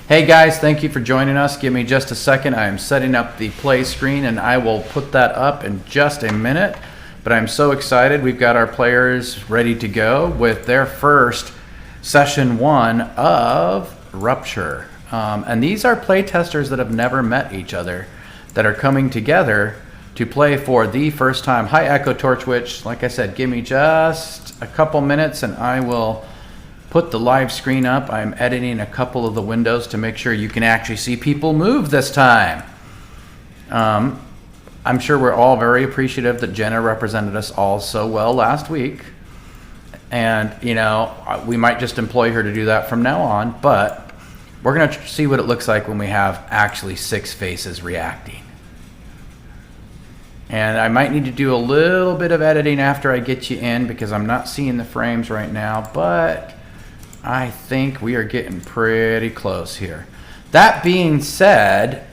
Hey guys, thank you for joining us. Give me just a second. I am setting up the play screen and I will put that up in just a minute. But I'm so excited. We've got our players ready to go with their first session 1 of Rupture. And these are play testers that have never met each other that are coming together to play for the first time. Hi Echo Torchwitch. Like I said, give me just a couple minutes and I will put the live screen up. I'm editing a couple of the windows to make sure you can actually see people move this time. I'm sure we're all very appreciative that Jenna represented us all so well last week. And, you know, we might just employ her to do that from now on, but we're going to see what it looks like when we have actually 6 faces reacting. And I might need to do a little bit of editing after I get you in because I'm not seeing the frames right now, but I think we are getting pretty close here. That being said,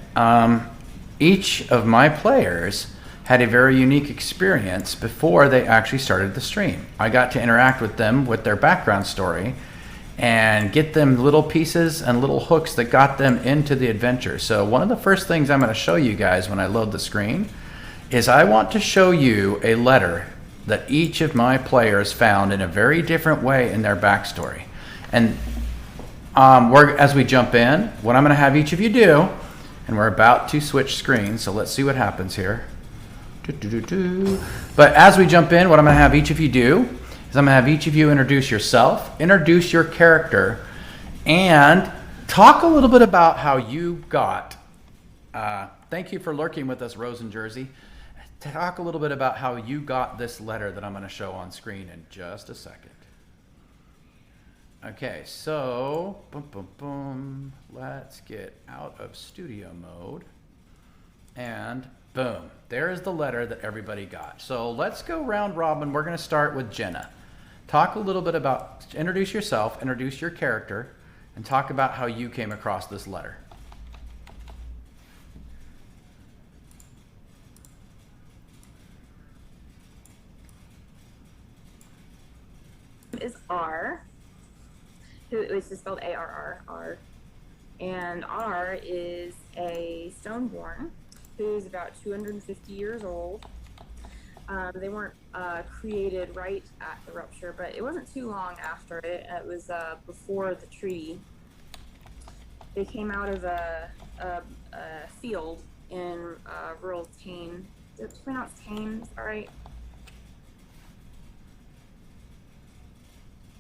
each of my players had a very unique experience before they actually started the stream. I got to interact with them with their background story and get them little pieces and little hooks that got them into the adventure. So one of the first things I'm going to show you guys when I load the screen is I want to show you a letter that each of my players found in a very different way in their backstory. And as we jump in, what I'm going to have each of you do, and we're about to switch screens, so let's see what happens here. But as we jump in, what I'm going to have each of you do is I'm going to have each of you introduce yourself, introduce your character, and talk a little bit about how you got, thank you for lurking with us, Rose in Jersey. Talk a little bit about how you got this letter that I'm going to show on screen in just a second. Okay, so let's get out of studio mode and boom, there's the letter that everybody got. So let's go round robin. We're going to start with Jenna. Talk a little bit about, introduce yourself, introduce your character, and talk about how you came across this letter. Is R, who is spelled A-R-R, and R is a Stoneborn who's about 250 years old. They weren't created right at the Rupture, but it wasn't too long after it. It was before the treaty. They came out of a field in rural Tane. Is it pronounced Tane? Is that right?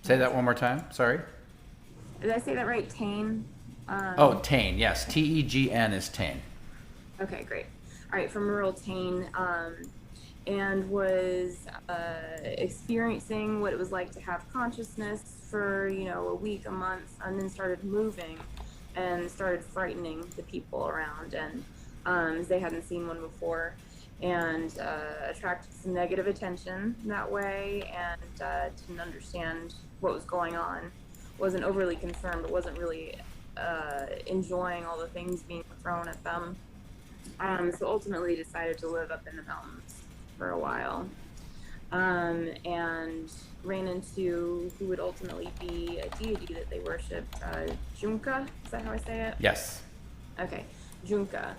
Say that one more time. Sorry. Did I say that right? Tane? Oh, Tane. Yes. T-E-G-N is Tane. Okay, great. All right, from rural Tane, and was experiencing what it was like to have consciousness for, you know, a week, a month, and then started moving and started frightening the people around, and they hadn't seen one before, and attracted some negative attention that way, and didn't understand what was going on. Wasn't overly concerned, but wasn't really enjoying all the things being thrown at them. So ultimately decided to live up in the mountains for a while, and ran into who would ultimately be a deity that they worshipped, Junka. Is that how I say it? Yes. Okay, Junka,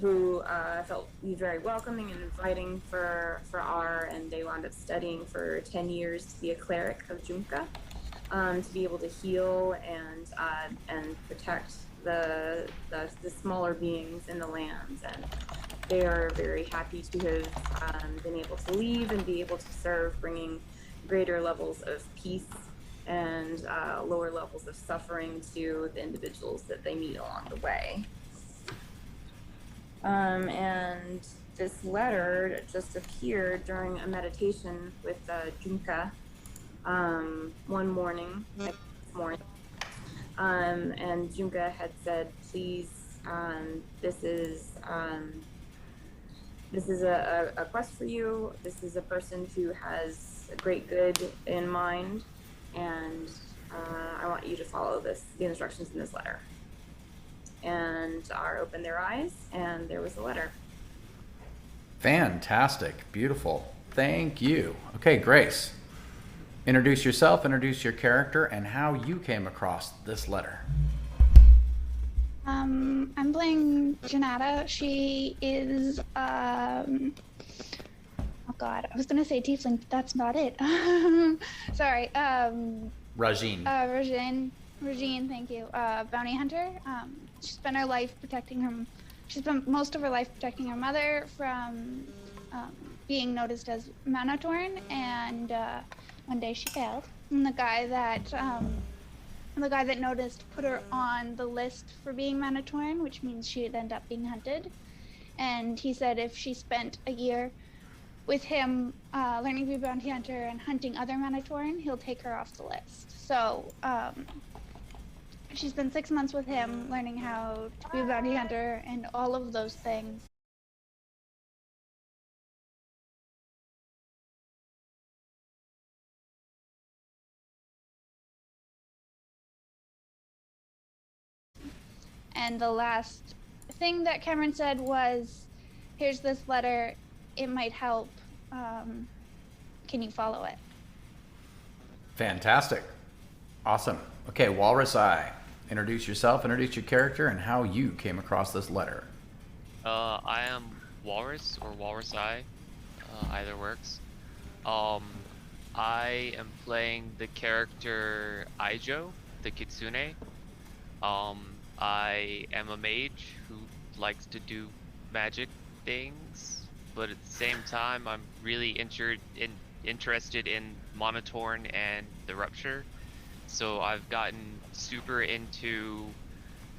who felt very welcoming and inviting for R, and they wound up studying for 10 years to be a cleric of Junka, to be able to heal and protect the smaller beings in the lands. And they are very happy to have been able to leave and be able to serve, bringing greater levels of peace and lower levels of suffering to the individuals that they meet along the way. And this letter just appeared during a meditation with Junka one morning, next morning. And Junka had said, please, this is a quest for you. This is a person who has a great good in mind, and I want you to follow the instructions in this letter. And R opened their eyes, and there was a letter. Fantastic. Beautiful. Thank you. Okay, Grace. Introduce yourself, introduce your character, and how you came across this letter. I'm playing Janata. She is, oh god, I was gonna say tiefling, but that's not it. Sorry. Rajin. Regine, thank you. Bounty hunter. She spent her life protecting her. She spent most of her life protecting her mother from being noticed as Manatorn, and one day she failed. And the guy that noticed put her on the list for being Manatorn, which means she'd end up being hunted. And he said if she spent a year with him learning to be a bounty hunter and hunting other Manitoran, he'll take her off the list. So she's been 6 months with him learning how to be a bounty hunter and all of those things. And the last thing that Cameron said was, here's this letter, it might help. Can you follow it? Fantastic. Awesome. Okay, Walrus Eye. Introduce yourself, introduce your character, and how you came across this letter. I am Walrus or Walrus Eye. Either works. I am playing the character Aijo, the Kitsune. I am a mage who likes to do magic things, but at the same time, I'm really interested in Monotorn and the Rupture. So I've gotten super into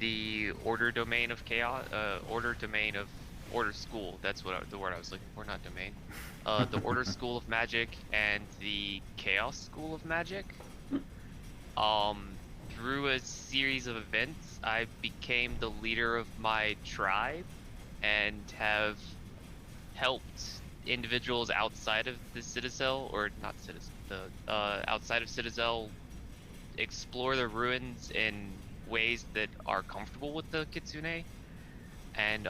the Order domain of chaos, Order domain of Order School. That's what the word I was looking for, not domain. The Order School of Magic and the Chaos School of Magic. Through a series of events, I became the leader of my tribe and have helped individuals outside of the Citadel, or not Citadel, outside of Citadel, explore the ruins in ways that are comfortable with the Kitsune. And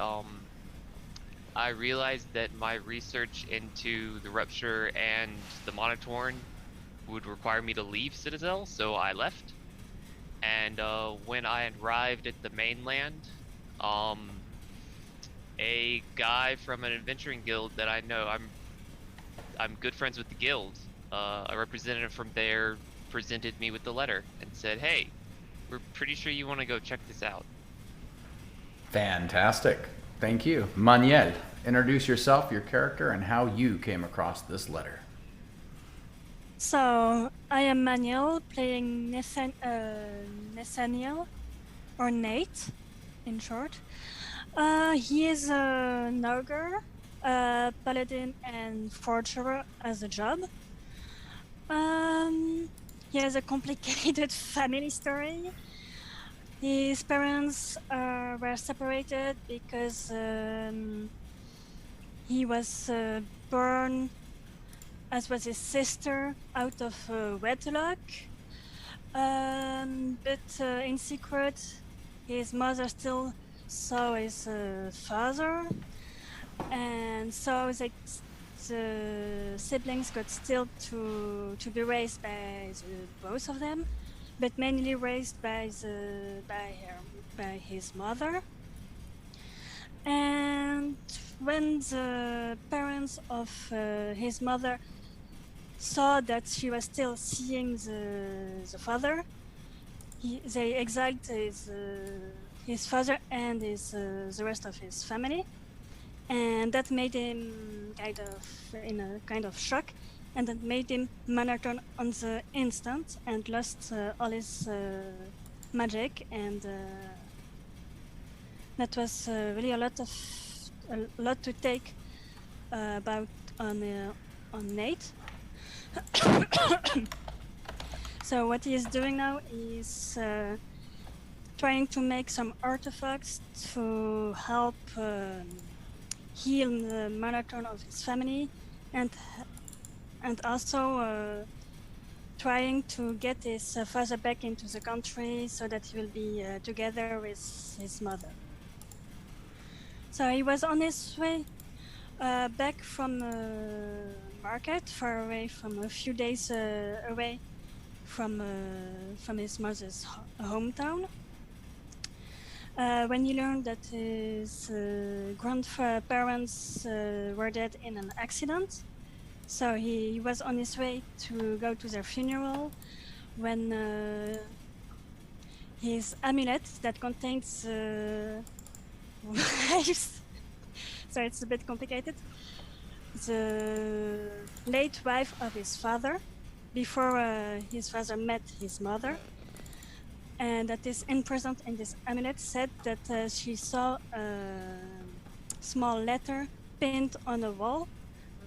I realized that my research into the Rupture and the Monotorn would require me to leave Citadel, so I left. And when I arrived at the mainland, a guy from an adventuring guild that I know, I'm good friends with the guild, a representative from there presented me with the letter and said, hey, we're pretty sure you want to go check this out. Fantastic. Thank you. Maniel, introduce yourself, your character, and how you came across this letter. So, I am Manuel, playing Nathaniel, or Nate, in short. He is an ogre, paladin, and forger as a job. He has a complicated family story. His parents were separated because he was born, as was his sister, out of wedlock. But in secret, his mother still saw his father, and so the siblings got still to be raised by both of them, but mainly raised by his mother. And when the parents of his mother saw that she was still seeing the father, they exiled his father and the rest of his family, and that made him kind of shock, and that made him Manatorn on the instant and lost all his magic, and that was really a lot to take about on Nate. So what he is doing now is trying to make some artifacts to help heal the Manatorn of his family, and also trying to get his father back into the country so that he will be together with his mother. So he was on his way back from market, far away, from a few days away from his mother's hometown. when he learned that his grandparents were dead in an accident. So he was on his way to go to their funeral when his amulet that contains wives, so it's a bit complicated, the late wife of his father, before his father met his mother, and that is imprisoned in this amulet, said that she saw a small letter pinned on a wall,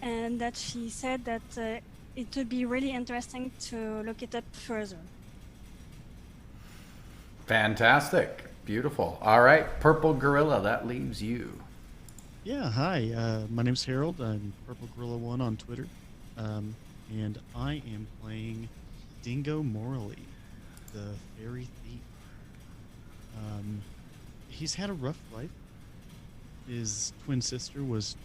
and that she said that it would be really interesting to look it up further. Fantastic. Beautiful. All right, Purple Gorilla, that leaves you. Yeah, hi. My name's Harold. I'm Purple Gorilla 1 on Twitter. And I am playing Dingo Morley, the fairy thief. He's had a rough life. His twin sister was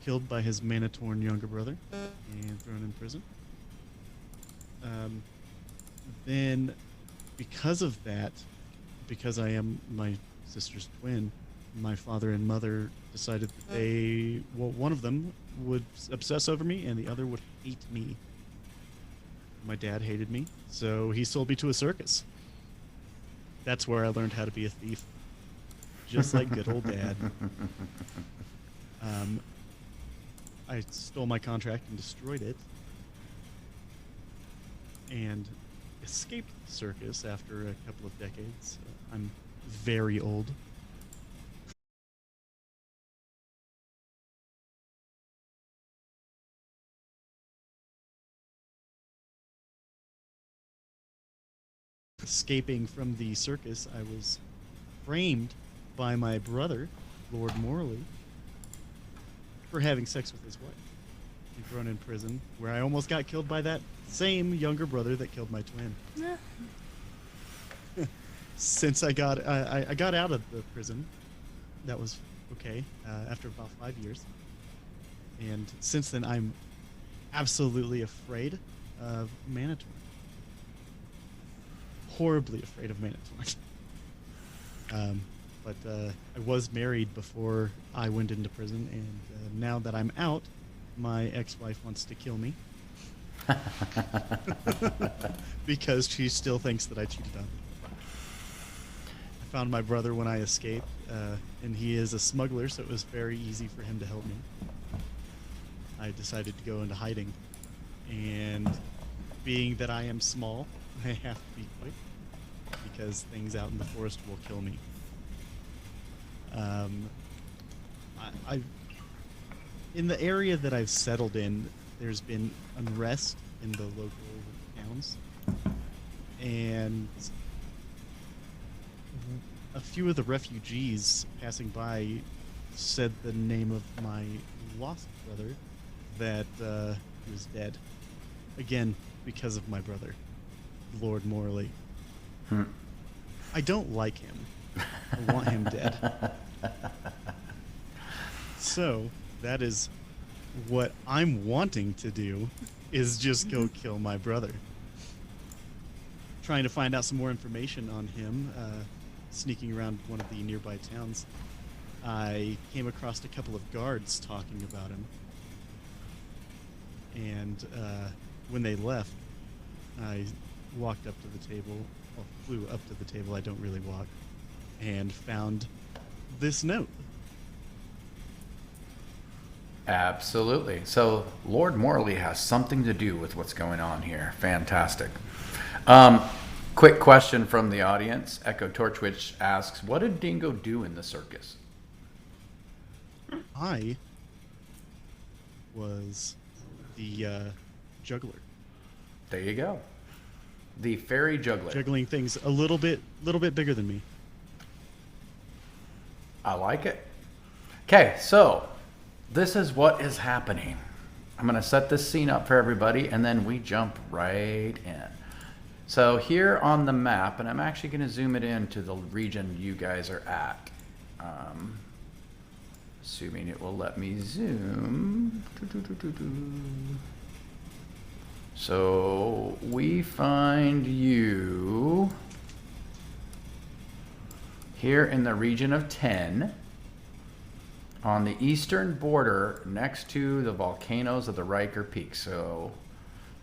killed by his Manitorn younger brother and thrown in prison. Then, because of that, because I am my sister's twin, my father and mother decided that one of them would obsess over me and the other would hate me. My dad hated me, so he sold me to a circus. That's where I learned how to be a thief. Just like good old dad. I stole my contract and destroyed it. And escaped the circus after a couple of decades. I'm very old. Escaping from the circus, I was framed by my brother, Lord Morley, for having sex with his wife. And thrown in prison, where I almost got killed by that same younger brother that killed my twin. Since I got out of the prison, that was okay, after about 5 years. And since then, I'm absolutely afraid of Manitorn. Horribly afraid of Manitorn. But I was married before I went into prison, and now that I'm out, my ex-wife wants to kill me. Because she still thinks that I cheated on her. I found my brother when I escaped, and he is a smuggler, so it was very easy for him to help me. I decided to go into hiding, and being that I am small, I have to be quick, because things out in the forest will kill me. In the area that I've settled in, there's been unrest in the local towns, and a few of the refugees passing by said the name of my lost brother, that he was dead. Again, because of my brother, Lord Morley. I don't like him. I want him dead. So, that is what I'm wanting to do, is just go kill my brother. Trying to find out some more information on him, sneaking around one of the nearby towns. I came across a couple of guards talking about him. And when they left, I walked up to the table, well, flew up to the table, I don't really walk, and found this note. Absolutely. So Lord Morley has something to do with what's going on here. Fantastic. Quick question from the audience. Echo Torchwitch asks, what did Dingo do in the circus? I was the juggler. There you go. The fairy juggler. Juggling things a little bit bigger than me. I like it. Okay, so this is what is happening. I'm going to set this scene up for everybody, and then we jump right in. So here on the map, and I'm actually going to zoom it in to the region you guys are at. Assuming it will let me zoom. So we find you here in the region of 10, on the eastern border next to the volcanoes of the Riker Peak. So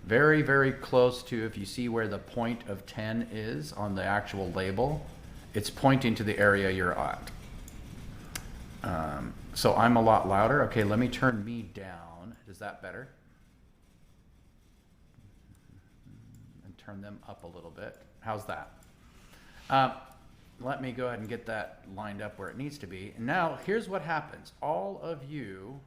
very, very close to, if you see where the point of 10 is on the actual label, it's pointing to the area you're at. So I'm a lot louder. Okay, let me turn me down. Is that better? And turn them up a little bit. How's that? Let me go ahead and get that lined up where it needs to be. And now here's what happens. All of you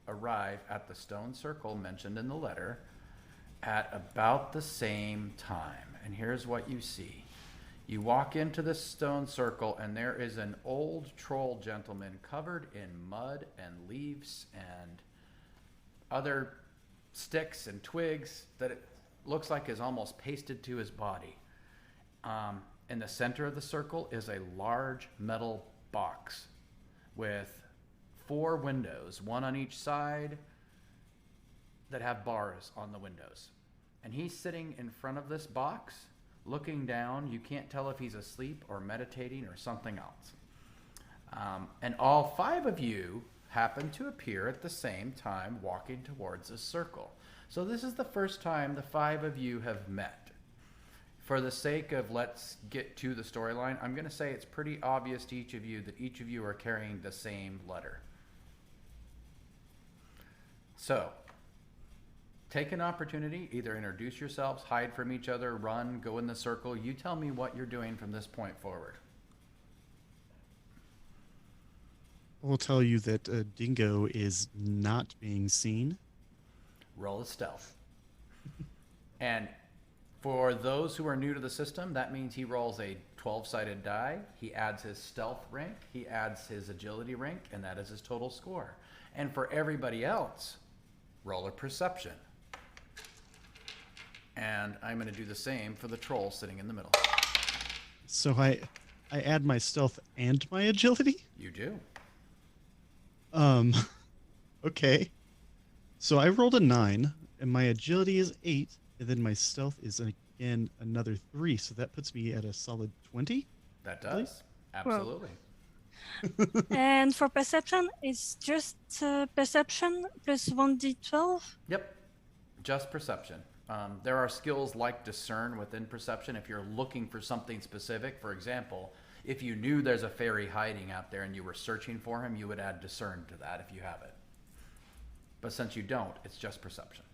arrive at the stone circle mentioned in the letter at about the same time. And here's what you see. You walk into the stone circle and there is an old troll gentleman covered in mud and leaves and other sticks and twigs that it looks like is almost pasted to his body. In the center of the circle is a large metal box with 4 windows, one on each side, that have bars on the windows. And he's sitting in front of this box, looking down. You can't tell if he's asleep or meditating or something else. And all 5 of you happen to appear at the same time walking towards a circle. So this is the first time the 5 of you have met. For the sake of let's get to the storyline, I'm going to say it's pretty obvious to each of you that each of you are carrying the same letter. So, take an opportunity, either introduce yourselves, hide from each other, run, go in the circle. You tell me what you're doing from this point forward. We'll tell you that Dingo is not being seen. Roll a stealth. And for those who are new to the system, that means he rolls a 12-sided die. He adds his stealth rank, he adds his agility rank, and that is his total score. And for everybody else, roll a perception. And I'm going to do the same for the troll sitting in the middle. So I add my stealth and my agility? You do. Okay. So I rolled a 9, and my agility is 8, and then my stealth is again another 3, so that puts me at a solid 20? That does. Absolutely. And for perception, it's just perception plus 1d12? Yep. Just perception. There are skills like discern within perception if you're looking for something specific. For example, if you knew there's a fairy hiding out there and you were searching for him, you would add discern to that if you have it. But since you don't, it's just perception.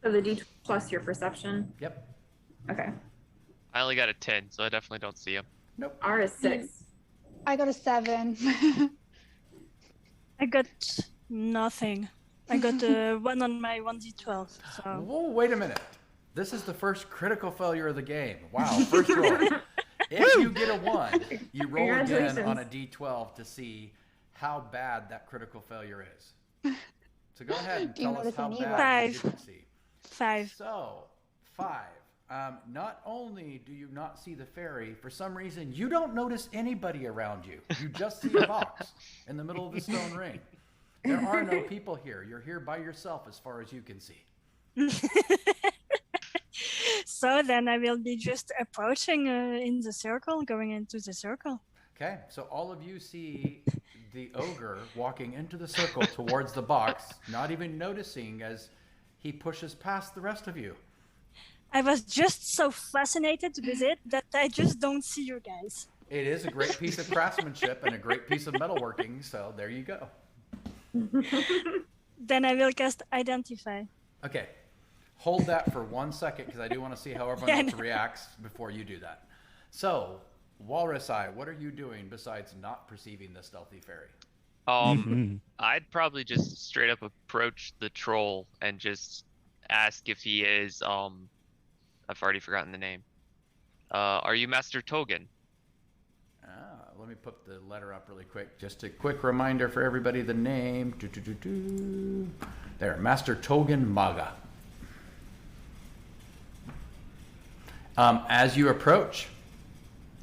So the D plus your perception. Yep. Okay. I only got a 10, so I definitely don't see him. Nope. R is 6. I got a 7. I got nothing. I got 1 on my 1d12. So. Whoa, wait a minute. This is the first critical failure of the game. Wow, first roll. If you get a 1, you roll again on a D12 to see how bad that critical failure is. So go ahead and tell us how bad you didn't see. 5. So, 5. Not only do you not see the fairy, for some reason you don't notice anybody around you. You just see a box in the middle of the stone ring. There are no people here. You're here by yourself as far as you can see. So then I will be just approaching in the circle, going into the circle. Okay, so all of you see the ogre walking into the circle towards the box, not even noticing as he pushes past the rest of you. I was just so fascinated with it that I just don't see you guys. It is a great piece of craftsmanship and a great piece of metalworking, so there you go. Then I will cast Identify. Okay, hold that for 1 second because I do want to see how everyone else reacts before you do that. So, Walrus Eye, what are you doing besides not perceiving the stealthy fairy? I'd probably just straight up approach the troll and just ask if he is I've already forgotten the name. Are you Master Togen? Let me put the letter up really quick. Just a quick reminder for everybody, the name. There, Master Togen Maga. As you approach,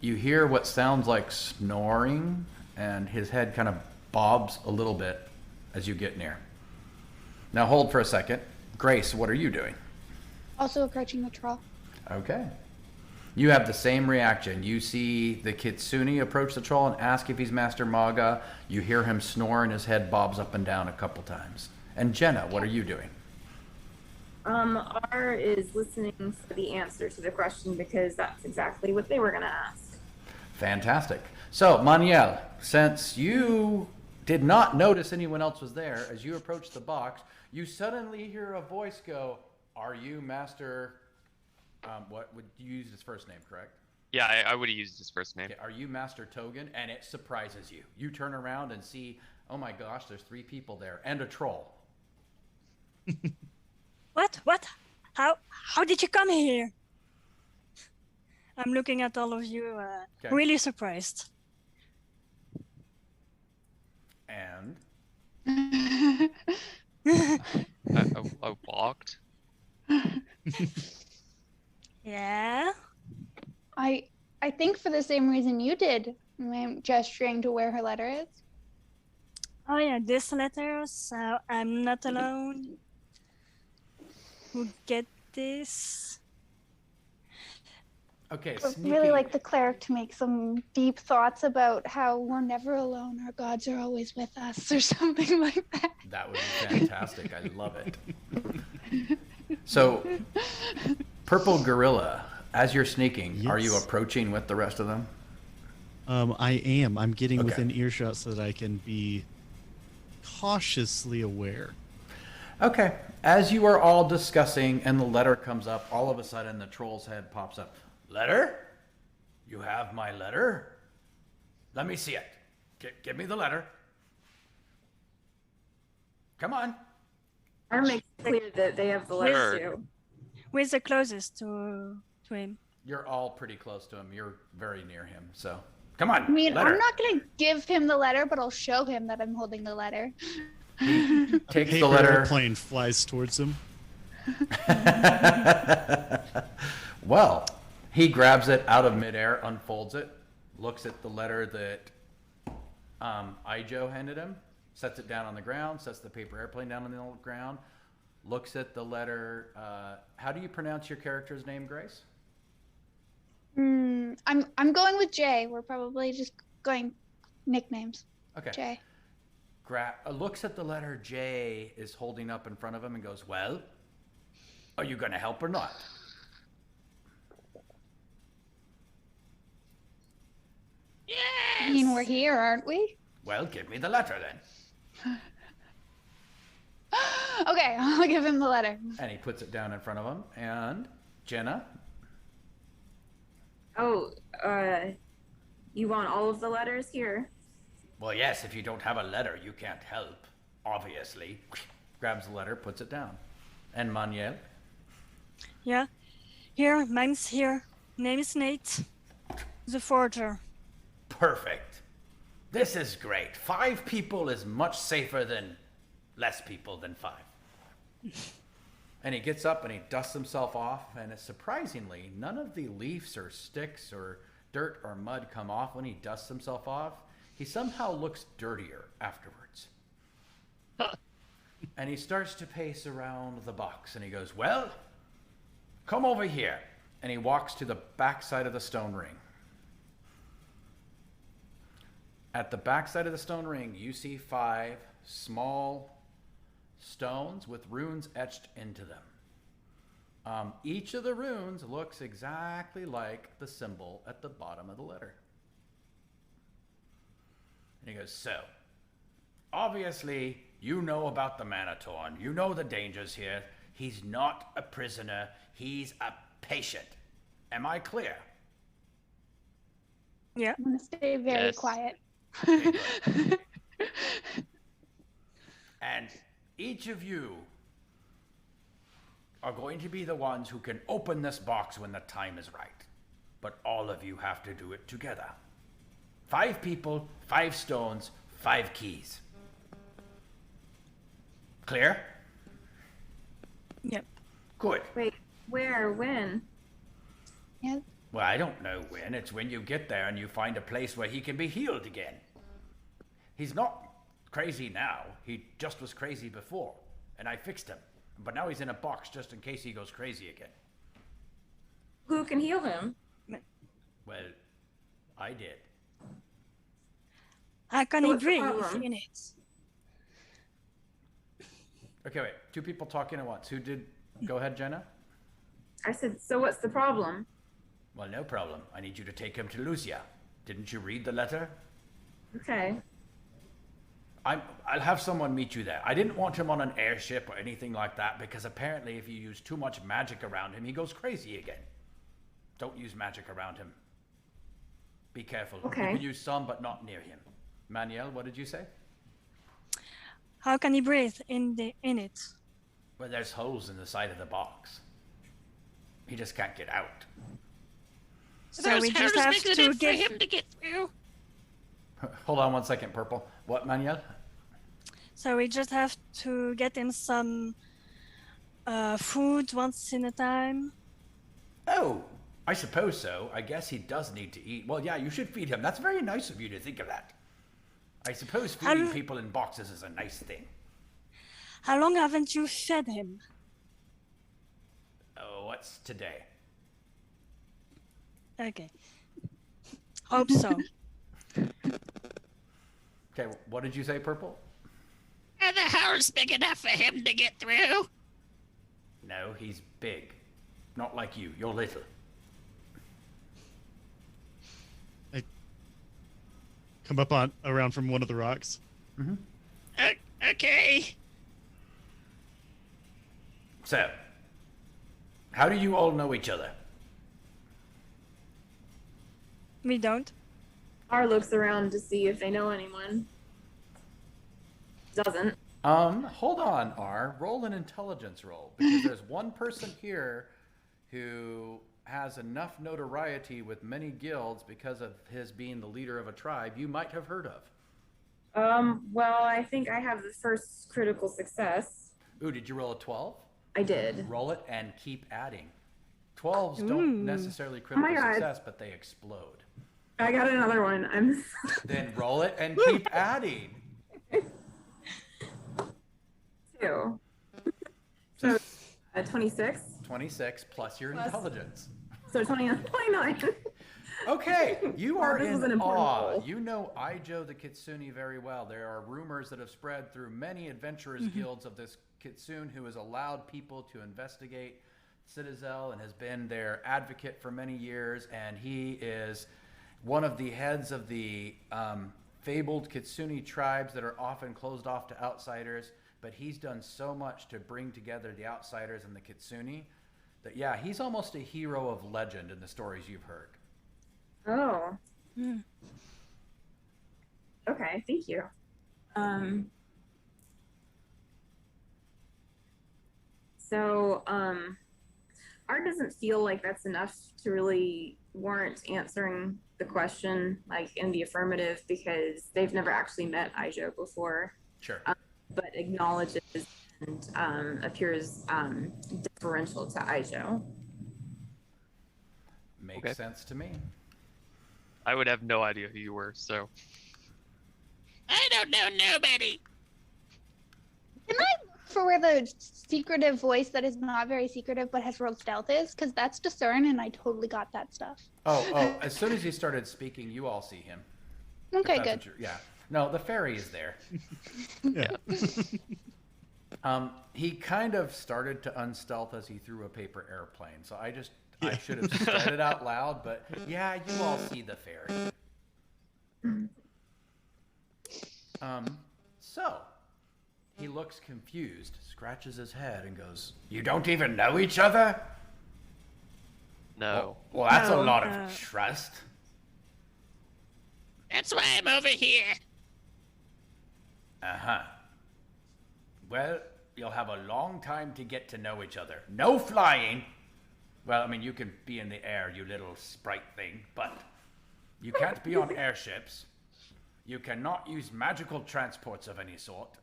you hear what sounds like snoring, and his head kind of bobs a little bit as you get near. Now hold for a second. Grace, what are you doing? Also approaching the troll. Okay. You have the same reaction. You see the Kitsune approach the troll and ask if he's Master Maga. You hear him snore and his head bobs up and down a couple times. And Jenna, what are you doing? R is listening for the answer to the question because that's exactly what they were going to ask. Fantastic. So, Maniel, since you did not notice anyone else was there, as you approach the box, you suddenly hear a voice go, "Are you Master..." What would you use his first name, correct? Yeah, I would have used his first name. Okay, are you Master Togen? And it surprises you. You turn around and see, oh my gosh, there's 3 people there and a troll. What? How did you come here? I'm looking at all of you, really surprised. And I walked. Yeah. I think for the same reason you did. I'm gesturing to where her letter is. Oh yeah, this letter, so I'm not alone. Who get this? okay, I would really like the cleric to make some deep thoughts about how we're never alone, our gods are always with us, or something like that. That would be fantastic. I love it. So, Purple Gorilla, as you're sneaking, are you Yes. approaching with the rest of them? I am. I'm getting Okay. within earshot so that I can be cautiously aware. Okay. As you are all discussing and the letter comes up, all of a sudden the troll's head pops up. Letter? You have my letter? Let me see it. Give me the letter. Come on. R makes it clear that they have the letter Sure. too. Where's the closest to him? You're all pretty close to him. You're very near him. So, come on. I mean, letter. I'm not going to give him the letter, but I'll show him that I'm holding the letter. Takes the Paper letter. airplane flies towards him. Well, he grabs it out of midair, unfolds it, looks at the letter that Ijo handed him, sets it down on the ground, sets the paper airplane down on the ground, looks at the letter. How do you pronounce your character's name, Grace? I'm going with Jay. We're probably just going nicknames. Okay. Jay. Looks at the letter J is holding up in front of him and goes, well, are you going to help or not? I mean, we're here, aren't we? Well, give me the letter then. Okay, I'll give him the letter. And he puts it down in front of him. And Jenna, Oh, you want all of the letters here? well, yes, if you don't have a letter, you can't help, obviously. Grabs the letter, puts it down. And Maniel, Yeah. Here, mine's here. Name is Nate. The forger. perfect. This is great. 5 people is much safer than less people than 5. And he gets up and he dusts himself off, and surprisingly, none of the leaves or sticks or dirt or mud come off when he dusts himself off. He somehow looks dirtier afterwards. And he starts to pace around the box, and he goes, well, come over here. And he walks to the back side of the stone ring. At the back side of the stone ring, you see 5 small stones with runes etched into them. Each of the runes looks exactly like the symbol at the bottom of the letter. And he goes, so, obviously, you know about the Manitorn. You know the dangers here. He's not a prisoner. He's a patient. Am I clear? Yeah. I'm going to stay very Yes. quiet. And each of you are going to be the ones who can open this box when the time is right. But all of you have to do it together. 5 people, 5 stones, 5 keys. Clear? Yep. Good. Wait, where, when? Yeah. Well, I don't know when. It's when you get there and you find a place where he can be healed again. He's not crazy now. He just was crazy before. And I fixed him. But now he's in a box just in case he goes crazy again. Who can heal him? Well, I did. How can So he what's the breathe problem? in it? Okay, wait. Two people talking at once. Who did? Go ahead, Jenna. I said, so what's the problem? Well, no problem. I need you to take him to Lucia. Didn't you read the letter? Okay. I'll have someone meet you there. I didn't want him on an airship or anything like that because apparently if you use too much magic around him, he goes crazy again. Don't use magic around him. Be careful. Okay. You can use some, but not near him. Manuel, what did you say? How can he breathe in it? Well, there's holes in the side of the box. He just can't get out. So we just have to for get him to get through. Hold on one second, Purple. What, Manuel? So we just have to get him some food once in a time. Oh, I suppose so. I guess he does need to eat. Well, yeah, you should feed him. That's very nice of you to think of that. I suppose feeding people in boxes is a nice thing. How long haven't you fed him? Oh, what's today? Okay. Hope so. Okay, what did you say, Purple? Are the holes big enough for him to get through? No, he's big. Not like you. You're little. I come up on around from one of the rocks. Okay. So, how do you all know each other? We don't. R looks around to see if they know anyone. Doesn't. Hold on, R. Roll an intelligence roll. Because there's one person here who has enough notoriety with many guilds because of his being the leader of a tribe you might have heard of. Well, I think I have the first critical success. Ooh, did you roll a 12? I did. Roll it and keep adding. 12s don't necessarily critical God. success, but they explode. I got another one. I'm Then roll it and keep adding. 2. So, 26. 26 plus your Plus- intelligence. So 29. Okay, you are This was an in important awe. roll. You know Ijo the Kitsune very well. There are rumors that have spread through many adventurous guilds of this Kitsune who has allowed people to investigate Citadel and has been their advocate for many years. And he is one of the heads of the fabled Kitsune tribes that are often closed off to outsiders. But he's done so much to bring together the outsiders and the Kitsune that, yeah, he's almost a hero of legend in the stories you've heard. Oh. Okay, thank you. Art doesn't feel like that's enough to really warrant answering the question like in the affirmative because they've never actually met Ijo before, Sure. but acknowledges and appears deferential to Ijo. Makes Okay. sense to me. I would have no idea who you were, so I don't know nobody. Can I look for where the secretive voice that is not very secretive but has rolled stealth is? Because that's discern, and I totally got that stuff. Oh, as soon as he started speaking, you all see him. If Okay, that's good. what you're- yeah. No, the fairy is there. Yeah. He kind of started to unstealth as he threw a paper airplane. So I should have said it out loud, but yeah, you all see the fairy. So he looks confused, scratches his head, and goes, "You don't even know each other? no. Well, that's a No, lot of trust." That's why I'm over here. Uh-huh. Well, you'll have a long time to get to know each other. No flying. Well, I mean, you can be in the air, you little sprite thing, but you can't be on airships. You cannot use magical transports of any sort,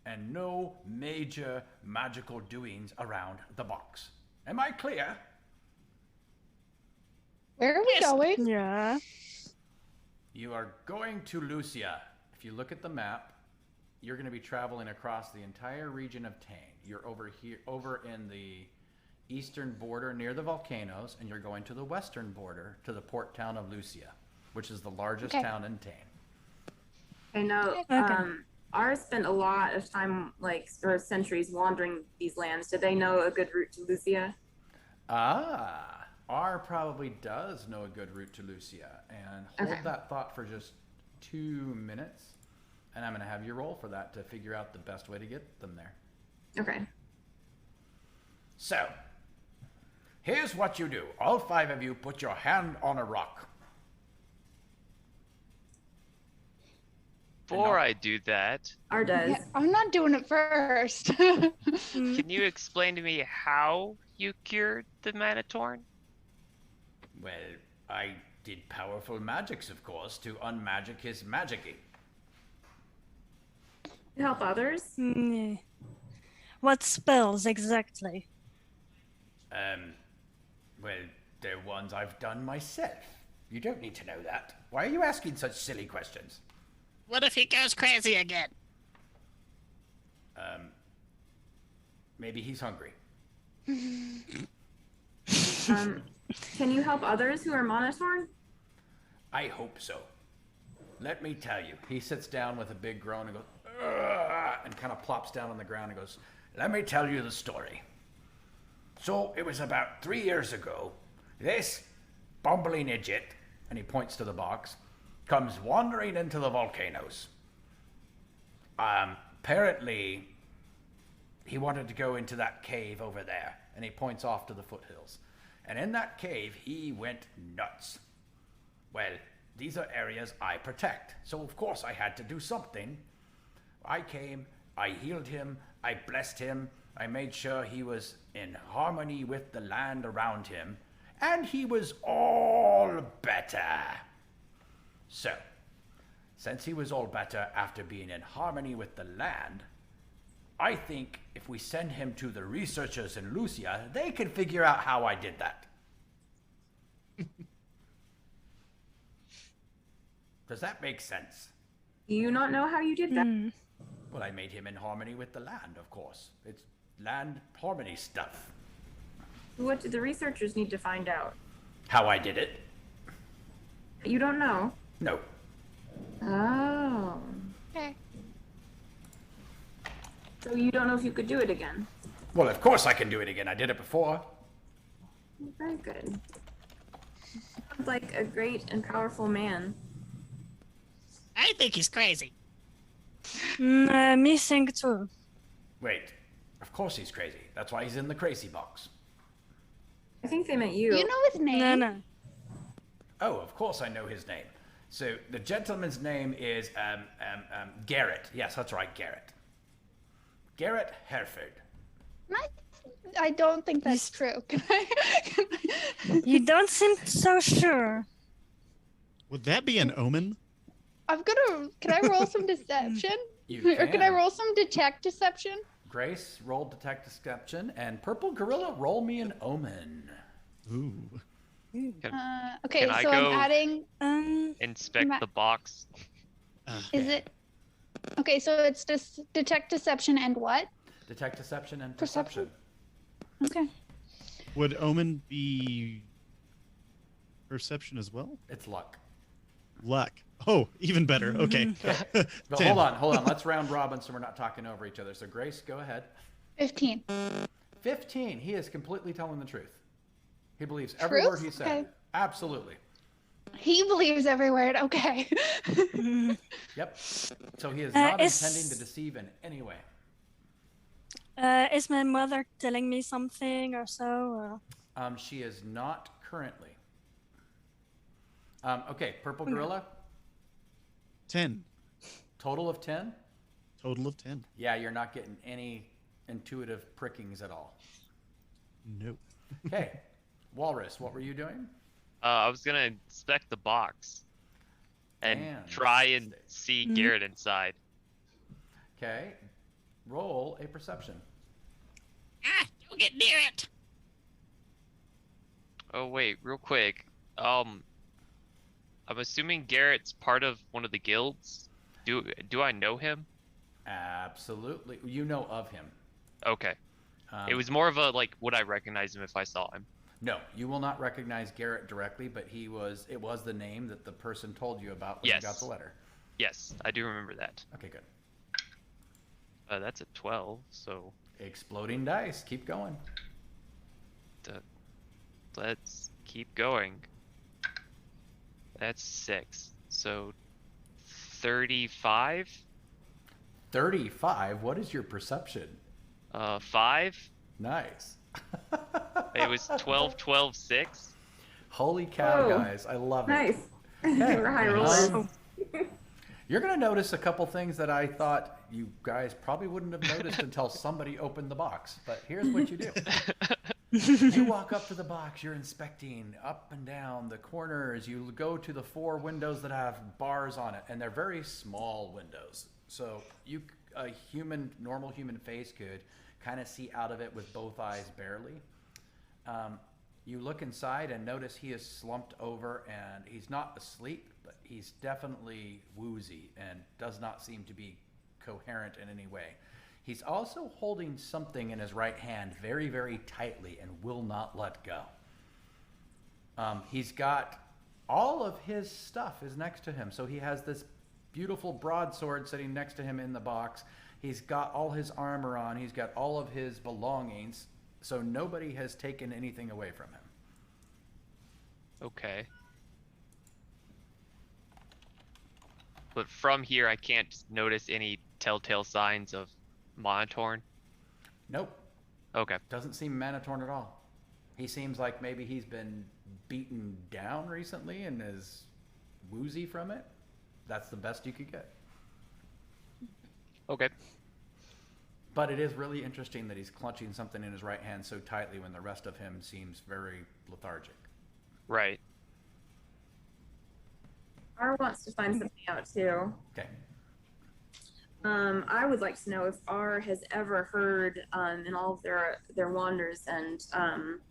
and no major magical doings around the box. Am I clear? Where are we going? Yeah. You are going to Lucia. If you look at the map, you're going to be traveling across the entire region of Tane. You're over here, over in the eastern border near the volcanoes, and you're going to the western border to the port town of Lucia, which is the largest Okay. town in Tane. I know. Okay. Ours spent a lot of time, or centuries, wandering these lands. Did they know a good route to Lucia? Ah, R probably does know a good route to Lucia. And hold Okay. that thought for just 2 minutes. And I'm going to have you roll for that to figure out the best way to get them there. Okay. So, here's what you do. All 5 of you put your hand on a rock. Before I do that, R does. Yeah, I'm not doing it first. can you explain to me how you cured the Manatorn? Well, I did powerful magics, of course, to unmagic his magicy. To help others? Mm, what spells exactly? Well, they're ones I've done myself. You don't need to know that. Why are you asking such silly questions? What if he goes crazy again? Maybe he's hungry. Can you help others who are Monotorn? I hope so. Let me tell you. He sits down with a big groan and goes, "Ugh," and kind of plops down on the ground and goes, let me tell you the story. So it was about 3 years ago. This bumbling idiot, and he points to the box, comes wandering into the volcanoes. Apparently, he wanted to go into that cave over there, and he points off to the foothills. And in that cave, he went nuts. Well, these are areas I protect, so of course I had to do something. I came, I healed him, I blessed him, I made sure he was in harmony with the land around him, and he was all better. So, since he was all better after being in harmony with the land, I think if we send him to the researchers in Lucia, they can figure out how I did that. Does that make sense? Do you not know how you did that? Well, I made him in harmony with the land, of course. It's land harmony stuff. What do the researchers need to find out? How I did it? You don't know? No. Oh. Okay. So you don't know if you could do it again? Well, of course I can do it again. I did it before. Very good. Sounds like a great and powerful man. I think he's crazy. Me think too. Wait. Of course he's crazy. That's why he's in the crazy box. I think they meant you. You know his name? No. Oh, of course I know his name. So the gentleman's name is Garrett. Yes, that's right, Garrett. Garrett Hereford. I don't think that's true. Can I? You don't seem so sure. Would that be an omen? Can I roll some deception? You Or can I roll some detect deception? Grace, roll detect deception, and Purple Gorilla, roll me an omen. Ooh. Okay, Can I so go- I'm adding. Inspect Ma- the box. Is it? Okay, so it's just detect deception and what? Detect deception and Perception? perception. Okay. Would omen be perception as well? It's luck. Luck. Oh, even better. Okay. But 10. hold on. Let's round robin so we're not talking over each other. So Grace, go ahead. 15. 15. He is completely telling the truth. He believes every Truth? word he said. Okay. Absolutely. He believes every word. Okay. Yep. So he is not is- intending to deceive in any way. Is my mother telling me something or so? She is not currently. Okay, Purple Gorilla, 10. total of 10? Total of 10. Yeah, you're not getting any intuitive prickings at all. Nope. Okay. Walrus, what were you doing? I was gonna inspect the box and And try and see Garrett inside. Okay. Roll a perception. Ah, don't get near it. Oh wait, real quick. I'm assuming Garrett's part of one of the guilds. Do I know him? Absolutely. You know of him. Okay. It was more of a, like, would I recognize him if I saw him? No, you will not recognize Garrett directly, but it was the name that the person told you about when you got the letter. Yes, I do remember that. Okay, good. That's a 12, so... Exploding dice. Keep going. Let's keep going. That's 6. So 35? 35? What is your perception? 5? Nice. It was 12, 12, 6. Holy cow, Whoa. guys. I love it. Nice. Okay. We're high rollers. You're going to notice a couple things that I thought you guys probably wouldn't have noticed until somebody opened the box. But here's what you do. You walk up to the box, you're inspecting up and down the corners. You go to the 4 windows that have bars on it, and they're very small windows. So a normal human face could kind of see out of it with both eyes barely. You look inside and notice he is slumped over, and he's not asleep, but he's definitely woozy and does not seem to be coherent in any way. He's also holding something in his right hand very, very tightly and will not let go. He's got all of his stuff is next to him. So he has this beautiful broadsword sitting next to him in the box. He's got all his armor on. He's got all of his belongings. So nobody has taken anything away from him. Okay. But from here, I can't notice any telltale signs of Monotorn? Nope. Okay. Doesn't seem Manatorn at all. He seems like maybe he's been beaten down recently and is woozy from it. That's the best you could get. Okay. But it is really interesting that he's clutching something in his right hand so tightly when the rest of him seems very lethargic. Right. R wants to find something out too. Okay. I would like to know if R has ever heard in all of their wanders and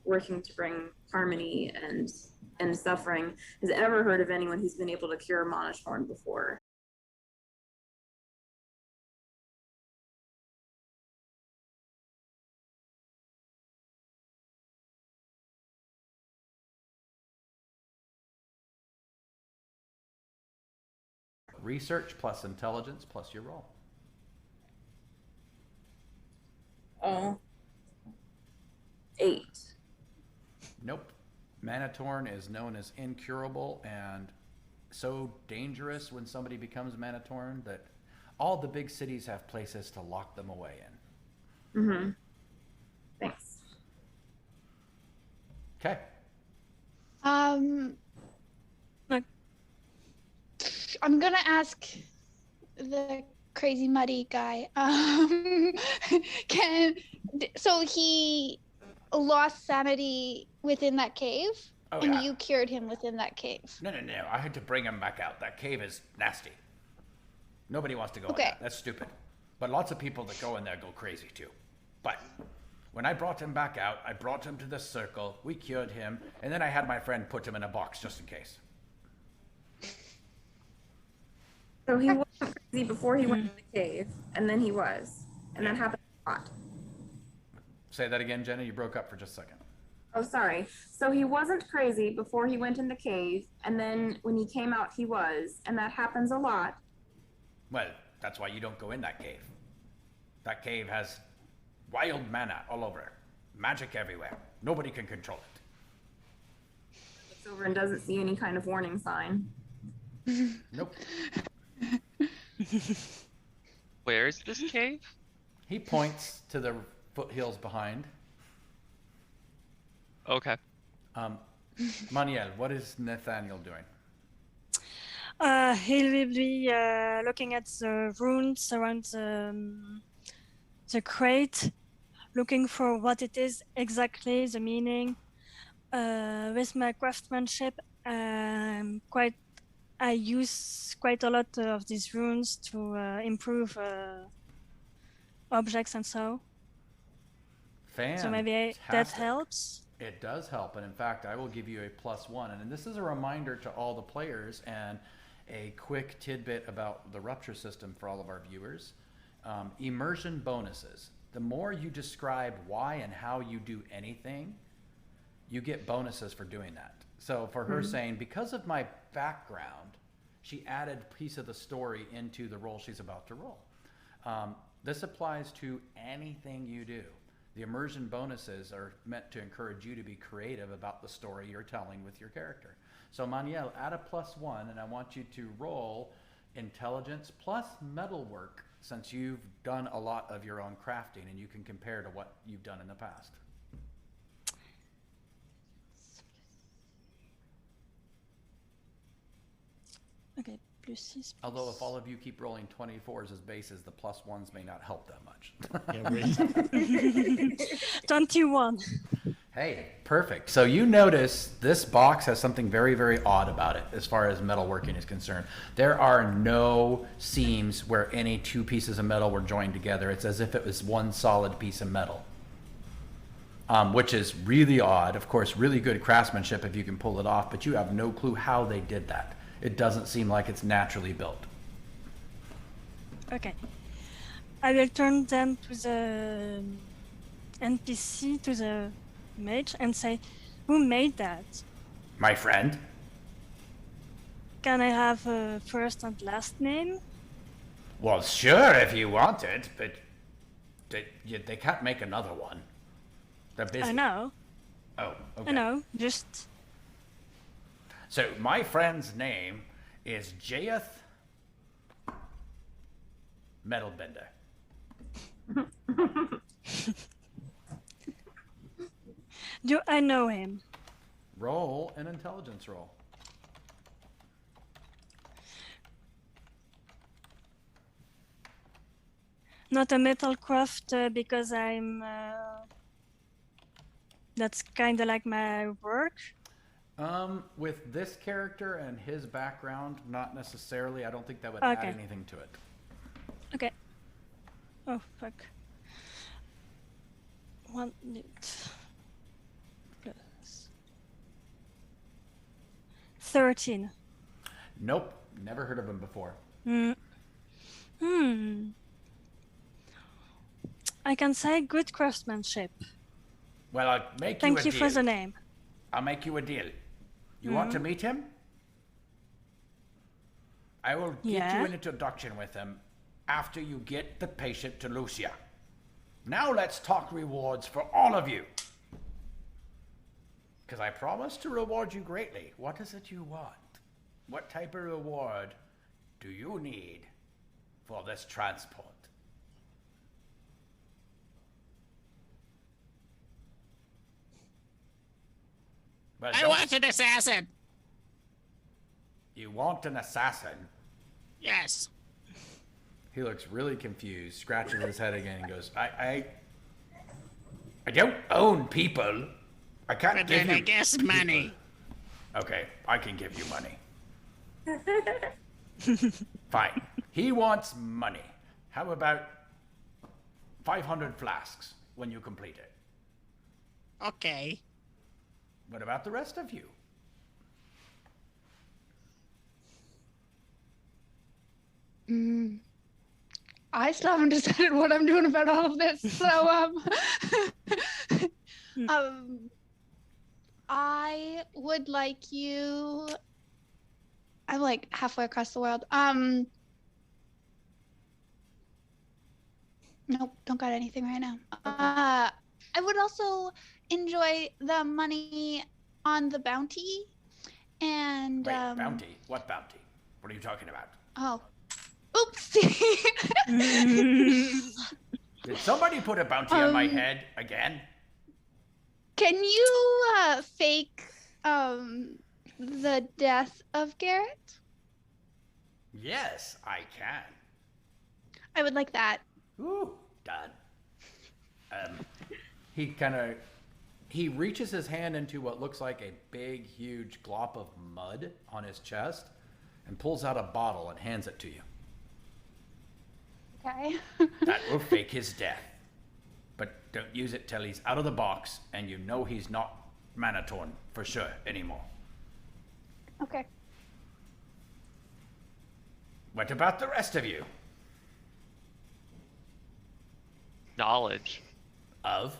working to bring harmony and suffering, has ever heard of anyone who's been able to cure Monotorn before. Research plus intelligence plus your roll. Oh. 8. Nope. Manatorn is known as incurable and so dangerous when somebody becomes Manatorn that all the big cities have places to lock them away in. Mm-hmm. Thanks. Okay. Look, I'm gonna ask the crazy muddy guy. So he lost sanity within that cave, Oh, and yeah. you cured him within that cave. No. I had to bring him back out. That cave is nasty. Nobody wants to go in Okay. there. That's stupid. But lots of people that go in there go crazy too. But when I brought him back out, I brought him to the circle. We cured him. And then I had my friend put him in a box just in case. So he wasn't crazy before he went in the cave, and then he was. And that happened a lot. Say that again, Jenna. You broke up for just a second. Oh, sorry. So he wasn't crazy before he went in the cave, and then when he came out, he was. And that happens a lot. Well, that's why you don't go in that cave. That cave has wild mana all over it. Magic everywhere. Nobody can control it. Looks over and doesn't see any kind of warning sign. Nope. Where is this cave? He points to the foothills behind. Okay. Maniel, what is Nathaniel doing? he will be looking at the runes around the crate, looking for what it is exactly, the meaning. With my craftsmanship, I use quite a lot of these runes to improve objects and so. So maybe that helps. It does help, and in fact, I will give you a +1. And this is a reminder to all the players and a quick tidbit about the Rupture system for all of our viewers. Immersion bonuses. the more you describe why and how you do anything, you get bonuses for doing that. So for her saying, because of my background, she added a piece of the story into the role she's about to roll. This applies to anything you do. The immersion bonuses are meant to encourage you to be creative about the story you're telling with your character. So Maniel, add a +1, and I want you to roll intelligence plus metalwork, since you've done a lot of your own crafting and you can compare to what you've done in the past. Okay, +6. Although if all of you keep rolling 24s as bases, the +1s may not help that much. Yeah, right. 21. Hey, perfect. So you notice this box has something very, very odd about it as far as metalworking is concerned. There are no seams where any two pieces of metal were joined together. It's as if it was one solid piece of metal, which is really odd. Of course, really good craftsmanship if you can pull it off, but you have no clue how they did that. It doesn't seem like it's naturally built. Okay. I will turn them to the NPC, to the mage, and say, who made that? My friend? Can I have a first and last name? Well, sure, if you want it, but they can't make another one. They're busy. I know. Oh, okay. I know. Just So my friend's name is Jaeth Metalbender. do I know him? Roll an intelligence roll. Not a metalcraft because I'm. That's kind of like my work. With this character and his background, not necessarily. I don't think that would add Okay. anything to it. Okay. Oh fuck. 1 minute. Plus 13. Nope, never heard of him before. I can say good craftsmanship. Well, I'll make Thank you you a deal. for the name. I'll make you a deal. You want to meet him? I will get Yeah. you an introduction with him after you get the patient to Lucia. Now let's talk rewards for all of you. Because I promise to reward you greatly. What is it you want? What type of reward do you need for this transport? Well, I don't- want an assassin. You want an assassin? Yes. He looks really confused, scratches his head again, and goes, I don't own people. I can't But give then you I guess people." money. Okay, I can give you money. Fine. He wants money. How about 500 flasks when you complete it? Okay. What about the rest of you? I still haven't decided what I'm doing about all of this. So, I would like you. I'm like halfway across the world. Nope, don't got anything right now. I would also enjoy the money on the bounty, and Wait, bounty? What bounty? What are you talking about? Oh, oopsie. Did somebody put a bounty on my head again? Can you fake the death of Garrett? Yes, I can. I would like that. Ooh, done. He reaches his hand into what looks like a big, huge glop of mud on his chest and pulls out a bottle and hands it to you. Okay. That will fake his death. But don't use it till he's out of the box and you know he's not Manatorn for sure anymore. Okay. What about the rest of you? knowledge. Of?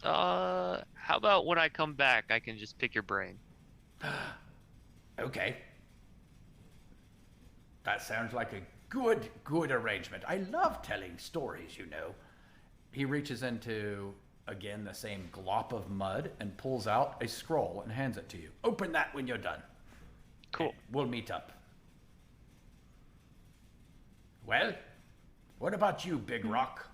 How about when I come back, I can just pick your brain? Okay. That sounds like a good arrangement. I love telling stories, you know. He reaches into, again, the same glop of mud and pulls out a scroll and hands it to you. Open that when you're done. Cool. We'll meet up. Well, what about you, Big Rock?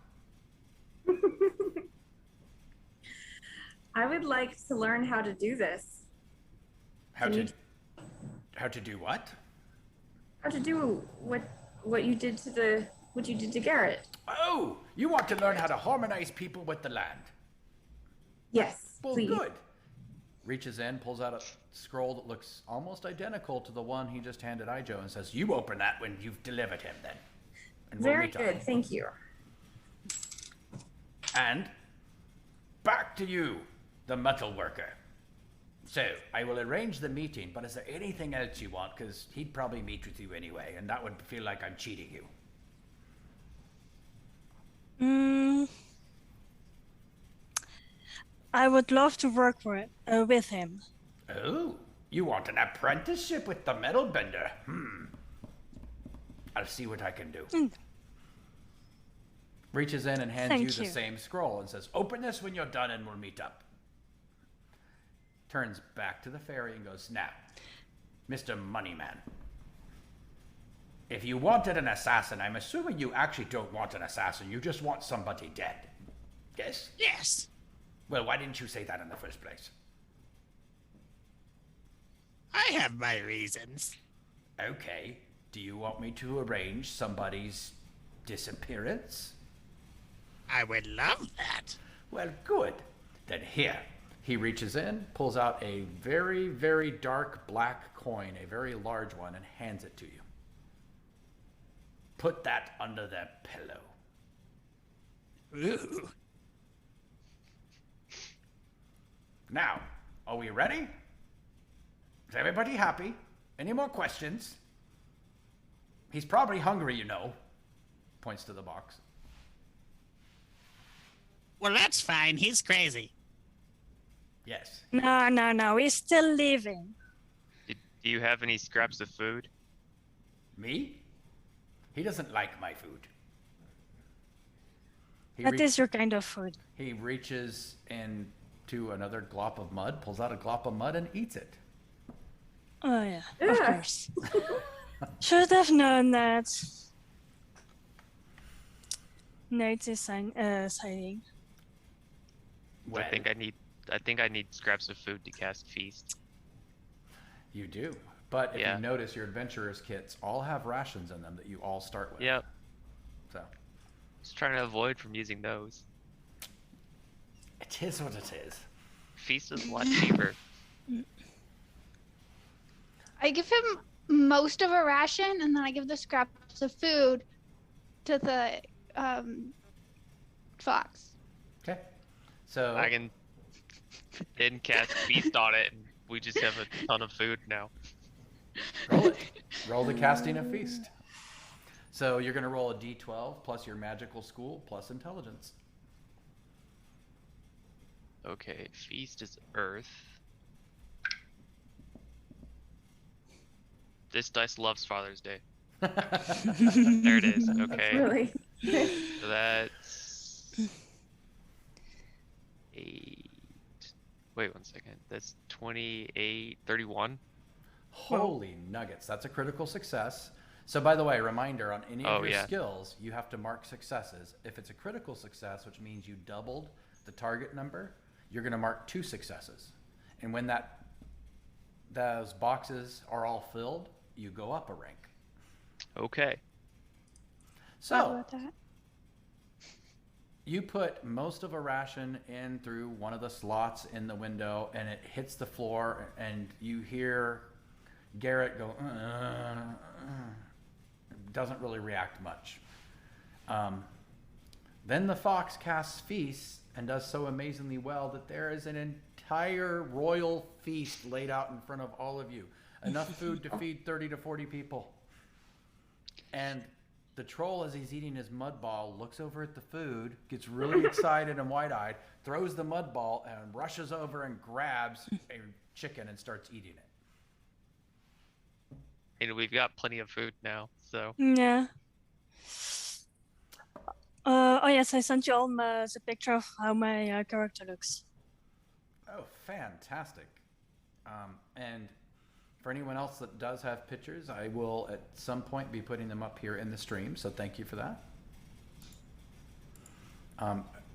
I would like to learn how to do this. How Can to do what? How to do what you did to Garrett. Oh, you want to learn how to harmonize people with the land. Yes, Well, please. good. Reaches in, pulls out a scroll that looks almost identical to the one he just handed Ijo and says, you open that when you've delivered him then. And we'll Very meet up. good, thank you. And back to you, the metal worker. So, I will arrange the meeting, but is there anything else you want? Because he'd probably meet with you anyway, and that would feel like I'm cheating you. I would love to work with him. Oh, you want an apprenticeship with the metal bender? I'll see what I can do. Reaches in and hands Thank you the you. same scroll and says, open this when you're done and we'll meet up. Turns back to the fairy and goes, now, Mr. Moneyman, if you wanted an assassin, I'm assuming you actually don't want an assassin, you just want somebody dead. Yes? Yes. Well, why didn't you say that in the first place? I have my reasons. Okay, do you want me to arrange somebody's disappearance? I would love that. Well, good. Then here. He reaches in, pulls out a very, very dark black coin, a very large one, and hands it to you. Put that under the pillow. Ooh. Now, are we ready? Is everybody happy? Any more questions? He's probably hungry, you know. Points to the box. Well, that's fine. He's crazy. Yes. No, he's still leaving. Do you have any scraps of food? Me? He doesn't like my food. That is your kind of food. He reaches into another glop of mud, pulls out a glop of mud, and eats it. Oh yeah, of course. Should have known that. Note is signing. Well, I think I need scraps of food to cast feast. you do. But if Yeah. you notice, your adventurer's kits all have rations in them that you all start with. Yep. So, Just trying to avoid from using those. it is what it is. Feast is a lot cheaper. I give him most of a ration, and then I give the scraps of food to the fox. Okay. So, I can then cast feast on it, and we just have a ton of food now. roll it. Roll the casting of feast. So, you're going to roll a d12 plus your magical school plus intelligence. Okay, feast is earth. This dice loves Father's Day. There it is. Okay. Really? So that's 8. Wait 1 second. That's 28, 31. Holy nuggets. That's a critical success. So, by the way, reminder, on any of Oh, your yeah. skills, you have to mark successes. If it's a critical success, which means you doubled the target number, you're going to mark 2 successes. And when those boxes are all filled, you go up a rank. Okay. So, About that. you put most of a ration in through one of the slots in the window, and it hits the floor, and you hear Garrett go, doesn't really react much. Then the fox casts feast and does so amazingly well that there is an entire royal feast laid out in front of all of you. Enough food to feed 30 to 40 people. And the troll, as he's eating his mud ball, looks over at the food, gets really excited and wide-eyed, throws the mud ball, and rushes over and grabs a chicken and starts eating it. And we've got plenty of food now, so. Yeah. Oh yes, I sent you all the picture of how my character looks. Oh, fantastic. And for anyone else that does have pictures, I will at some point be putting them up here in the stream, so thank you for that.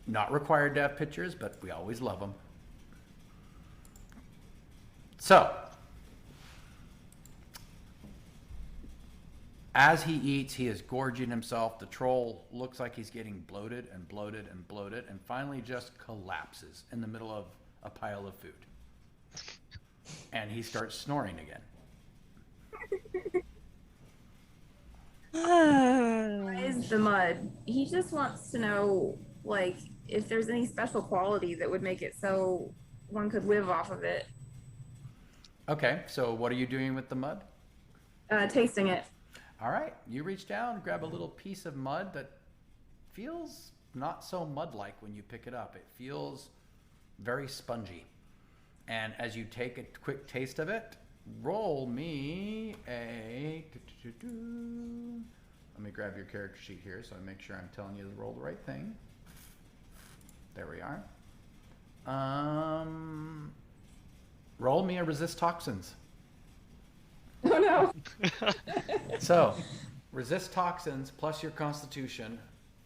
Not required to have pictures, but we always love them. So, as he eats, he is gorging himself. The troll looks like he's getting bloated and bloated and bloated, and finally just collapses in the middle of a pile of food. And he starts snoring again. Why is the mud? He just wants to know, like, if there's any special quality that would make it so one could live off of it. Okay, so what are you doing with the mud? Tasting it. All right, you reach down, grab a little piece of mud that feels not so mud-like when you pick it up. It feels very spongy. And as you take a quick taste of it, roll me a... Let me grab your character sheet here so I make sure I'm telling you to roll the right thing. There we are. Roll me a resist toxins. Oh no. So, resist toxins plus your constitution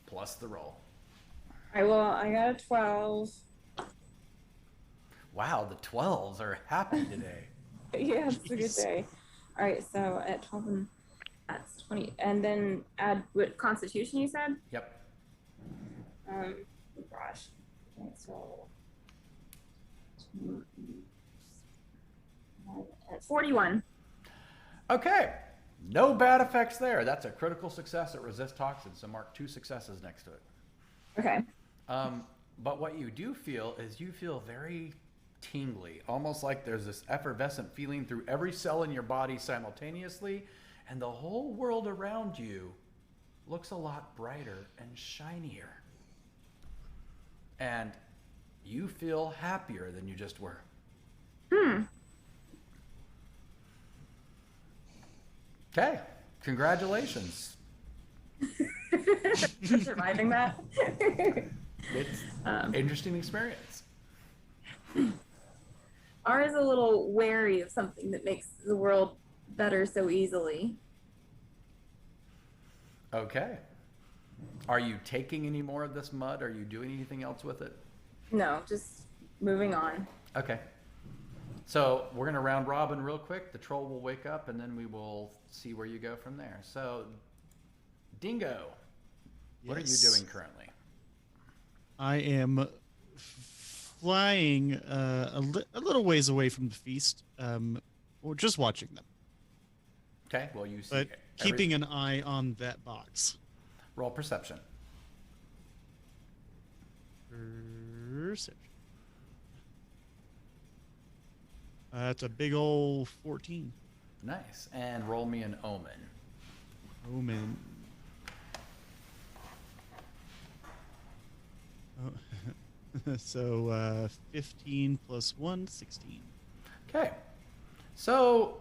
plus the roll. I got a 12. Wow, the 12s are happy today. Yeah, it's a good day. All right, so at 12 and that's 20. And then add what constitution you said? Yep. Oh gosh. Okay, so 41. Okay. No bad effects there. That's a critical success at resist toxins, so mark 2 successes next to it. Okay. But what you do feel is you feel very tingly, almost like there's this effervescent feeling through every cell in your body simultaneously, and the whole world around you looks a lot brighter and shinier. And you feel happier than you just were. Okay, congratulations. For surviving that. It's an interesting experience. R is a little wary of something that makes the world better so easily. Okay. Are you taking any more of this mud? Are you doing anything else with it? No, just moving on. Okay. So we're going to round robin real quick. The troll will wake up, and then we will see where you go from there. So, Dingo, what are you doing currently? I am flying a little ways away from the feast, or just watching them. Okay, well, you see. But keeping an eye on that box. Roll perception. Perception. That's a big old 14. Nice. And roll me an omen. Omen. Oh. So 15 plus 1, 16. Okay. So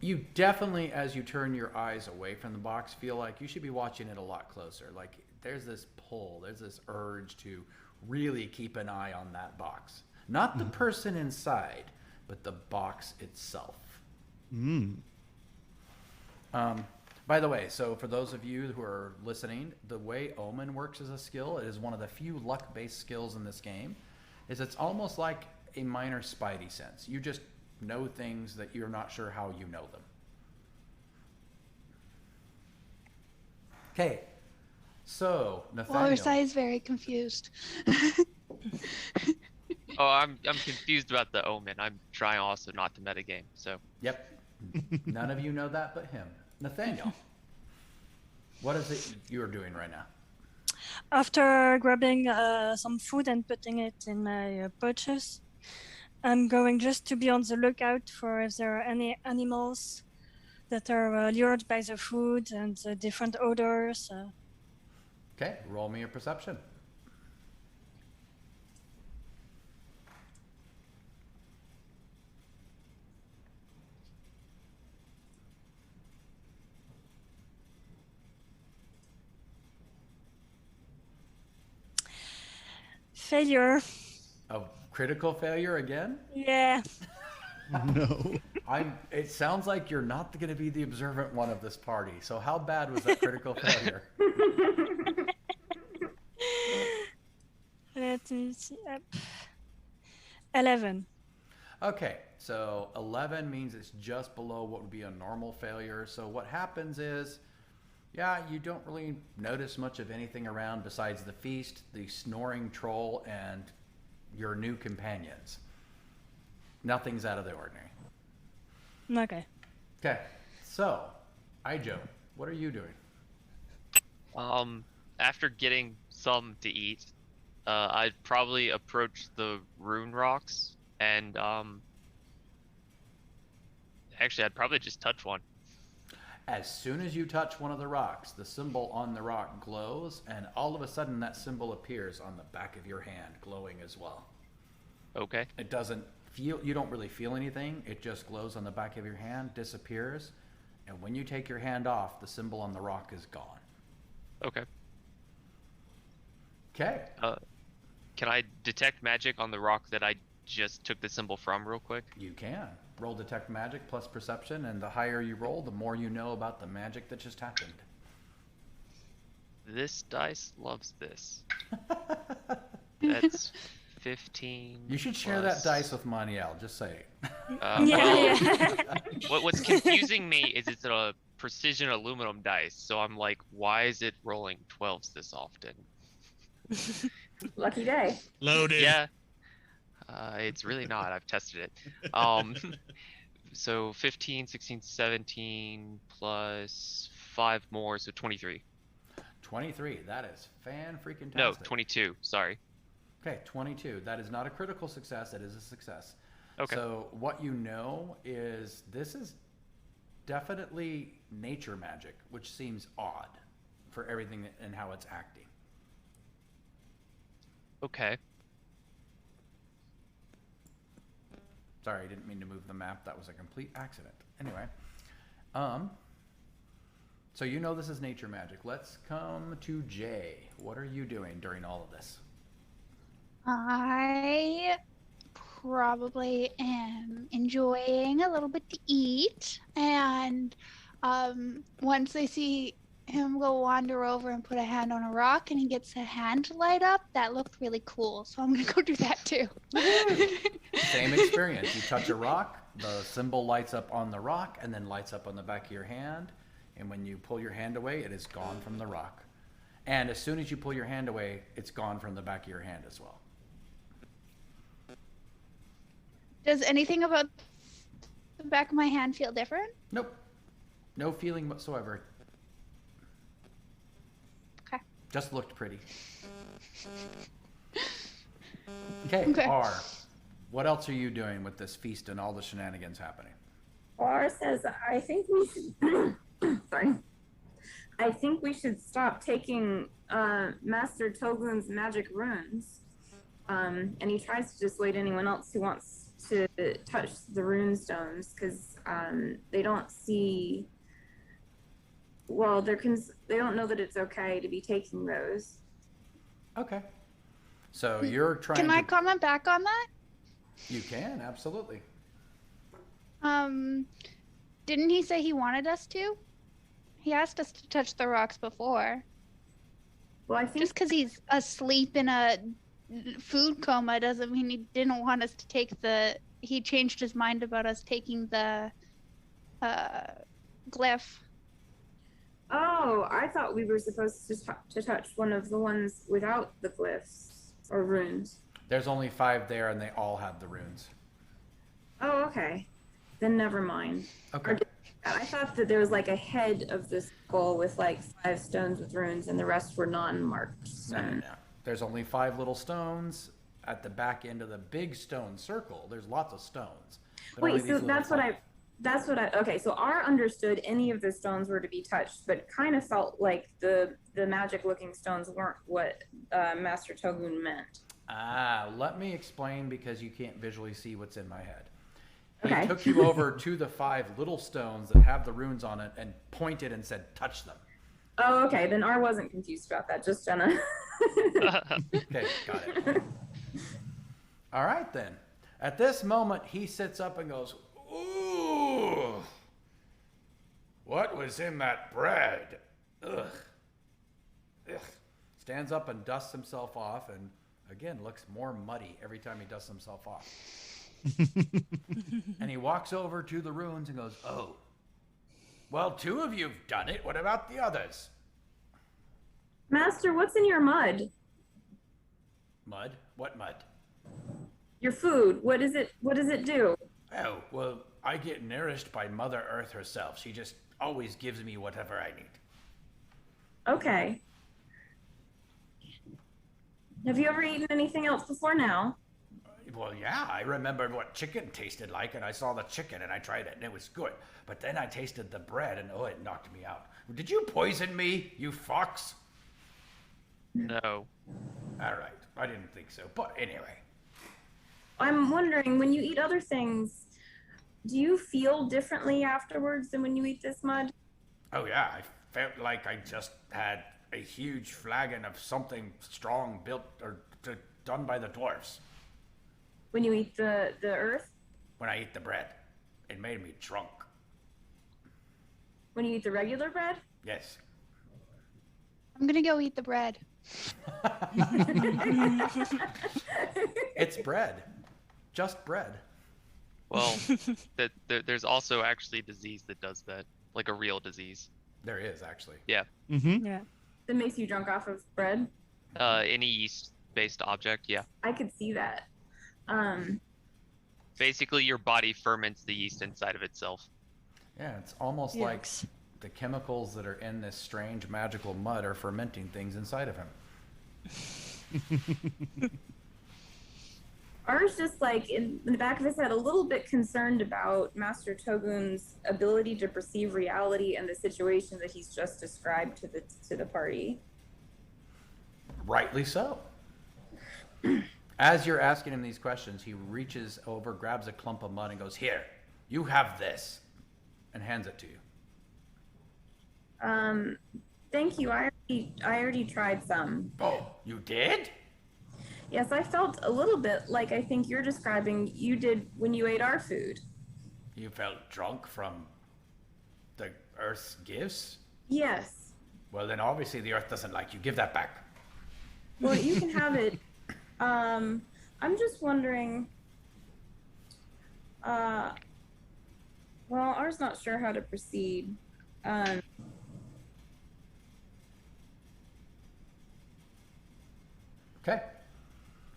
you definitely, as you turn your eyes away from the box, feel like you should be watching it a lot closer. Like there's this pull, there's this urge to really keep an eye on that box. Not the person inside, but the box itself. By the way, so for those of you who are listening, the way Omen works as a skill, it is one of the few luck-based skills in this game, is it's almost like a minor spidey sense. You just know things that you're not sure how you know them. Okay, so Nathaniel. Walrus is very confused. Oh, I'm confused about the omen. I'm trying also not to metagame, so. Yep. None of you know that but him. Nathaniel, what is it you're doing right now? After grabbing some food and putting it in my pouches, I'm going just to be on the lookout for if there are any animals that are lured by the food and the different odors. Okay, roll me a perception. Failure. A critical failure again? Yeah. No. It sounds like you're not going to be the observant one of this party. So how bad was that critical failure? Let me see. 11. Okay, so 11 means it's just below what would be a normal failure. So what happens is, yeah, you don't really notice much of anything around besides the feast, the snoring troll, and your new companions. Nothing's out of the ordinary. Okay. Okay, so, Ijo, what are you doing? After getting some to eat, I'd probably approach the rune rocks and actually I'd probably just touch one. As soon as you touch one of the rocks, the symbol on the rock glows, and all of a sudden that symbol appears on the back of your hand, glowing as well. Okay. It doesn't feel, you don't really feel anything, it just glows on the back of your hand, disappears, and when you take your hand off, the symbol on the rock is gone. Okay. Okay. Can I detect magic on the rock that I just took the symbol from real quick? You can. Roll detect magic plus perception, and the higher you roll, the more you know about the magic that just happened. This dice loves this. That's 15. You should share plus- that dice with Maniel, just say it. Yeah. What's confusing me is it's a precision aluminum dice, so I'm like, why is it rolling 12s this often? Lucky day. Loaded. Yeah. It's really not. I've tested it. So 15, 16, 17 plus 5 more, so 23. 23, that is fan-freaking-tastic. No, 22. Sorry. Okay, 22. That is not a critical success, it is a success. Okay. So what you know is this is definitely nature magic, which seems odd for everything and how it's acting. Okay. Sorry, I didn't mean to move the map. That was a complete accident. Anyway, so you know this is nature magic. Let's come to Jay. What are you doing during all of this? I probably am enjoying a little bit to eat, and once I see him go wander over and put a hand on a rock and he gets a hand to light up, that looked really cool, so I'm gonna go do that too. Same experience. You touch a rock, the symbol lights up on the rock and then lights up on the back of your hand, and when you pull your hand away, it is gone from the rock. And as soon as you pull your hand away, it's gone from the back of your hand as well. Does anything about the back of my hand feel different? Nope. No feeling whatsoever. Okay. Just looked pretty. Okay, Okay. R. What else are you doing with this feast and all the shenanigans happening? Or says, I think we should. Sorry. I think we should stop taking Master Toglun's magic runes. And he tries to dissuade anyone else who wants to touch the rune stones because they don't see. Well, they don't know that it's okay to be taking those. Okay. So you're trying Can to... I comment back on that? You can, absolutely. Didn't he say he wanted us to? He asked us to touch the rocks before. Well, I think Just because he's asleep in a food coma doesn't mean he didn't want us to take the... He changed his mind about us taking the glyph. Oh, I thought we were supposed to touch one of the ones without the glyphs or runes. There's only 5 there and they all have the runes. Oh, okay. Then never mind. Okay. I thought that there was like a head of this skull with like 5 stones with runes and the rest were non-marked. No. There's only 5 little stones at the back end of the big stone circle. There's lots of stones. but only Wait, these so little that's what 5. That's what okay, so R understood any of the stones were to be touched, but kind of felt like the magic looking stones weren't what Master Togun meant. Let me explain because you can't visually see what's in my head. Okay. He took you over to the 5 little stones that have the runes on it and pointed and said, touch them. Oh, okay, then R wasn't confused about that, just Jenna. Okay, got it. All right, then. At this moment, he sits up and goes, ooh, what was in that bread? Ugh. Ugh. Stands up and dusts himself off and, again, looks more muddy every time he dusts himself off. And he walks over to the runes and goes, oh, well, 2 of you've done it. What about the others? Master, what's in your mud? Mud? What mud? Your food. What does it do? Oh, well, I get nourished by Mother Earth herself. She just always gives me whatever I need. Okay. Have you ever eaten anything else before now? Well, yeah, I remembered what chicken tasted like, and I saw the chicken, and I tried it, and it was good. But then I tasted the bread, and oh, it knocked me out. Did you poison me, you fox? No. All right, I didn't think so. But anyway. I'm wondering, when you eat other things, do you feel differently afterwards than when you eat this mud? Oh, yeah, I felt like I just had a huge flagon of something strong built or done by the dwarves. When you eat the earth? When I eat the bread, it made me drunk. When you eat the regular bread? Yes. I'm gonna go eat the bread. It's bread. Just bread. Well, there's also actually a disease that does that, like a real disease. There is, actually. Yeah. Mm-hmm. Yeah. That makes you drunk off of bread? Any yeast-based object, yeah. I could see that. Basically, your body ferments the yeast inside of itself. Yeah, it's almost like Yikes. the chemicals that are in this strange magical mud are fermenting things inside of him. R's just like in the back of his head a little bit concerned about Master Togun's ability to perceive reality and the situation that he's just described to the party. Rightly so. As you're asking him these questions, he reaches over, grabs a clump of mud, and goes, "Here, you have this," and hands it to you. Thank you. I already tried some. Oh, you did? Yes, I felt a little bit like I think you're describing you did when you ate our food. You felt drunk from the Earth's gifts? Yes. Well, then obviously the Earth doesn't like you. Give that back. Well, you can have it. I'm just wondering. Well, R's not sure how to proceed. Okay.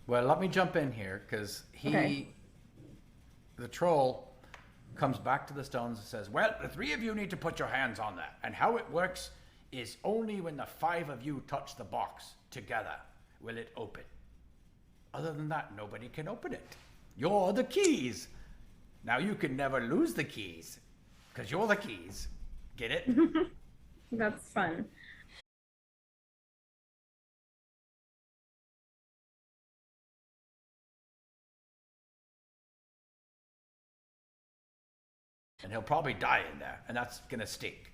Well, let me jump in here because Okay. the troll, comes back to the stones and says, "Well, the 3 of you need to put your hands on that. And how it works is only when the 5 of you touch the box together will it open. Other than that, nobody can open it. You're the keys. Now you can never lose the keys because you're the keys. Get it?" That's fun. And he'll probably die in there, and that's gonna stink.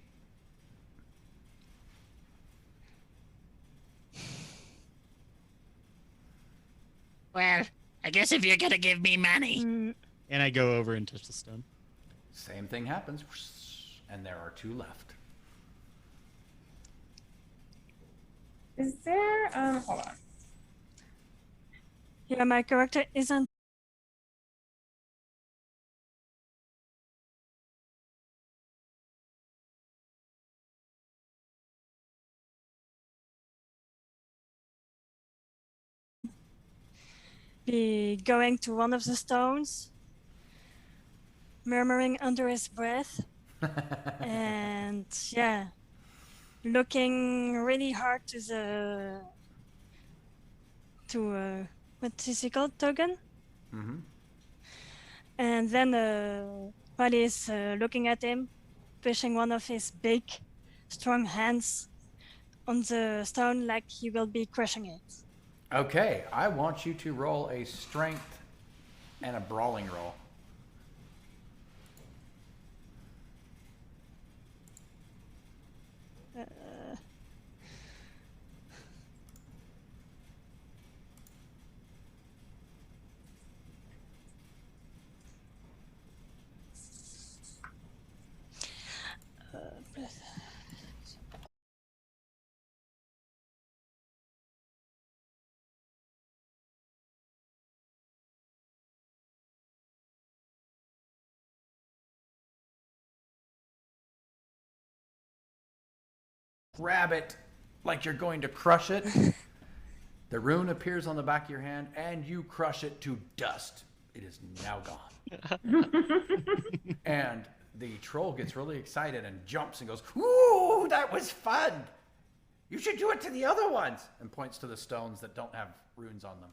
Well, I guess if you're gonna give me money. And I go over and touch the stone. Same thing happens, and there are 2 left. Is there? Hold on. Yeah, my character isn't be going to one of the stones, murmuring under his breath, and yeah, looking really hard to what is he called, Togen? Mm-hmm. And then while he's looking at him, pushing one of his big, strong hands on the stone like he will be crushing it. Okay, I want you to roll a strength and a brawling roll. Grab it like you're going to crush it. The rune appears on the back of your hand, and you crush it to dust. It is now gone. And the troll gets really excited and jumps and goes, "Ooh, that was fun! You should do it to the other ones!" And points to the stones that don't have runes on them.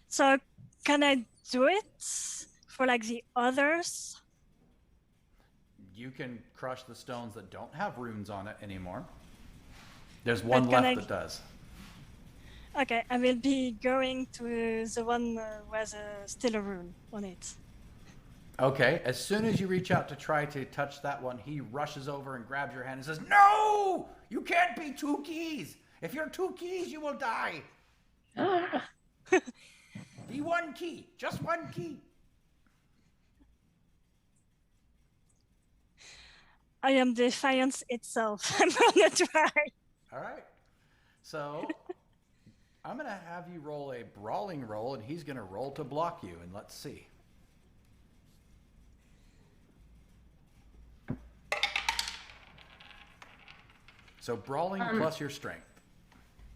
So can I do it for like the others? You can crush the stones that don't have runes on it anymore. There's one can left that does. Okay, I will be going to the one who has still a rune on it. Okay, as soon as you reach out to try to touch that one, he rushes over and grabs your hand and says, "No! You can't be two keys! If you're two keys, you will die! Be one key, just one key." I am defiance itself. I'm gonna try. All right. So I'm going to have you roll a brawling roll, and he's going to roll to block you, and let's see. So brawling plus your strength.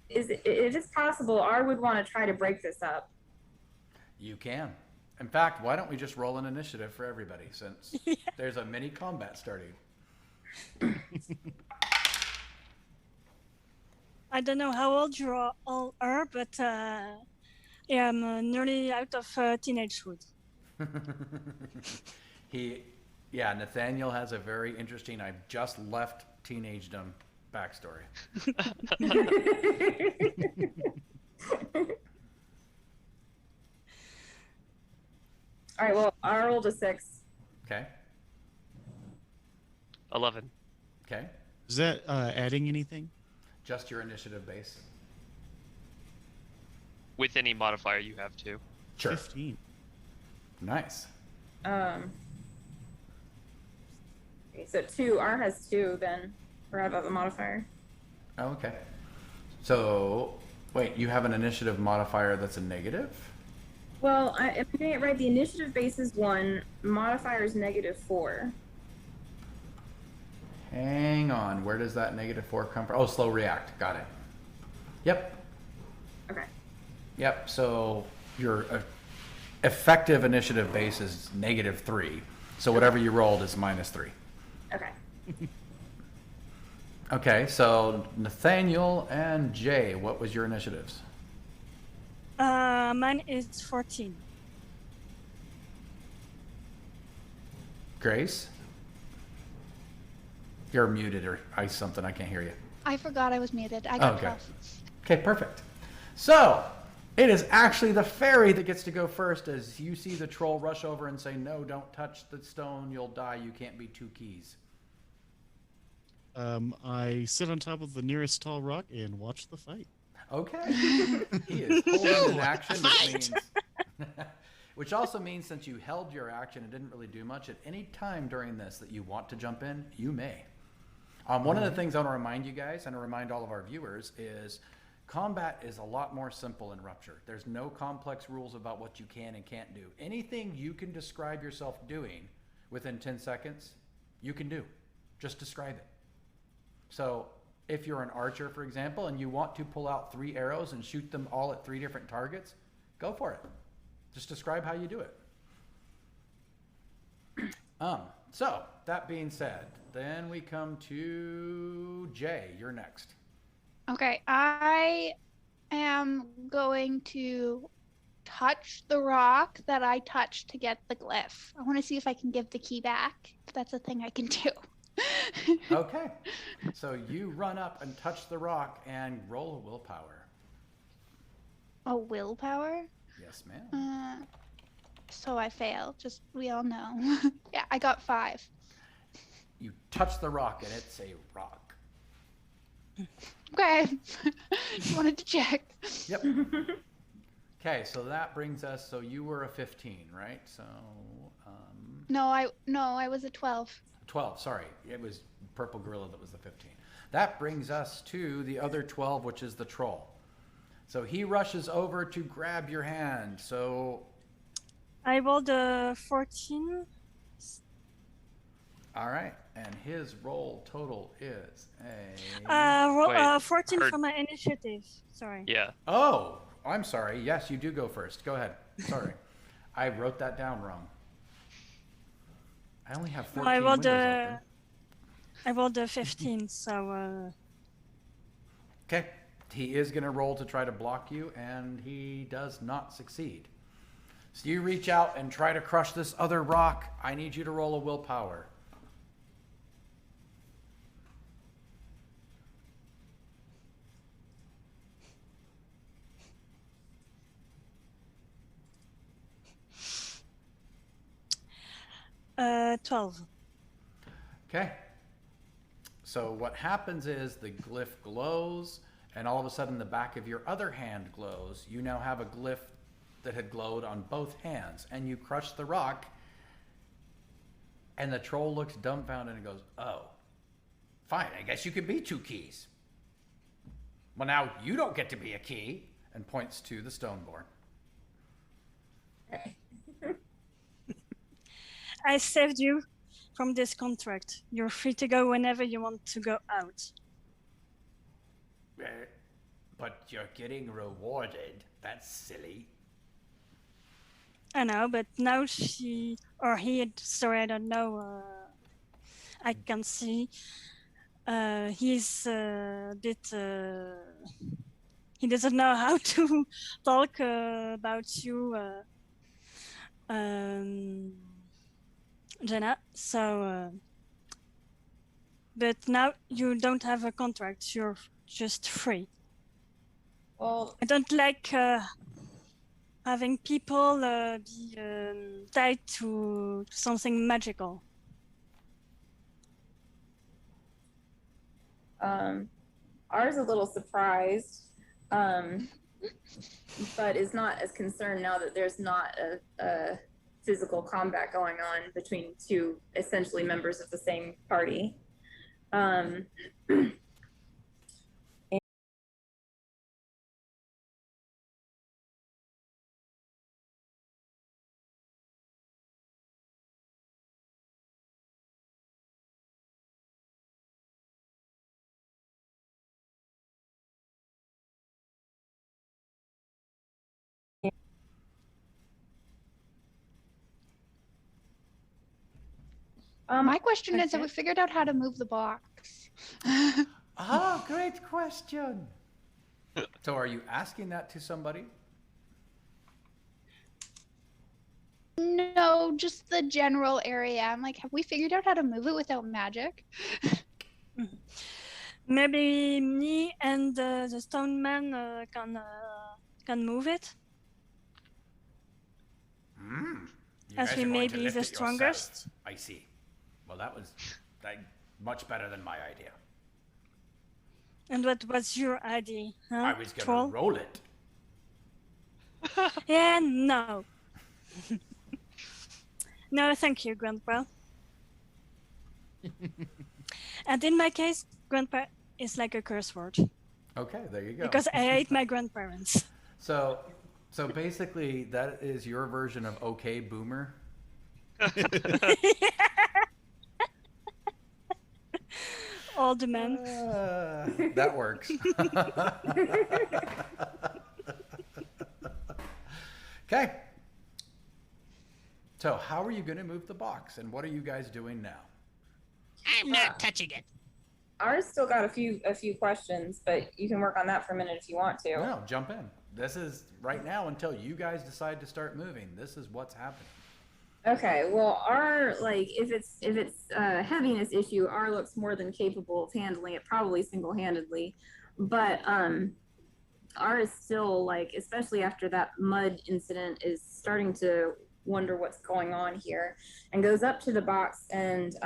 It is possible R would want to try to break this up. You can. In fact, why don't we just roll an initiative for everybody, since there's a mini combat starting. I don't know how old you all are, but yeah, I'm nearly out of teenagehood. Nathaniel has a very interesting, I've just left teenagedom backstory. All right, well, I rolled a 6. Okay. 11. Okay. Is that adding anything? Just your initiative base. With any modifier you have to. Sure. 15. Nice. Okay, so 2. R has 2 then. Forgot about the modifier. Oh, okay. So, wait, you have an initiative modifier that's a negative? Well, I'm getting it right. The initiative base is 1. Modifier is -4. Hang on. Where does that -4 come from? Oh, slow react. Got it. Yep. Okay. Yep. So your effective initiative base is -3. So whatever you rolled is -3. Okay. Okay. So Nathaniel and Jay, what was your initiatives? Mine is 14. Grace? You're muted or something. I can't hear you. I forgot I was muted. I got Okay. 12. Okay, perfect. So, it is actually the fairy that gets to go first as you see the troll rush over and say, "No, don't touch the stone. You'll die. You can't be two keys." I sit on top of the nearest tall rock and watch the fight. Okay. He is holding an action, which also means since you held your action and didn't really do much, at any time during this that you want to jump in, you may. One of the things I want to remind you guys and to remind all of our viewers is combat is a lot more simple in Rupture. There's no complex rules about what you can and can't do. Anything you can describe yourself doing within 10 seconds, you can do. Just describe it. So if you're an archer, for example, and you want to pull out 3 arrows and shoot them all at 3 different targets, go for it. Just describe how you do it. So that being said, then we come to Jay. You're next. Okay, I am going to touch the rock that I touched to get the glyph. I want to see if I can give the key back. If that's a thing I can do. Okay. So you run up and touch the rock and roll a willpower. A willpower? Yes, ma'am. So I fail. Just we all know. Yeah, I got 5. You touch the rock and it's a rock. Okay. Wanted to check. Yep. Okay, so that brings us. So you were a 15, right? So No, I was a 12. 12. Sorry, it was Purple Gorilla that was the 15. That brings us to the other 12, which is the troll. So he rushes over to grab your hand. So I rolled a 14. all right, and his roll total is a. Wait, 14 heard- for my initiative. Sorry. Yeah. Oh, I'm sorry. Yes, you do go first. Go ahead. Sorry, I wrote that down wrong. I only have 14 I rolled windows open. I rolled a 15, so Okay, he is going to roll to try to block you, and he does not succeed. So you reach out and try to crush this other rock. I need you to roll a willpower. uh, 12. Okay. So what happens is the glyph glows, and all of a sudden the back of your other hand glows. You now have a glyph that had glowed on both hands, and you crush the rock, and the troll looks dumbfounded and goes, oh, fine, I guess you can be 2 keys. Well, now you don't get to be a key, and points to the Stoneborn. I saved you from this contract. You're free to go whenever you want to go out. But you're getting rewarded. That's silly. I know, but now she or he, sorry, I don't know. I can see. He's a bit. He doesn't know how to talk about you, Jenna. So, but now you don't have a contract. You're just free. Well, I don't like having people be tied to something magical. R's a little surprised, but is not as concerned now that there's not a physical combat going on between 2 essentially members of the same party. My question is, have okay. we figured out how to move the box? Ah, great question. So are you asking that to somebody? No, just the general area. I'm like, have we figured out how to move it without magic? Maybe me and the stone man can move it, You as guys we are may going to be lift the it yourself. strongest. I see. Well, that was much better than my idea. And what was your idea? Huh? I was going Troll? to roll it. Yeah, no. No, thank you, Grandpa. And in my case, Grandpa is like a curse word Okay, there you go. because I hate my grandparents. So basically, that is your version of okay, boomer. Old man. That works. Okay. So how are you going to move the box, and what are you guys doing now? I'm not touching it. R's still got a few questions, but you can work on that for a minute if you want to. No, jump in. this is right now until you guys decide to start moving. This is what's happening. Okay, well, R, like, if it's a heaviness issue, R looks more than capable of handling it, probably single-handedly. But R is still, like, especially after that mud incident, is starting to wonder what's going on here, and goes up to the box and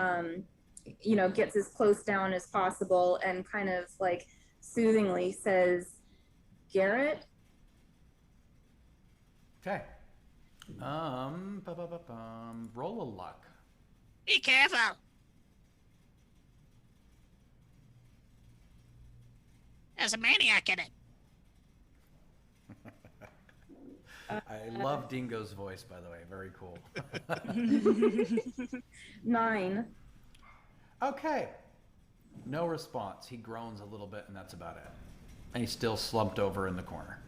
gets as close down as possible and kind of like soothingly says, Garrett. Okay. Roll a luck. Be careful. There's a maniac in it. I love Dingo's voice, by the way. Very cool. 9. Okay. No response. He groans a little bit, and that's about it. And he's still slumped over in the corner.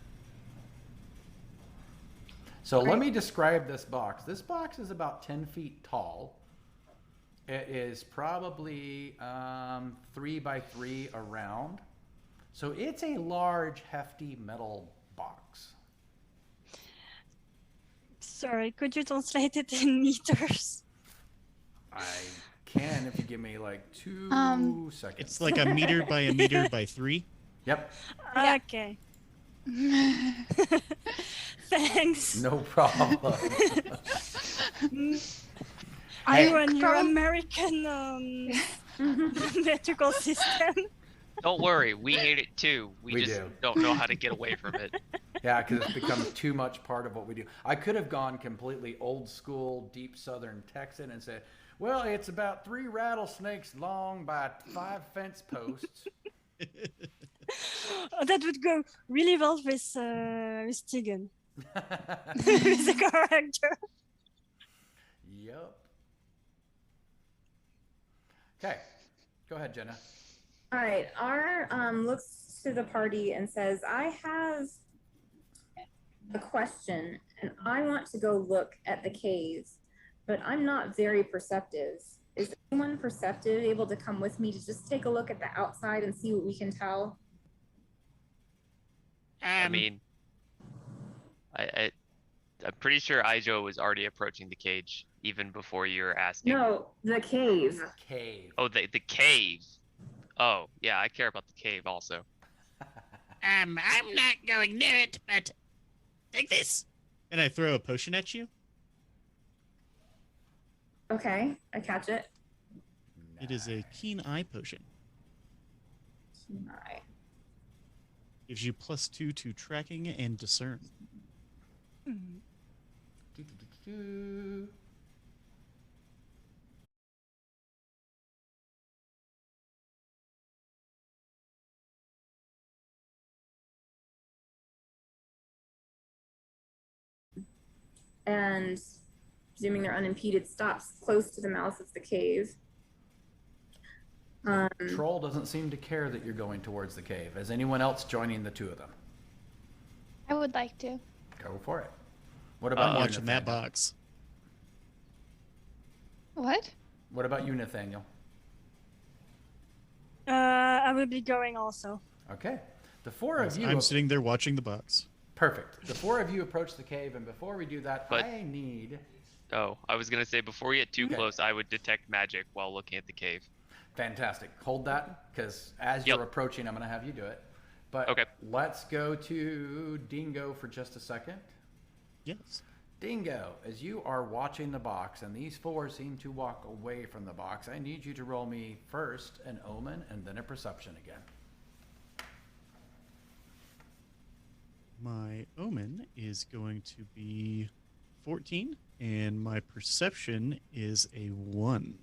So let me describe this box. This box is about 10 feet tall. It is probably 3 by 3 around. So it's a large, hefty metal box. Sorry, could you translate it in meters? I can if you give me like 2 seconds. It's like a meter by a meter by 3. Yep. Yeah. Okay. Thanks. No problem. You and your American metrical system. Don't worry, we hate it too. We just do. don't know how to get away from it. Yeah, because it's become too much part of what we do. I could have gone completely old school, deep Southern Texan and said, well, it's about 3 rattlesnakes long by 5 fence posts. That would go really well with Tegan. With the character. Yup. Okay. Go ahead, Jenna. All right, R looks to the party and says, I have a question, and I want to go look at the cave, but I'm not very perceptive. Is anyone perceptive able to come with me to just take a look at the outside and see what we can tell? I mean, I'm pretty sure Ijo was already approaching the cage even before you were asking. No, the cave. Cave. Oh, the cave. Oh, yeah, I care about the cave also. I'm not going near it, but take this. Can I throw a potion at you? Okay, I catch it. It is a keen eye potion. Keen eye. Gives you +2 to tracking and discern. And presuming they're unimpeded, stops close to the mouth of the cave. Troll doesn't seem to care that you're going towards the cave. Is anyone else joining the two of them? I would like to. Go for it. What about I'm you, watching that Nathaniel? box. What? What about you, Nathaniel? I will be going also. Okay. The 4 of you... I'm sitting there watching the box. Perfect. The 4 of you approach the cave, and before we do that, But- I need... Oh, I was going to say, before we get too Okay. close, I would detect magic while looking at the cave. Fantastic. Hold that, because as Yep. you're approaching, I'm going to have you do it. But Okay. let's go to Dingo for just a second. Yes. Dingo, as you are watching the box, and these 4 seem to walk away from the box, I need you to roll me first an omen and then a perception again. My omen is going to be 14, and my perception is a 1.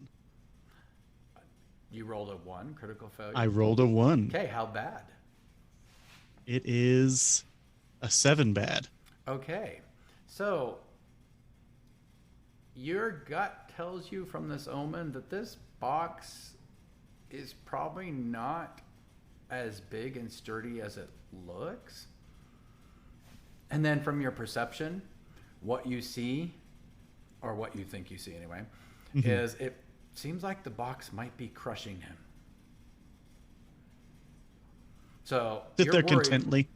You rolled a 1, critical failure. I rolled a 1. Okay, how bad? It is a 7 bad. Okay, so your gut tells you from this omen that this box is probably not as big and sturdy as it looks. And then from your perception, what you see, or what you think you see anyway, is it seems like the box might be crushing him. So Sit you're there worried- contently.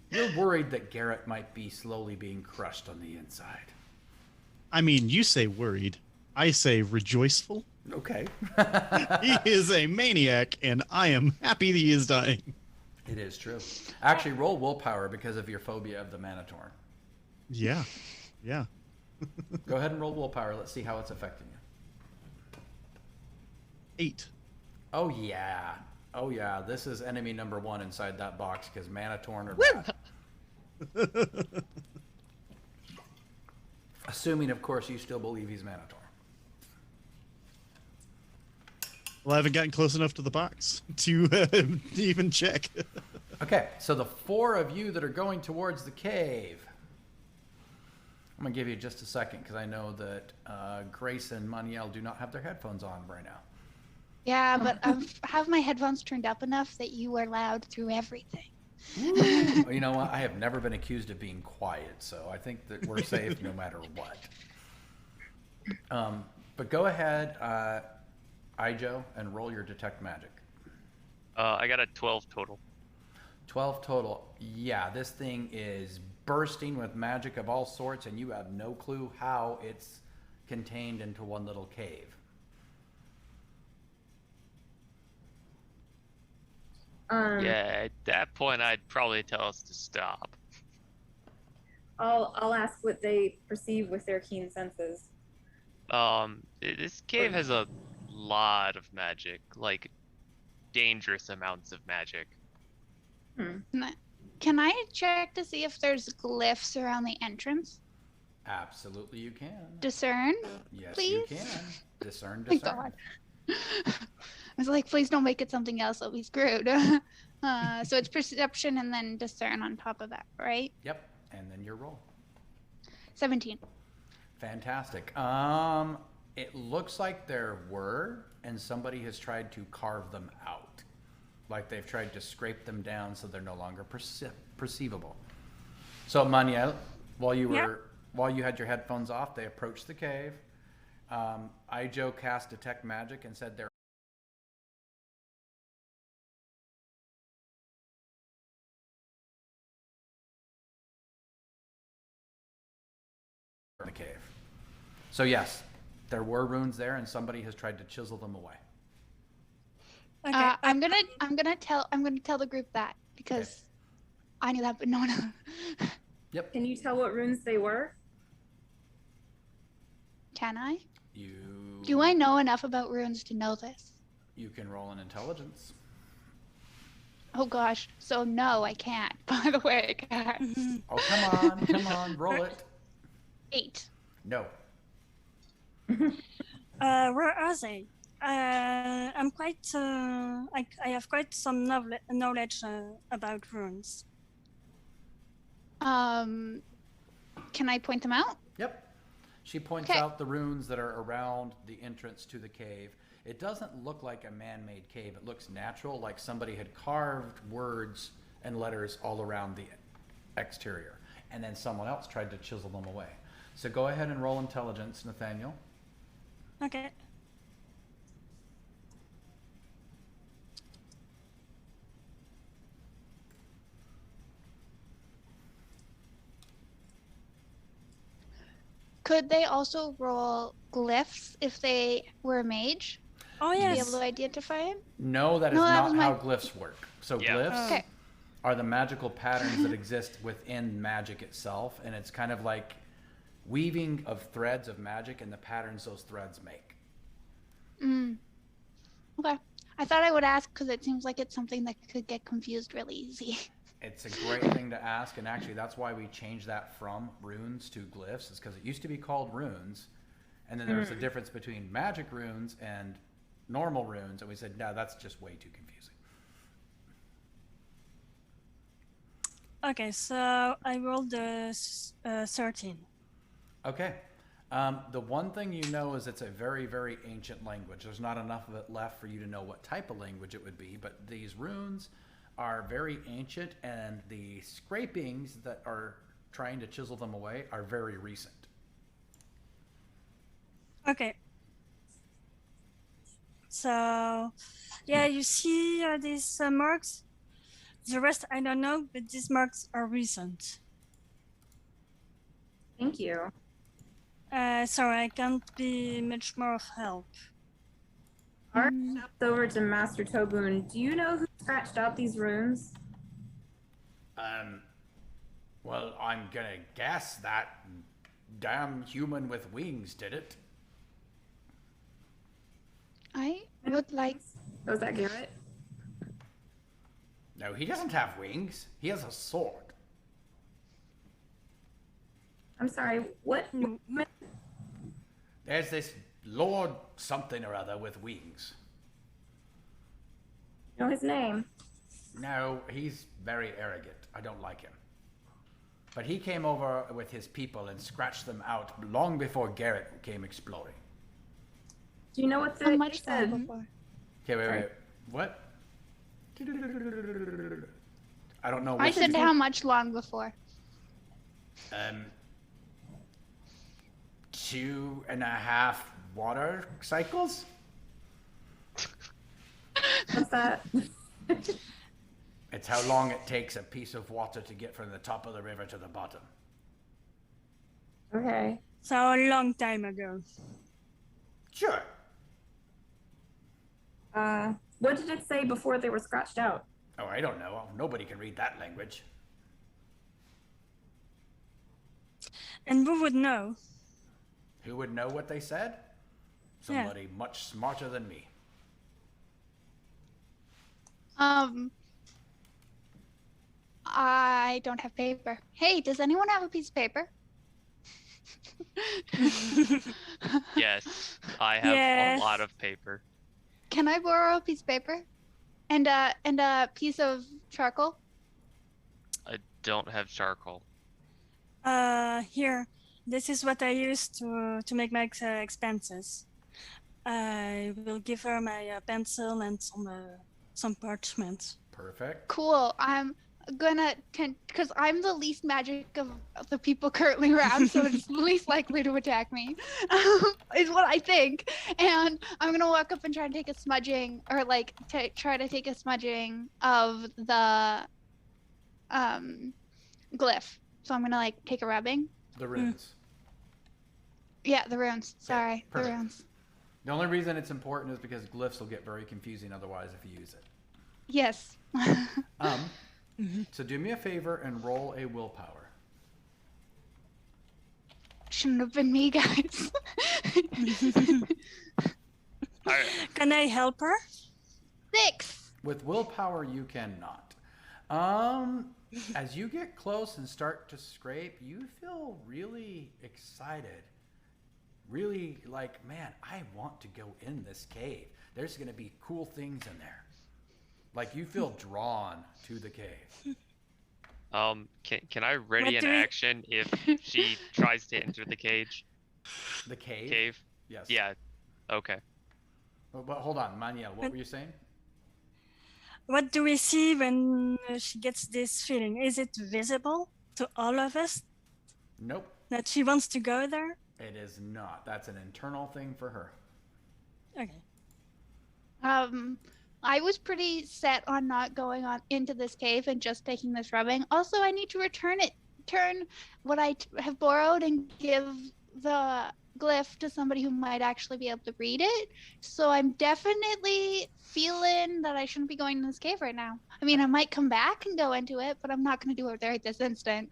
You're worried that Garrett might be slowly being crushed on the inside. I mean, you say worried. I say rejoiceful. Okay. He is a maniac, and I am happy that he is dying. It is true. Actually, roll willpower because of your phobia of the Manitorn. Yeah. Yeah. Go ahead and roll willpower. Let's see how it's affecting you. 8. Oh, yeah. Oh, yeah. This is enemy number 1 inside that box because Manitorn are bad. Assuming, of course, you still believe he's Manitorn. Well, I haven't gotten close enough to the box to even check. Okay, so the 4 of you that are going towards the cave. I'm going to give you just a second because I know that Grace and Maniel do not have their headphones on right now. Yeah, but I have my headphones turned up enough that you were loud through everything. Well, you know what? I have never been accused of being quiet, so I think that we're safe no matter what. But go ahead, Ijo, and roll your detect magic. I got a 12 total. 12 total. Yeah, this thing is bursting with magic of all sorts, and you have no clue how it's contained into one little cave. Yeah, at that point, I'd probably tell us to stop. I'll ask what they perceive with their keen senses. This cave has a lot of magic, like dangerous amounts of magic. Can I check to see if there's glyphs around the entrance? Absolutely, you can. Discern? Yes, please? you can. Discern, My discern. God. I was like, please don't make it something else. I'll be screwed. So it's perception and then discern on top of that, right? Yep, and then your roll. 17. Fantastic. It looks like there were, and somebody has tried to carve them out. Like they've tried to scrape them down so they're no longer perceivable. So Maniel, while you had your headphones off, they approached the cave. Ijo cast detect magic and said they're in the cave. So yes, there were runes there, and somebody has tried to chisel them away. Okay. I'm gonna tell the group that because I knew that, but no one else. Yep. Can you tell what runes they were? Can I? You. Do I know enough about runes to know this? You can roll an intelligence. Oh gosh. So no, I can't. By the way, guys. Oh, come on, roll it. 8. No. Where are they? I'm quite. I have quite some knowledge about runes. Can I point them out? Yep. She points Okay. out the runes that are around the entrance to the cave. It doesn't look like a man-made cave. It looks natural, like somebody had carved words and letters all around the exterior. And then someone else tried to chisel them away. So go ahead and roll intelligence, Nathaniel. Okay. Could they also roll glyphs if they were a mage? Oh To be yes. able to identify him? No, that is No, that not was how my- glyphs work. So Yeah. glyphs Okay. are the magical patterns that exist within magic itself, and it's kind of like weaving of threads of magic and the patterns those threads make. Okay. I thought I would ask because it seems like it's something that could get confused really easy. It's a great thing to ask, and actually that's why we changed that from runes to glyphs, is because it used to be called runes, and then there was a difference between magic runes and normal runes, and we said, no, that's just way too confusing. Okay, so I rolled a 13. Okay. The one thing you know is it's a very, very ancient language. There's not enough of it left for you to know what type of language it would be, but these runes are very ancient, and the scrapings that are trying to chisel them away are very recent. Okay. So, yeah, you see these marks? The rest I don't know, but these marks are recent. Thank you. Sorry, I can't be much more of help. Art shouts over to Master Tobun. Do you know who scratched out these runes? Well, I'm gonna guess that damn human with wings did it. I would like. Was that Garrett? No, he doesn't have wings. He has a sword. I'm sorry, what? There's this Lord something or other with wings. Know his name? No, he's very arrogant. I don't like him. But he came over with his people and scratched them out long before Garrett came exploring. Do you know what the How much said? time before? Okay, wait. What? I don't know what I said how much long before? 2.5 water cycles? What's that? It's how long it takes a piece of water to get from the top of the river to the bottom. Okay. So a long time ago. Sure. What did it say before they were scratched out? Oh, I don't know. Nobody can read that language. And who would know? Who would know what they said? Somebody much smarter than me. I don't have paper. Hey, does anyone have a piece of paper? Yes, I have Yes. a lot of paper. Can I borrow a piece of paper? And a piece of charcoal? I don't have charcoal. Here, this is what I use to make my expenses. I will give her my pencil and some parchment. Perfect. Cool. I'm gonna, because I'm the least magic of the people currently around, so it's least likely to attack me, is what I think. And I'm gonna walk up and try and take a smudging, or like try to take a smudging of the glyph. So I'm gonna like take a rubbing. The runes. Yeah, the runes. Sorry, the perfect. runes. The only reason it's important is because glyphs will get very confusing otherwise if you use it. Yes. So do me a favor and roll a willpower. Shouldn't have been me, guys. Can I help her? 6. With willpower, you cannot. As you get close and start to scrape, you feel really excited. Really like, man, I want to go in this cave. There's going to be cool things in there. Like you feel drawn to the cave. Can I ready What an do we- action if she tries to enter the cage? The cave? Cave? Yes. Yeah. Okay. But hold on, Maniel, what were you saying? What do we see when she gets this feeling? Is it visible to all of us Nope, that she wants to go there? it is not. That's an internal thing for her. Okay. I was pretty set on not going on into this cave and just taking this rubbing. Also, I need to turn what I have borrowed and give the glyph to somebody who might actually be able to read it. So I'm definitely feeling that I shouldn't be going in this cave right now. I mean, I might come back and go into it, but I'm not going to do it right this instant.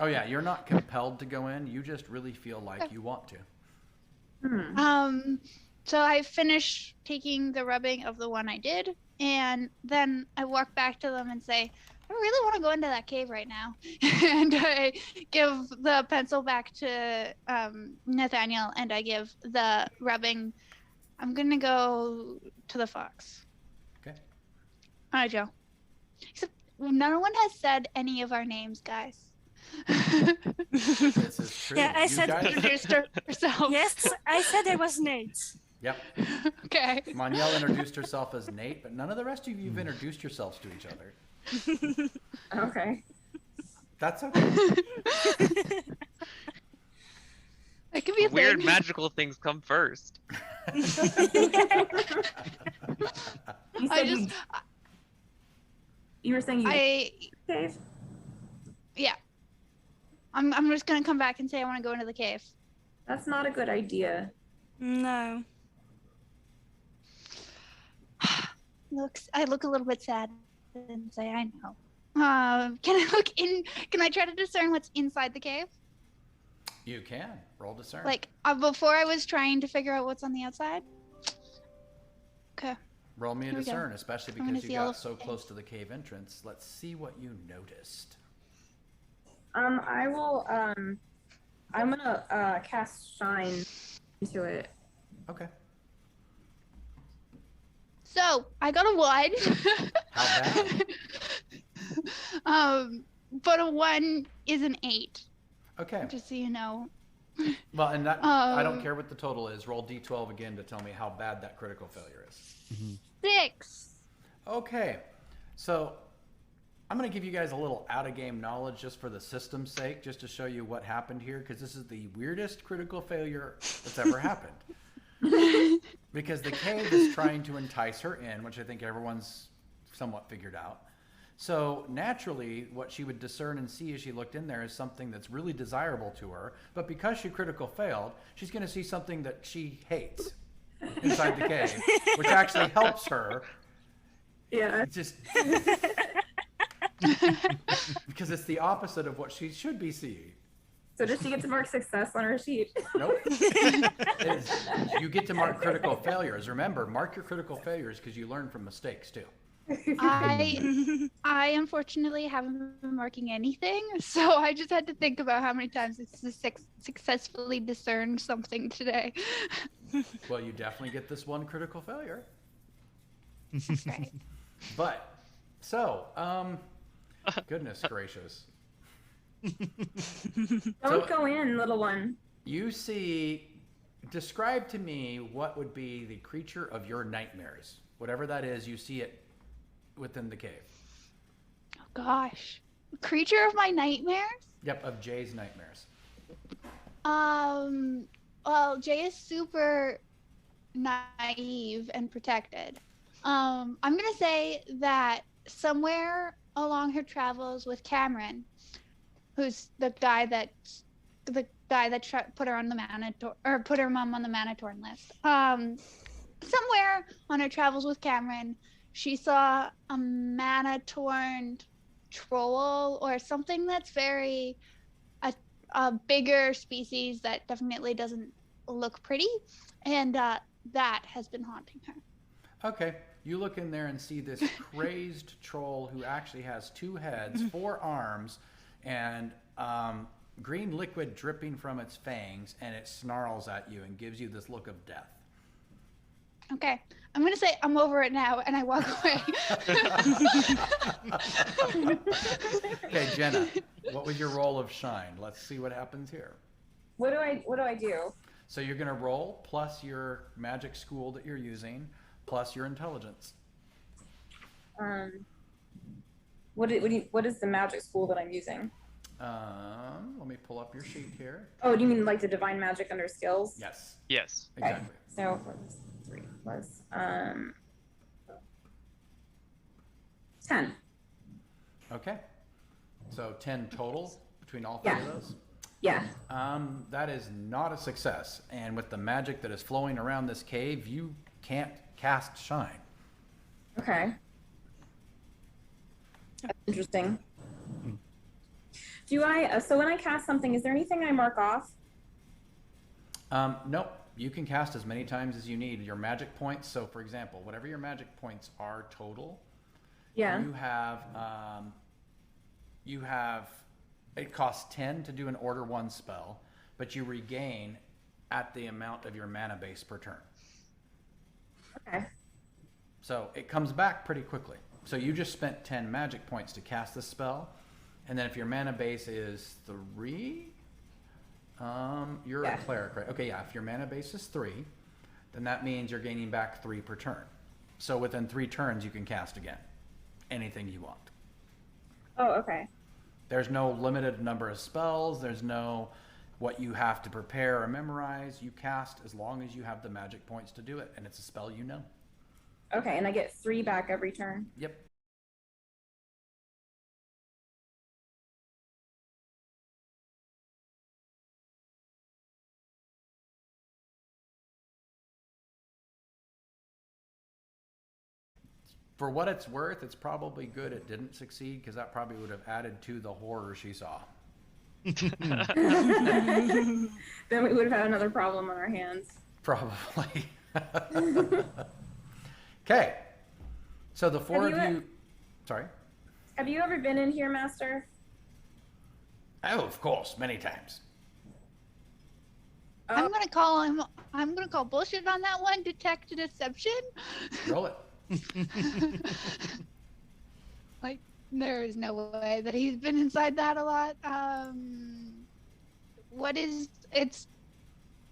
Oh yeah, you're not compelled to go in. You just really feel like you want to. So I finish taking the rubbing of the one I did, and then I walk back to them and say, I really want to go into that cave right now. And I give the pencil back to Nathaniel, and I give the rubbing. I'm going to go to the fox. Okay. Hi, Joe. Except no one has said any of our names, guys. This is true. Yeah, I You said- guys- Introduced herself. Yes, I said I was Nate. Yep. Okay. Maniel introduced herself as Nate, but none of the rest of you have introduced yourselves to each other. Okay. That's okay. It could be a Weird thing. magical things come first. You I said, just, you, You were saying you cave? Yeah. I'm just gonna come back and say I want to go into the cave. That's not a good idea. No. I look a little bit sad and say I know. Can I look in? Can I try to discern what's inside the cave? You can roll discern. Like before, I was trying to figure out what's on the outside. Okay. Roll me a Here we go. discern, especially I'm gonna because you see all got of so it. close to the cave entrance. Let's see what you noticed. I will. I'm gonna cast Shine into it. Okay. So I got a 1. How bad? But a 1 is an 8. Okay. Just so you know. Well, and that I don't care what the total is. Roll d12 again to tell me how bad that critical failure is. 6. Okay. So I'm going to give you guys a little out-of-game knowledge just for the system's sake, just to show you what happened here, because this is the weirdest critical failure that's ever happened. Because the cave is trying to entice her in, which I think everyone's somewhat figured out. So naturally, what she would discern and see as she looked in there is something that's really desirable to her. But because she critical failed, she's going to see something that she hates inside the cave, which actually helps her. Yeah. It's just because it's the opposite of what she should be seeing. So does she get to mark success on her sheet? Nope. You get to mark critical failures. Remember, mark your critical failures because you learn from mistakes too. I unfortunately haven't been marking anything, so I just had to think about how many times it's successfully discerned something today. Well, you definitely get this one critical failure. That's right. But, so, goodness gracious. Don't go in, little one. You see, describe to me what would be the creature of your nightmares. Whatever that is, you see it within the cave. Oh gosh. Creature of my nightmares? Yep, of Jay's nightmares. Well, Jay is super naive and protected. I'm gonna say that somewhere along her travels with Cameron, who's the guy that put her on the Manitor, or put her mom on the Manitorn list. Somewhere on her travels with Cameron, she saw a Manitorn troll or something that's very a bigger species that definitely doesn't look pretty, and that has been haunting her. Okay, you look in there and see this crazed troll who actually has 2 heads, 4 arms, and green liquid dripping from its fangs, and it snarls at you and gives you this look of death. Okay, I'm gonna say I'm over it now, and I walk away. Okay, Jenna, what was your roll of shine? Let's see what happens here. What do I do? So you're going to roll plus your magic school that you're using, plus your intelligence. What is the magic school that I'm using? Let me pull up your sheet here. Oh, do you mean like the divine magic under skills? Yes, Yes. exactly. So 3 plus 10. Okay. So 10 total between all 3 of those? Yeah. That is not a success. And with the magic that is flowing around this cave, you can't cast shine. Okay. That's interesting. Do I, so when I cast something, is there anything I mark off? Nope. You can cast as many times as you need. Your magic points, so for example, whatever your magic points are total, Yeah. you have, it costs 10 to do an order 1 spell, but you regain at the amount of your mana base per turn. Okay. So it comes back pretty quickly. So you just spent 10 magic points to cast this spell, and then if your mana base is 3, you're a cleric, right? Okay, yeah, if your mana base is 3, then that means you're gaining back 3 per turn. So within 3 turns, you can cast again. Anything you want. Oh, okay. There's no limited number of spells. There's no what you have to prepare or memorize. You cast as long as you have the magic points to do it, and it's a spell you know. Okay, and I get 3 back every turn. Yep. For what it's worth, it's probably good it didn't succeed, because that probably would have added to the horror she saw. Then we would have had another problem on our hands. Probably. Okay. So the four of you... Sorry? Have you ever been in here, Master? Oh, of course, many times. I'm gonna call bullshit on that one. Detect deception. Roll it. Like, there is no way that he's been inside that a lot. It's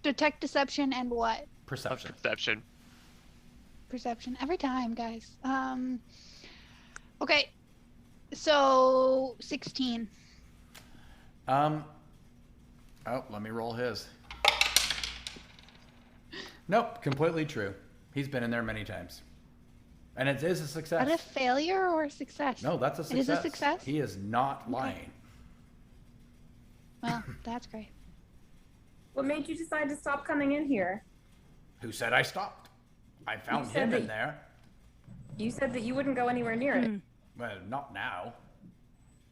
detect deception and what? Perception. Perception. Perception every time, guys. Okay, so 16. Oh, let me roll his. Nope, completely true. He's been in there many times. And it is a success. Is that a failure or a success? No, that's a success. It is a success? He is not lying. Well, that's great. What made you decide to stop coming in here? Who said I stopped? I found You said him in that- there. You said that you wouldn't go anywhere near it. Well, not now.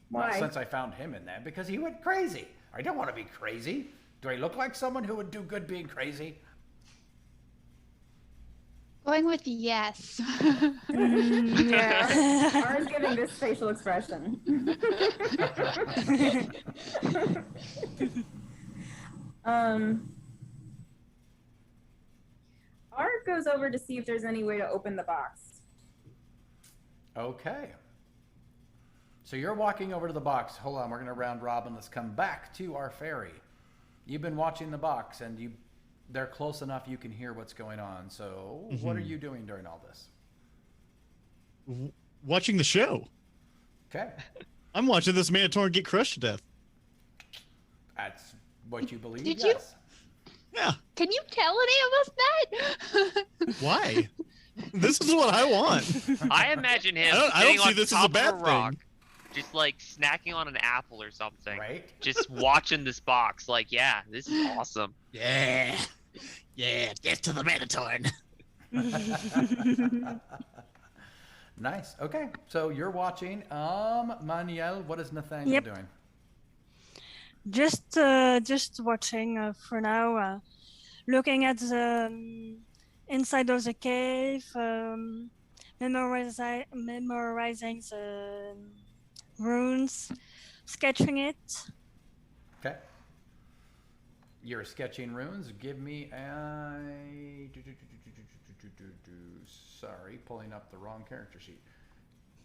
Why? Not since I found him in there, because he went crazy. I don't want to be crazy. Do I look like someone who would do good being crazy? Going with yes. Yeah. Ours giving this facial expression. Art goes over to see if there's any way to open the box. Okay. So you're walking over to the box. Hold on, we're going to round robin. Let's come back to our fairy. You've been watching the box, and they're close enough you can hear what's going on. So what are you doing during all this? Watching the show. Okay. I'm watching this Manitoran get crushed to death. That's what you believe? Did you- Yes. Yeah. Can you tell any of us that? Why? This is what I want. I imagine him I don't sitting see on this as a top of bad a rock, thing. just like snacking on an apple or something. Right? Just watching this box, like, yeah, this is awesome. Yeah. Yeah, get to the Manitoran. Nice. Okay. So you're watching. Manuel, what is Nathaniel Yep. doing? Just watching for now. Looking at the inside of the cave, memorizing the runes, sketching it. Okay. You're sketching runes. Give me a... Sorry, pulling up the wrong character sheet.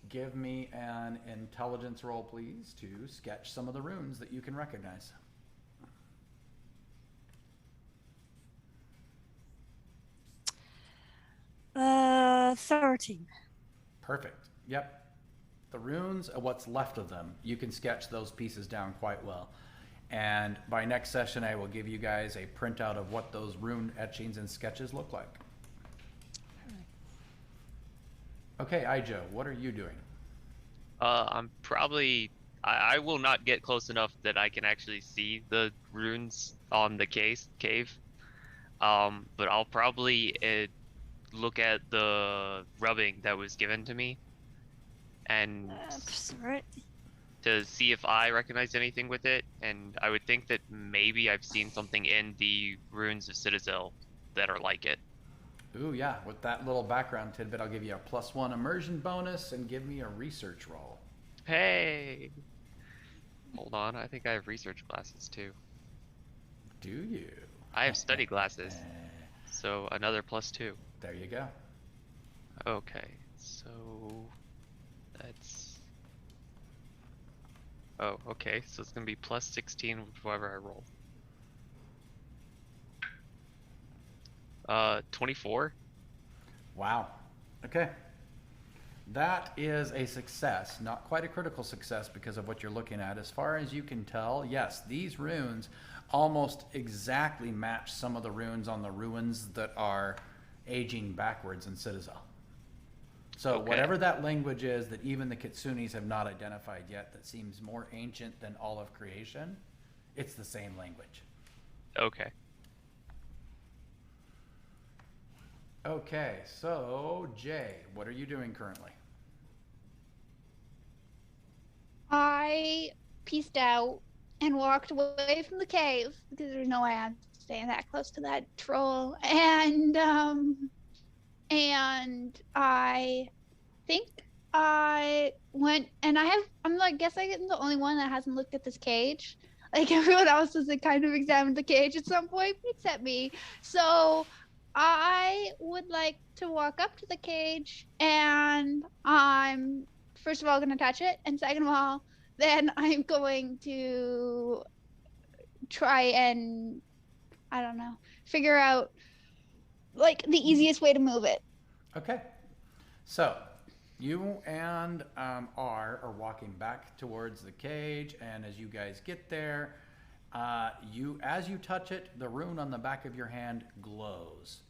Give me an intelligence roll, please, to sketch some of the runes that you can recognize. 13. Perfect. Yep. The runes, what's left of them, you can sketch those pieces down quite well. And by next session, I will give you guys a printout of what those rune etchings and sketches look like. Okay, Ijo, what are you doing? I'm probably... I will not get close enough that I can actually see the runes on the cave. But I'll probably look at the rubbing that was given to me. And Right. to see if I recognize anything with it. And I would think that maybe I've seen something in the runes of Citadel that are like it. Ooh, yeah, with that little background tidbit, I'll give you a +1 immersion bonus and give me a research roll. Hey! Hold on, I think I have research glasses too. Do you? I have study glasses, so another +2. There you go. Okay, so that's... Oh, okay, so it's gonna be +16 with whatever I roll. 24? Wow. Okay. That is a success, not quite a critical success because of what you're looking at. As far as you can tell, yes, these runes almost exactly match some of the runes on the ruins that are aging backwards in Citadel. So Okay. whatever that language is that even the Kitsunis have not identified yet that seems more ancient than all of creation, it's the same language. Okay. Okay, so Jay, what are you doing currently? I pieced out and walked away from the cave because there's no way I'm staying that close to that troll. And I think I went and I'm like, guess I'm the only one that hasn't looked at this cage. Like everyone else has kind of examined the cage at some point except me. So I would like to walk up to the cage and I'm first of all going to touch it, and second of all, then I'm going to try and I don't know, figure out like the easiest way to move it. Okay. So you and R are walking back towards the cage, and as you guys get there, as you touch it, the rune on the back of your hand glows,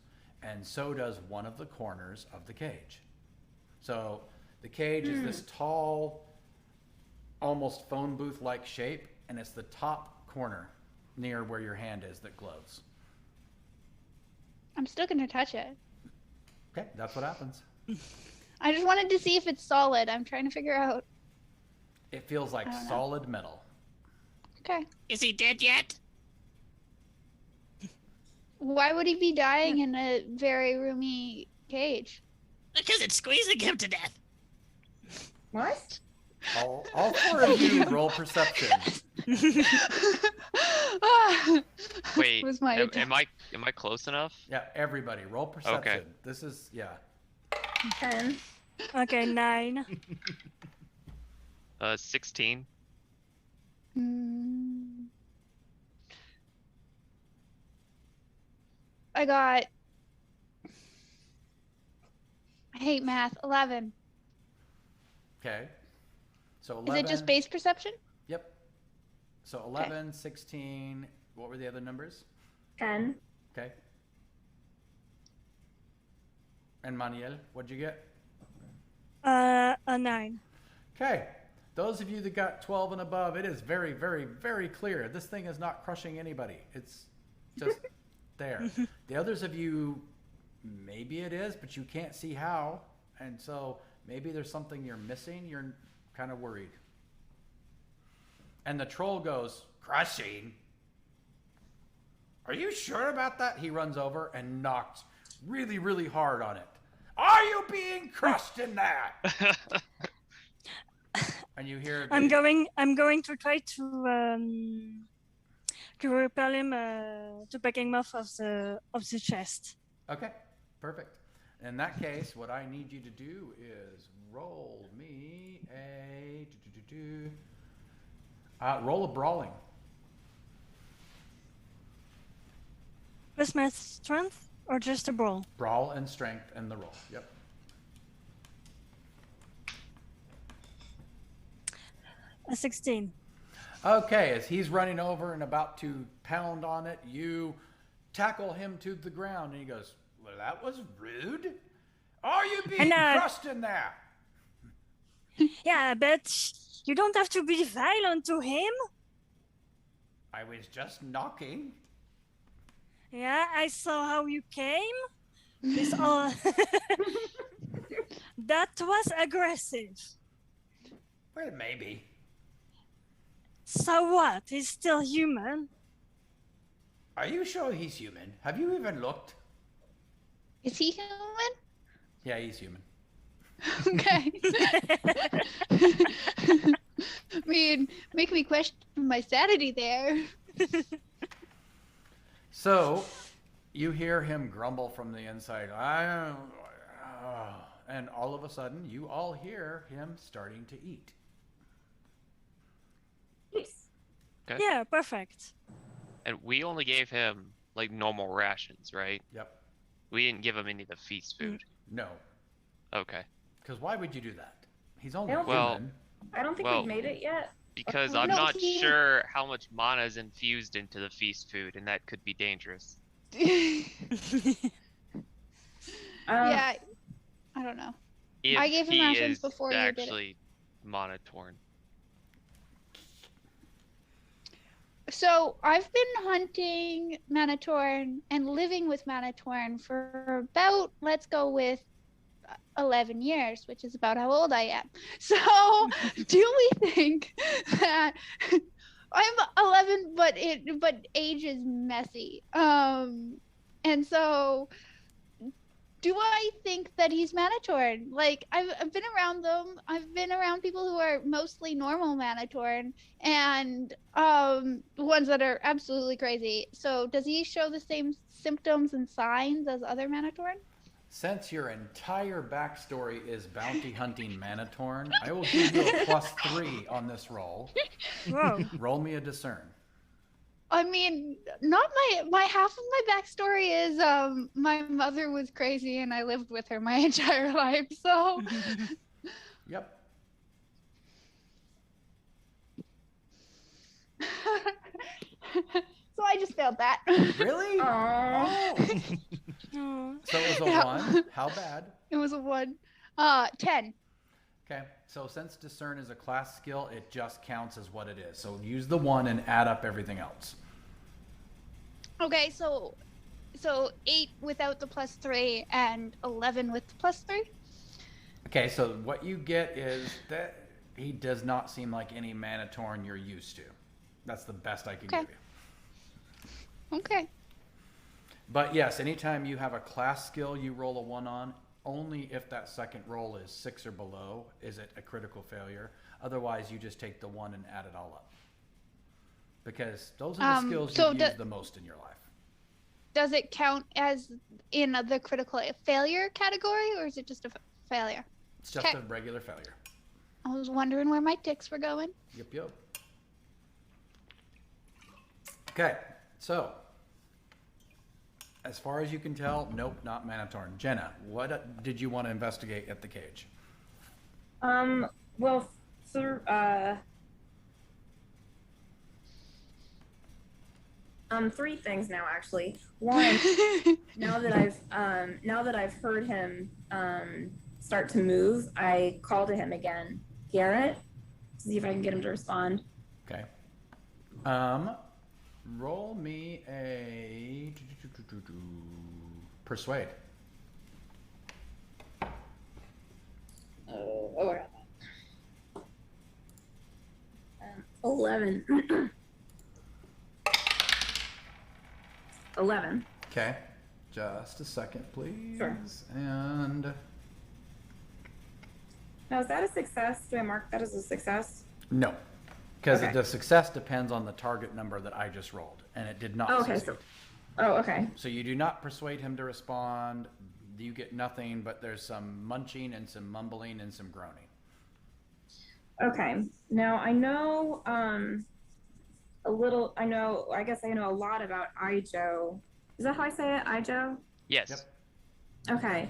and so does one of the corners of the cage. So the cage is this tall, almost phone booth-like shape, and it's the top corner near where your hand is that glows. I'm still going to touch it. Okay, that's what happens. I just wanted to see if it's solid. I'm trying to figure out. It feels like solid metal. Okay. Is he dead yet? Why would he be dying in a very roomy cage? Because it's squeezing him to death. What? All four of you roll perception. Wait, Was my am I close enough? Yeah, everybody roll perception. Okay. This is 10. Okay, 9. 16. I got. I hate math. 11. okay. So Is 11. it just base perception? Yep. So 11, 16. What were the other numbers? 10. Okay. And Maniel, what'd you get? A 9. Okay. Those of you that got 12 and above, it is very, very, very clear. This thing is not crushing anybody. It's just there. The others of you, maybe it is, but you can't see how. And so maybe there's something you're missing. You're kind of worried. And the troll goes, crushing? Are you sure about that? He runs over and knocks really, really hard on it. Are you being crushed in that? And you hear I'm going to try to repel him to back him off of the chest. Okay, perfect. In that case, what I need you to do is roll me a roll a brawling. Plus my strength or just a brawl? Brawl and strength and the roll. Yep. A 16. Okay, as he's running over and about to pound on it, you tackle him to the ground, and he goes, "Well, that was rude. Are you being crushed in there?" Yeah, but you don't have to be violent to him. I was just knocking. Yeah, I saw how you came. This all that was aggressive. Well, maybe. So what? He's still human. Are you sure he's human? Have you even looked? Is he human? Yeah, he's human. Okay. I mean, make me question my sanity there. So, you hear him grumble from the inside. And all of a sudden, you all hear him starting to eat. Nice. Okay. Yeah, perfect. And we only gave him like normal rations, right? Yep. We didn't give him any of the feast food. No. Okay. Because why would you do that? He's only I don't Well- human. I don't think Well, we've made it yet. Because Oh, I'm no, not he- sure how much mana is infused into the feast food, and that could be dangerous. Yeah, I don't know. If I gave him he rations is before you did it. actually mana torn. So I've been hunting Manitorn and living with Manitorn for about, let's go with 11 years, which is about how old I am. So do we think that I'm 11, but age is messy. And so do I think that he's Manitorn? Like, I've been around them. I've been around people who are mostly normal Manitorn and ones that are absolutely crazy. So does he show the same symptoms and signs as other Manitorn? Since your entire backstory is bounty hunting Manitorn, I will give you a +3 on this roll. Whoa. Roll me a discern. I mean, not my half of my backstory is my mother was crazy and I lived with her my entire life. So Yep. so I just failed that. Really? Aww. Oh. So it was a Yeah. 1. How bad? It was a 1. 10. Okay. So since discern is a class skill, it just counts as what it is. So use the 1 and add up everything else. Okay, so 8 without the +3 and 11 with the +3. Okay, so what you get is that he does not seem like any Manitorn you're used to. That's the best I can Okay. give you. Okay. But yes, anytime you have a class skill you roll a 1 on, only if that second roll is 6 or below is it a critical failure. Otherwise, you just take the 1 and add it all up. Because those are the skills so you use the most in your life. Does it count as in the critical failure category, or is it just a failure? It's just Okay. a regular failure. I was wondering where my ticks were going. Yep. Okay, so as far as you can tell, nope, not Manitorn. Jenna, what did you want to investigate at the cage? Well, through, 3 things now, actually. One, now that I've heard him start to move, I call to him again, Garrett, to see if I can get him to respond. Okay. Roll me a persuade. Oh, I got that. 11. 11. Okay. Just a second, please. Sure. And Now, is that a success? Do I mark that as a success? no, because Okay. the success depends on the target number that I just rolled, and it did not Okay, succeed. okay. So you do not persuade him to respond. You get nothing, but there's some munching and some mumbling and some groaning. Okay. Now I know I guess I know a lot about Ijo. Is that how I say it? Ijo? Yes. Yep. Okay.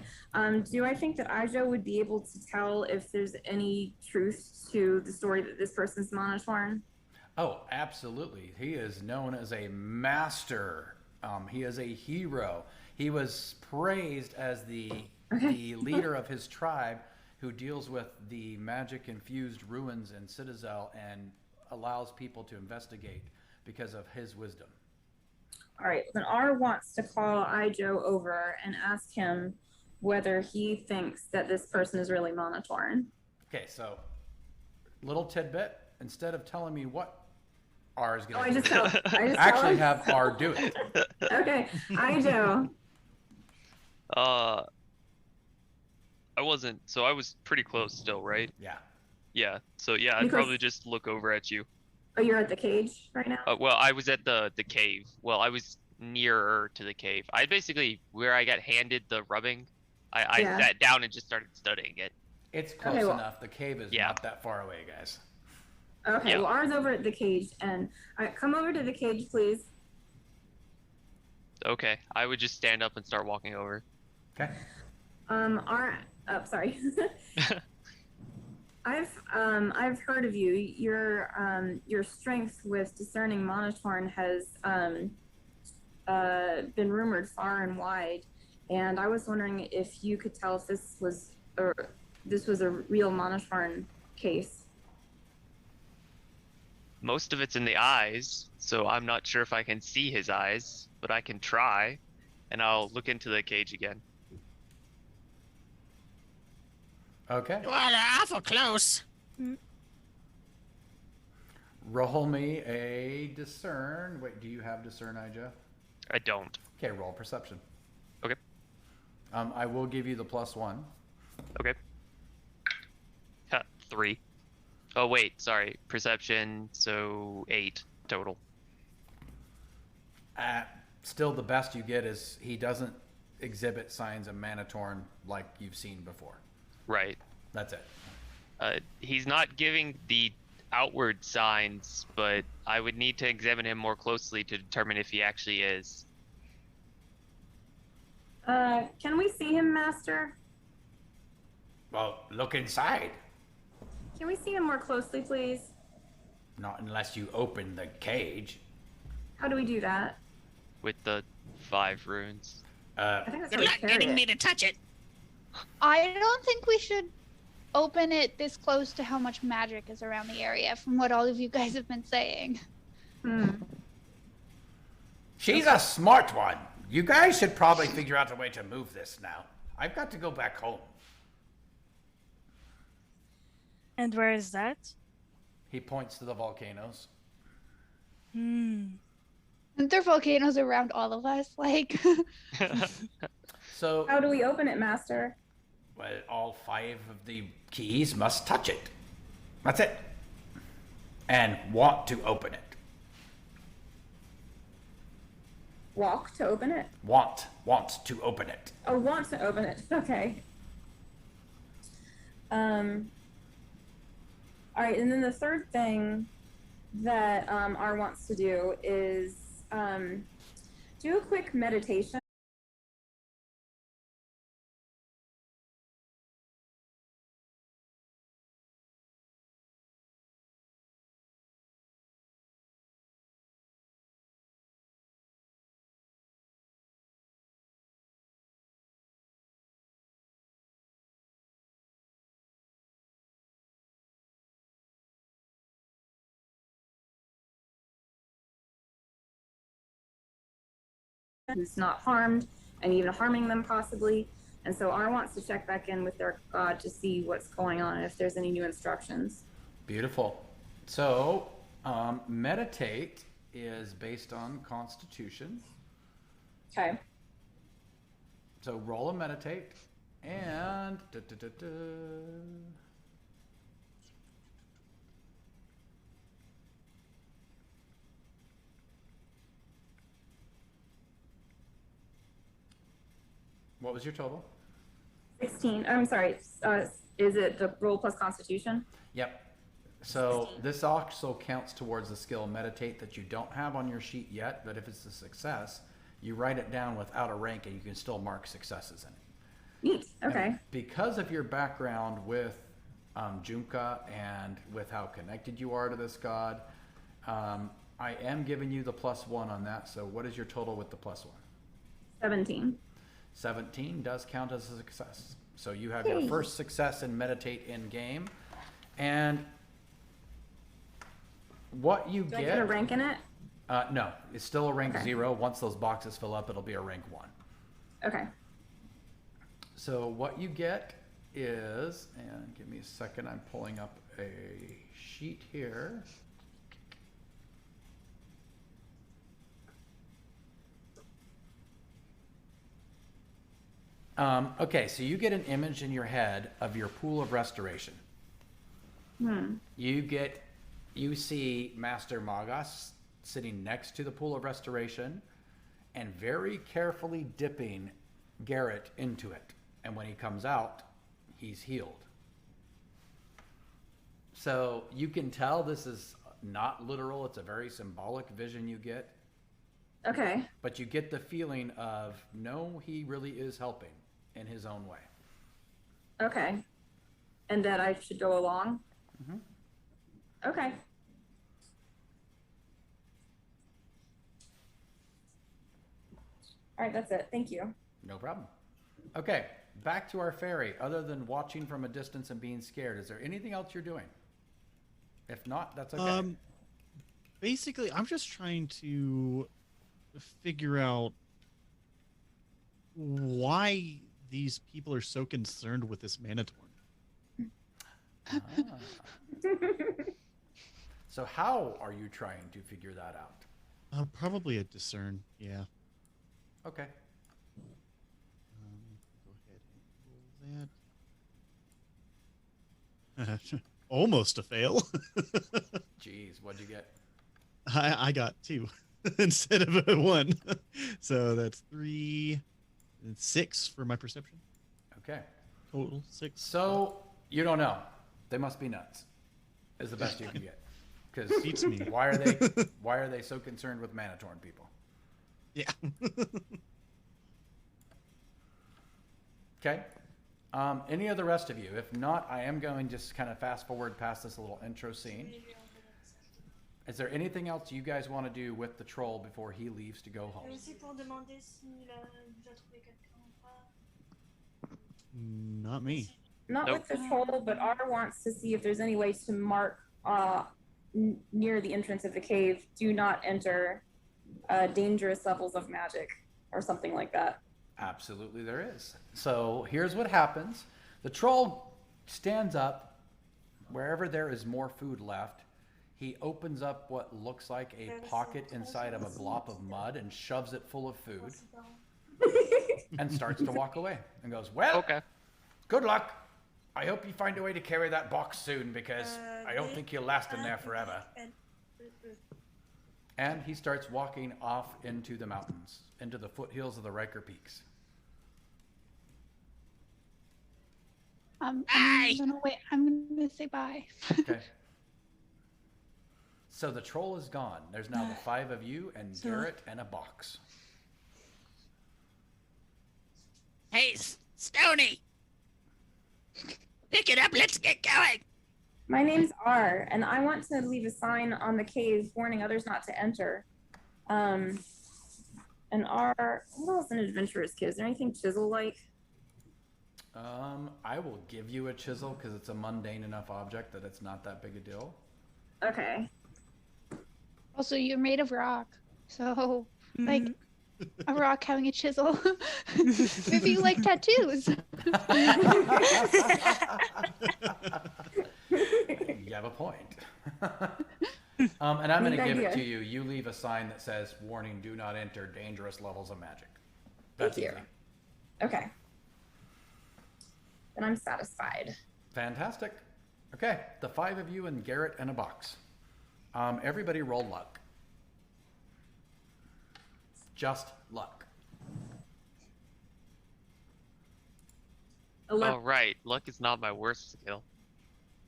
Do I think that Ijo would be able to tell if there's any truth to the story that this person's Monotorn? Oh, absolutely. He is known as a master. He is a hero. He was praised as the leader of his tribe who deals with the magic-infused ruins in Citadel and allows people to investigate because of his wisdom. All right. Then R wants to call Ijo over and ask him whether he thinks that this person is really Monotorn. Okay, so little tidbit. Instead of telling me what R is Oh, going I to just do, tell. I just actually tell him. have R do it. Okay, Ijo. I wasn't, so I was pretty close still, right? Yeah. Yeah. So yeah, I'd Because- probably just look over at you. Oh, you're at the cage right now. Well, I was at the cave. Well, I was nearer to the cave. I basically where I got handed the rubbing, I Yeah. sat down and just started studying it. It's close Okay, well- enough. The cave is Yeah. not that far away, guys. Okay, Yeah. well, R's over at the cage, and come over to the cage, please. Okay, I would just stand up and start walking over. Okay. Sorry. I've heard of you. Your strength with discerning Monotorn has been rumored far and wide, and I was wondering if you could tell if this was a real Monotorn case. Most of it's in the eyes, so I'm not sure if I can see his eyes, but I can try, and I'll look into the cage again. Okay. You are awful close. Roll me a discern. Wait, do you have discern, Ija? I don't. Okay, roll perception. Okay. I will give you the +1. Okay. 3. Oh wait, sorry. Perception, so 8 total. Still, the best you get is he doesn't exhibit signs of Manatorn like you've seen before. Right. That's it. He's not giving the outward signs, but I would need to examine him more closely to determine if he actually is. Can we see him, Master? Well, look inside. Can we see him more closely, please? Not unless you open the cage. How do we do that? With the 5 runes. I think that's Good how we luck carry getting it. me to touch it. I don't think we should open it this close to how much magic is around the area, from what all of you guys have been saying. She's a smart one. You guys should probably figure out a way to move this now. I've got to go back home. And where is that? He points to the volcanoes. And there are volcanoes around all of us, like. So, How do we open it, Master? well, all 5 of the keys must touch it. That's it. And want to open it. Walk to open it? Want to open it. Oh, want to open it. Okay. All right, and then the third thing that R wants to do is do a quick meditation. Who's not harmed and even harming them possibly. And so R wants to check back in with their god to see what's going on and if there's any new instructions. Beautiful. So, meditate is based on Constitution. Okay. So roll a meditate and what was your total? 16. I'm sorry. Is it the roll plus Constitution? Yep. So this also counts towards the skill meditate that you don't have on your sheet yet, but if it's a success, you write it down without a rank and you can still mark successes in it. Neat. Okay. And because of your background with Junka and with how connected you are to this god, I am giving you the +1 on that. So what is your total with the +1? 17. 17 does count as a success. So you have your first success in meditate in game. And what you Do I get a rank in it? no, it's still a rank Okay. 0. Once those boxes fill up, it'll be a rank 1. Okay. So what you get is, and give me a second, I'm pulling up a sheet here. Okay, so you get an image in your head of your pool of restoration. You see Master Magas sitting next to the pool of restoration and very carefully dipping Garrett into it. And when he comes out, he's healed. So you can tell this is not literal. It's a very symbolic vision you get. Okay. But you get the feeling of, no, he really is helping in his own way. Okay. And that I should go along? Mhm. Okay. All right, that's it. Thank you. No problem. Okay, back to our fairy. Other than watching from a distance and being scared, is there anything else you're doing? If not, that's okay. Basically, I'm just trying to figure out why these people are so concerned with this Manatorn. Ah. So how are you trying to figure that out? Probably a discern. Yeah. Okay. Go ahead and roll that. Almost a fail. Jeez, what'd you get? I got 2 instead of a 1. So that's 3 and 6 for my perception. Okay. Total 6. So you don't know. They must be nuts. Is the best you can get. Because Beats me. why are they so concerned with Manitorn people? Yeah. Okay. Any of the rest of you? If not, I am going to just kind of fast forward past this little intro scene. Is there anything else you guys want to do with the troll before he leaves to go home? Not me. Not Nope. with the troll, but R wants to see if there's any way to mark near the entrance of the cave, do not enter dangerous levels of magic or something like that. Absolutely there is. So here's what happens. The troll stands up wherever there is more food left. He opens up what looks like a pocket inside of a glop of mud and shoves it full of food and starts to walk away and goes, well, Okay. good luck. I hope you find a way to carry that box soon because I don't think he'll last in there forever. And he starts walking off into the mountains, into the foothills of the Riker Peaks. I'm Bye. gonna wait. I'm gonna say bye. Okay. So the troll is gone. There's now the 5 of you and Garrett and a box. Hey, Stony! Pick it up, let's get going! My name's R, and I want to leave a sign on the cave warning others not to enter. And R, what else an adventurous kid? Is there anything chisel-like? I will give you a chisel because it's a mundane enough object that it's not that big a deal. Okay. Also, you're made of rock, so like a rock having a chisel. Maybe you like tattoos. You have a point. And I'm going to Good give it idea. to you. You leave a sign that says, warning, do not enter dangerous levels of magic. That's Thank you. easy. Okay. Then I'm satisfied. Fantastic. Okay, the 5 of you and Garrett and a box. Everybody roll luck. Just luck. 11. Oh, right. Luck is not my worst skill.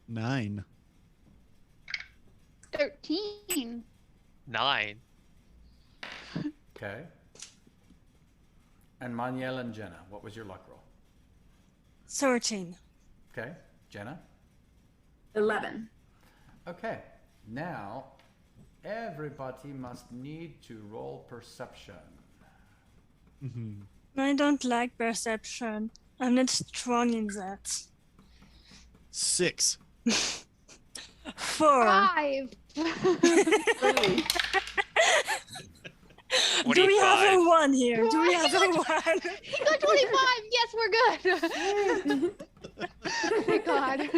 9. 13. 9. Okay. And Maniel and Jenna, what was your luck roll? 13. Okay, Jenna? 11. Okay, now everybody must need to roll perception. I don't like perception. I'm not strong in that. 6. 4. 5. Do we have a 25. 1 here? Do we have a 1? He got 25. Yes, we're good. Oh my god.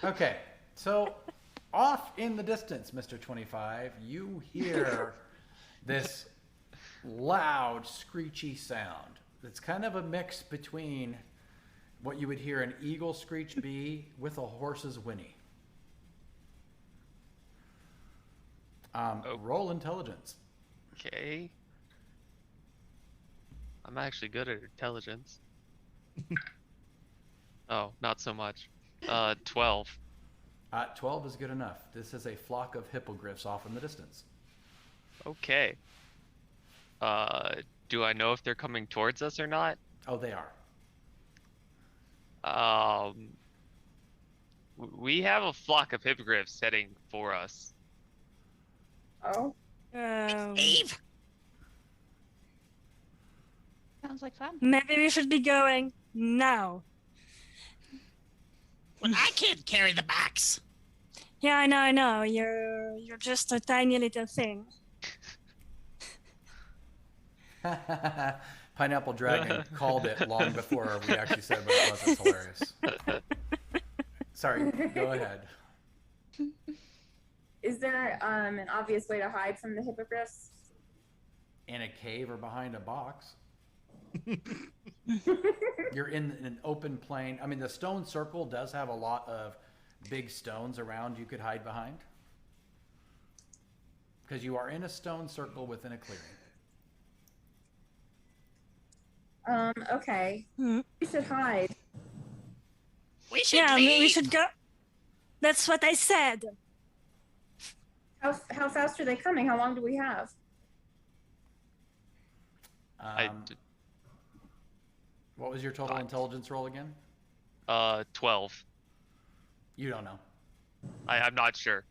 Okay, so off in the distance, Mr. 25, you hear this loud, screechy sound. It's kind of a mix between what you would hear an eagle screech be with a horse's whinny. Roll intelligence. Okay. I'm actually good at intelligence. Oh, not so much. 12. 12 is good enough. This is a flock of hippogriffs off in the distance. Okay. Do I know if they're coming towards us or not? Oh, they are. We have a flock of hippogriffs heading for us. Oh. Eve! Sounds like fun. Maybe we should be going now. Well, I can't carry the box. Yeah, I know. You're just a tiny little thing. Pineapple Dragon called it long before we actually said what it was. It's hilarious. Sorry, go ahead. Is there an obvious way to hide from the hippogriffs? In a cave or behind a box. You're in an open plain. I mean, the stone circle does have a lot of big stones around you could hide behind. Because you are in a stone circle within a clearing. Okay. Hmm. We should hide. We should Yeah, leave. we should go. That's what I said. How fast are they coming? How long do we have? What was your total intelligence roll again? 12. You don't know. I'm not sure.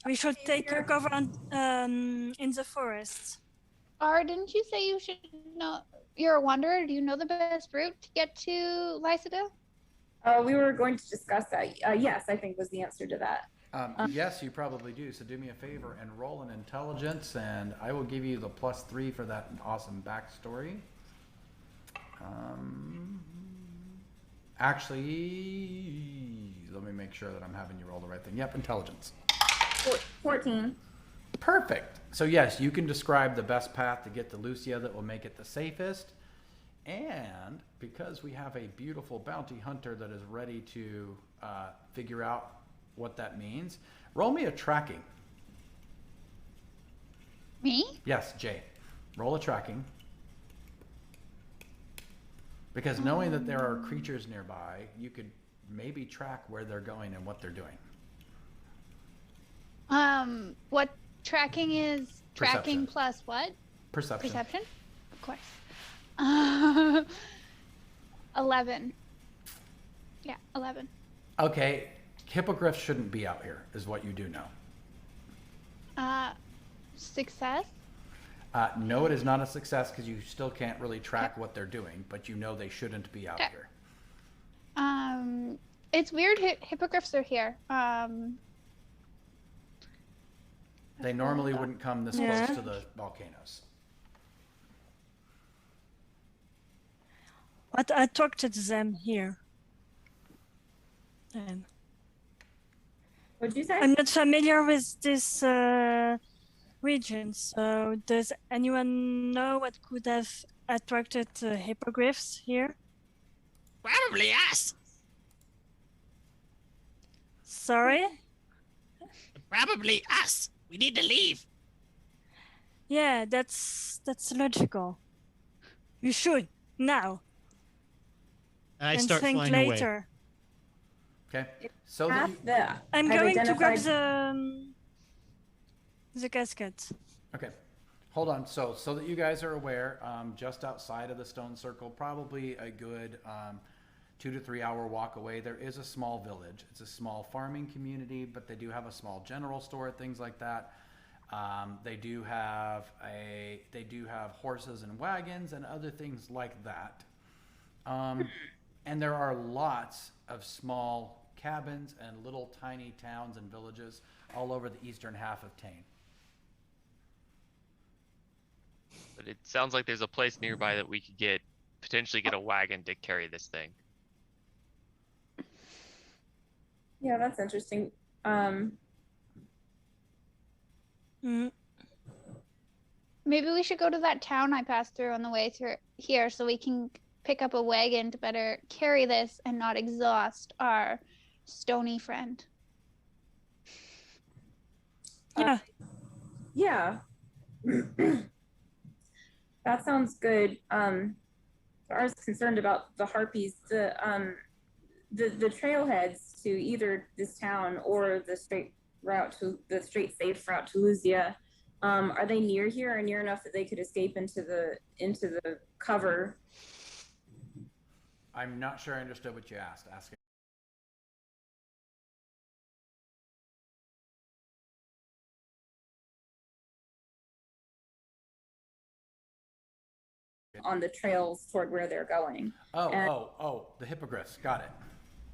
We should take cover in the forest. Didn't you say you should know? You're a wanderer. Do you know the best route to get to Lycido? We were going to discuss that. Yes, I think was the answer to that. Yes, you probably do. So do me a favor and roll an intelligence, and I will give you the +3 for that awesome backstory. Actually, let me make sure that I'm having you roll the right thing. Yep, intelligence. 14. Perfect. So yes, you can describe the best path to get to Lucia that will make it the safest. And because we have a beautiful bounty hunter that is ready to figure out what that means, roll me a tracking. Me? Yes, Jay. Roll a tracking. Because knowing that there are creatures nearby, you could maybe track where they're going and what they're doing. What tracking is? Tracking Perception. plus what? Perception. Perception? Of course. 11. Yeah, 11. Okay, hippogriffs shouldn't be out here, is what you do know. Success? No, it is not a success because you still can't really track what they're doing, but you know they shouldn't be out here. It's weird. Hippogriffs are here. They normally wouldn't come this close to the volcanoes. But I talked to them here. And What'd you say? I'm not familiar with this region, so does anyone know what could have attracted hippogriffs here? Probably us. Sorry? Probably us. We need to leave. Yeah, that's logical. You should now. I and start think flying later. Okay, so that you, I'm I've going to grab identified- the casket. okay, hold on. So that you guys are aware, just outside of the stone circle, probably a good 2 to 3 hour walk away, there is a small village. It's a small farming community, but they do have a small general store, things like that. They do have horses and wagons and other things like that. And there are lots of small cabins and little tiny towns and villages all over the eastern half of Tain. But it sounds like there's a place nearby that we could potentially get a wagon to carry this thing. Yeah, that's interesting. Maybe we should go to that town I passed through on the way through here so we can pick up a wagon to better carry this and not exhaust our stony friend. Yeah. Yeah. That sounds good. I was concerned about the harpies. The trailheads to either this town or the straight safe route to Lucia. Are they near here or near enough that they could escape into the cover? I'm not sure I understood what you asked. Ask it. On the trails toward where they're going. Oh, the hippogriffs. Got it.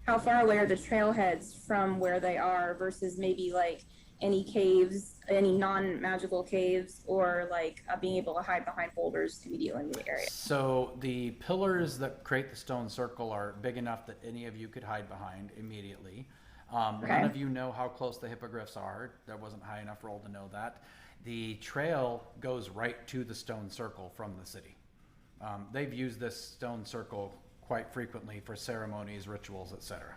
How far away are the trailheads from where they are versus maybe like any caves, any non-magical caves, or like being able to hide behind boulders immediately in the area. So the pillars that create the stone circle are big enough that any of you could hide behind immediately. Okay. None of you know how close the hippogriffs are. There wasn't high enough roll to know that. The trail goes right to the stone circle from the city. They've used this stone circle quite frequently for ceremonies, rituals, etc.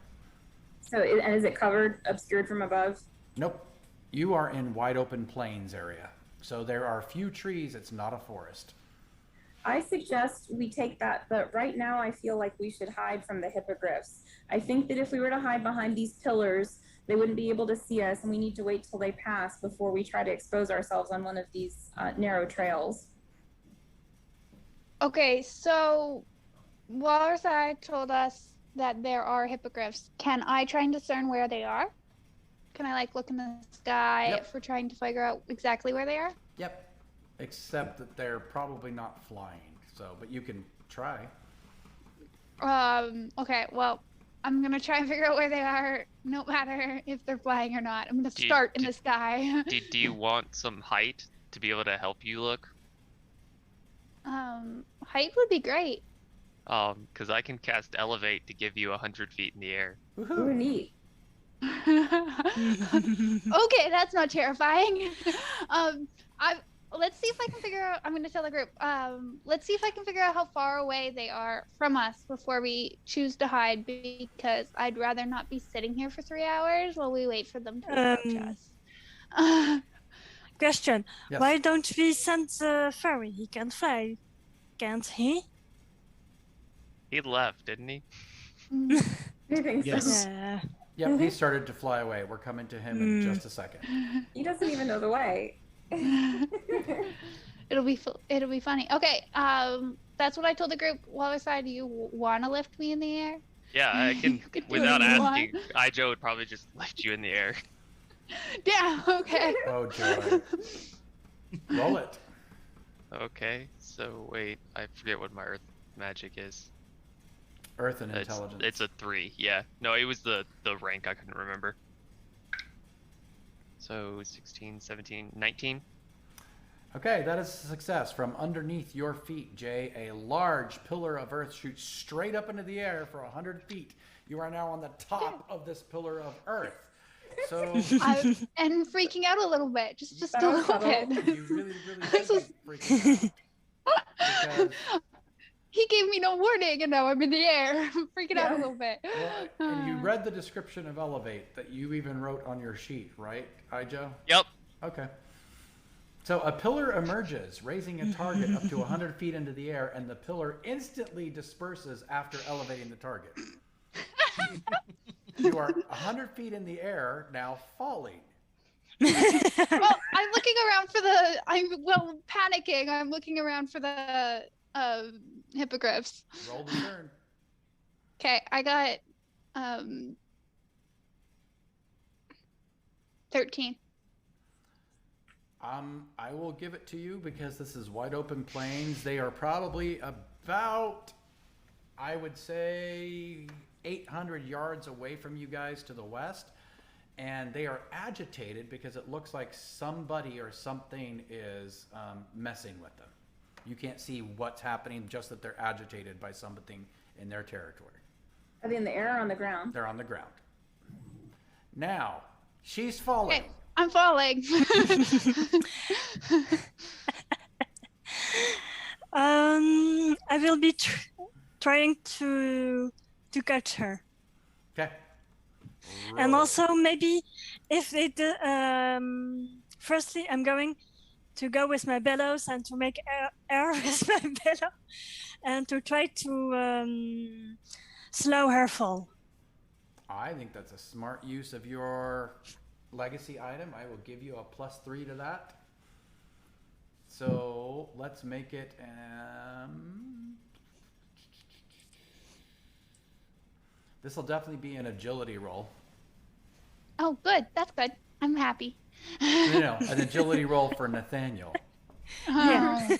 So, and is it covered, obscured from above? Nope. You are in wide open plains area. So there are few trees. It's not a forest. I suggest we take that, but right now I feel like we should hide from the hippogriffs. I think that if we were to hide behind these pillars, they wouldn't be able to see us, and we need to wait till they pass before we try to expose ourselves on one of these narrow trails. Okay, so Walrusai told us that there are hippogriffs. Can I try and discern where they are? Can I like look in the sky Yep. if we're trying to figure out exactly where they are? Yep. Except that they're probably not flying. So, but you can try. Okay, well, I'm gonna try and figure out where they are, no matter if they're flying or not. I'm gonna Do you- start in the sky. Do you want some height to be able to help you look? Height would be great. Because I can cast Elevate to give you 100 feet in the air. Ooh, neat. Okay, that's not terrifying. Let's see if I can figure out. I'm going to tell the group. Let's see if I can figure out how far away they are from us before we choose to hide, because I'd rather not be sitting here for 3 hours while we wait for them to approach us. Question. Yes. Why don't we send the fairy? He can fly, can't he? He left, didn't he? I think Yes. so. Yeah. Yep, he started to fly away. We're coming to him in just a second. He doesn't even know the way. It'll be funny. Okay, that's what I told the group. Walrusai, do you want to lift me in the air? Yeah, I can. Could do Without what you asking, want. Ijo would probably just lift you in the air. Yeah. Okay. Oh, joy. Roll it. Okay, so wait, I forget what my earth magic is. Earth and intelligence. It's a 3, yeah. No, it was the rank, I couldn't remember. So 16, 17, 19. Okay, that is a success. From underneath your feet, Jay, a large pillar of earth shoots straight up into the air for 100 feet. You are now on the top of this pillar of earth. So And freaking out a little bit, just a That was little subtle. bit. you really should be freaking out. Because, He gave me no warning, and now I'm in the air. I'm freaking out a Yeah. little bit. well, and you read the description of Elevate that you even wrote on your sheet, right, Ijo? Yep. Okay. So a pillar emerges, raising a target up to 100 feet into the air, and the pillar instantly disperses after elevating the target. You are 100 feet in the air, now falling. Well, I'm looking around for panicking. I'm looking around for the hippogriffs. Roll the turn. Okay, I got 13. I will give it to you because this is wide open plains. They are probably about, I would say, 800 yards away from you guys to the west. And they are agitated because it looks like somebody or something is messing with them. You can't see what's happening, just that they're agitated by something in their territory. Are they in the air or on the ground? They're on the ground. Now, she's falling. Okay, I'm falling. I will be trying to catch her. Okay. And Roll. also maybe if they do, firstly I'm going to go with my bellows and to make air with my bellow and to try to slow her fall. I think that's a smart use of your legacy item. I will give you a +3 to that. So let's make it. This will definitely be an agility roll. Oh, good. That's good. I'm happy. No, an agility roll for Nathaniel. Yeah.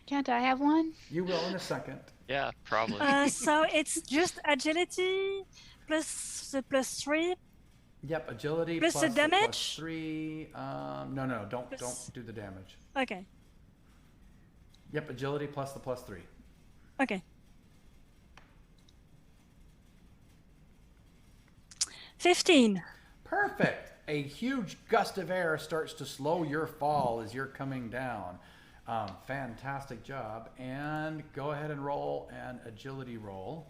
Can't I have one? You will in a second. Yeah, probably. So it's just agility plus the +3. Yep, agility Plus the plus damage? 3. No, don't Plus- do the damage. Okay. Yep, agility plus the +3. Okay. 15. Perfect. A huge gust of air starts to slow your fall as you're coming down. Fantastic job. And go ahead and roll an agility roll.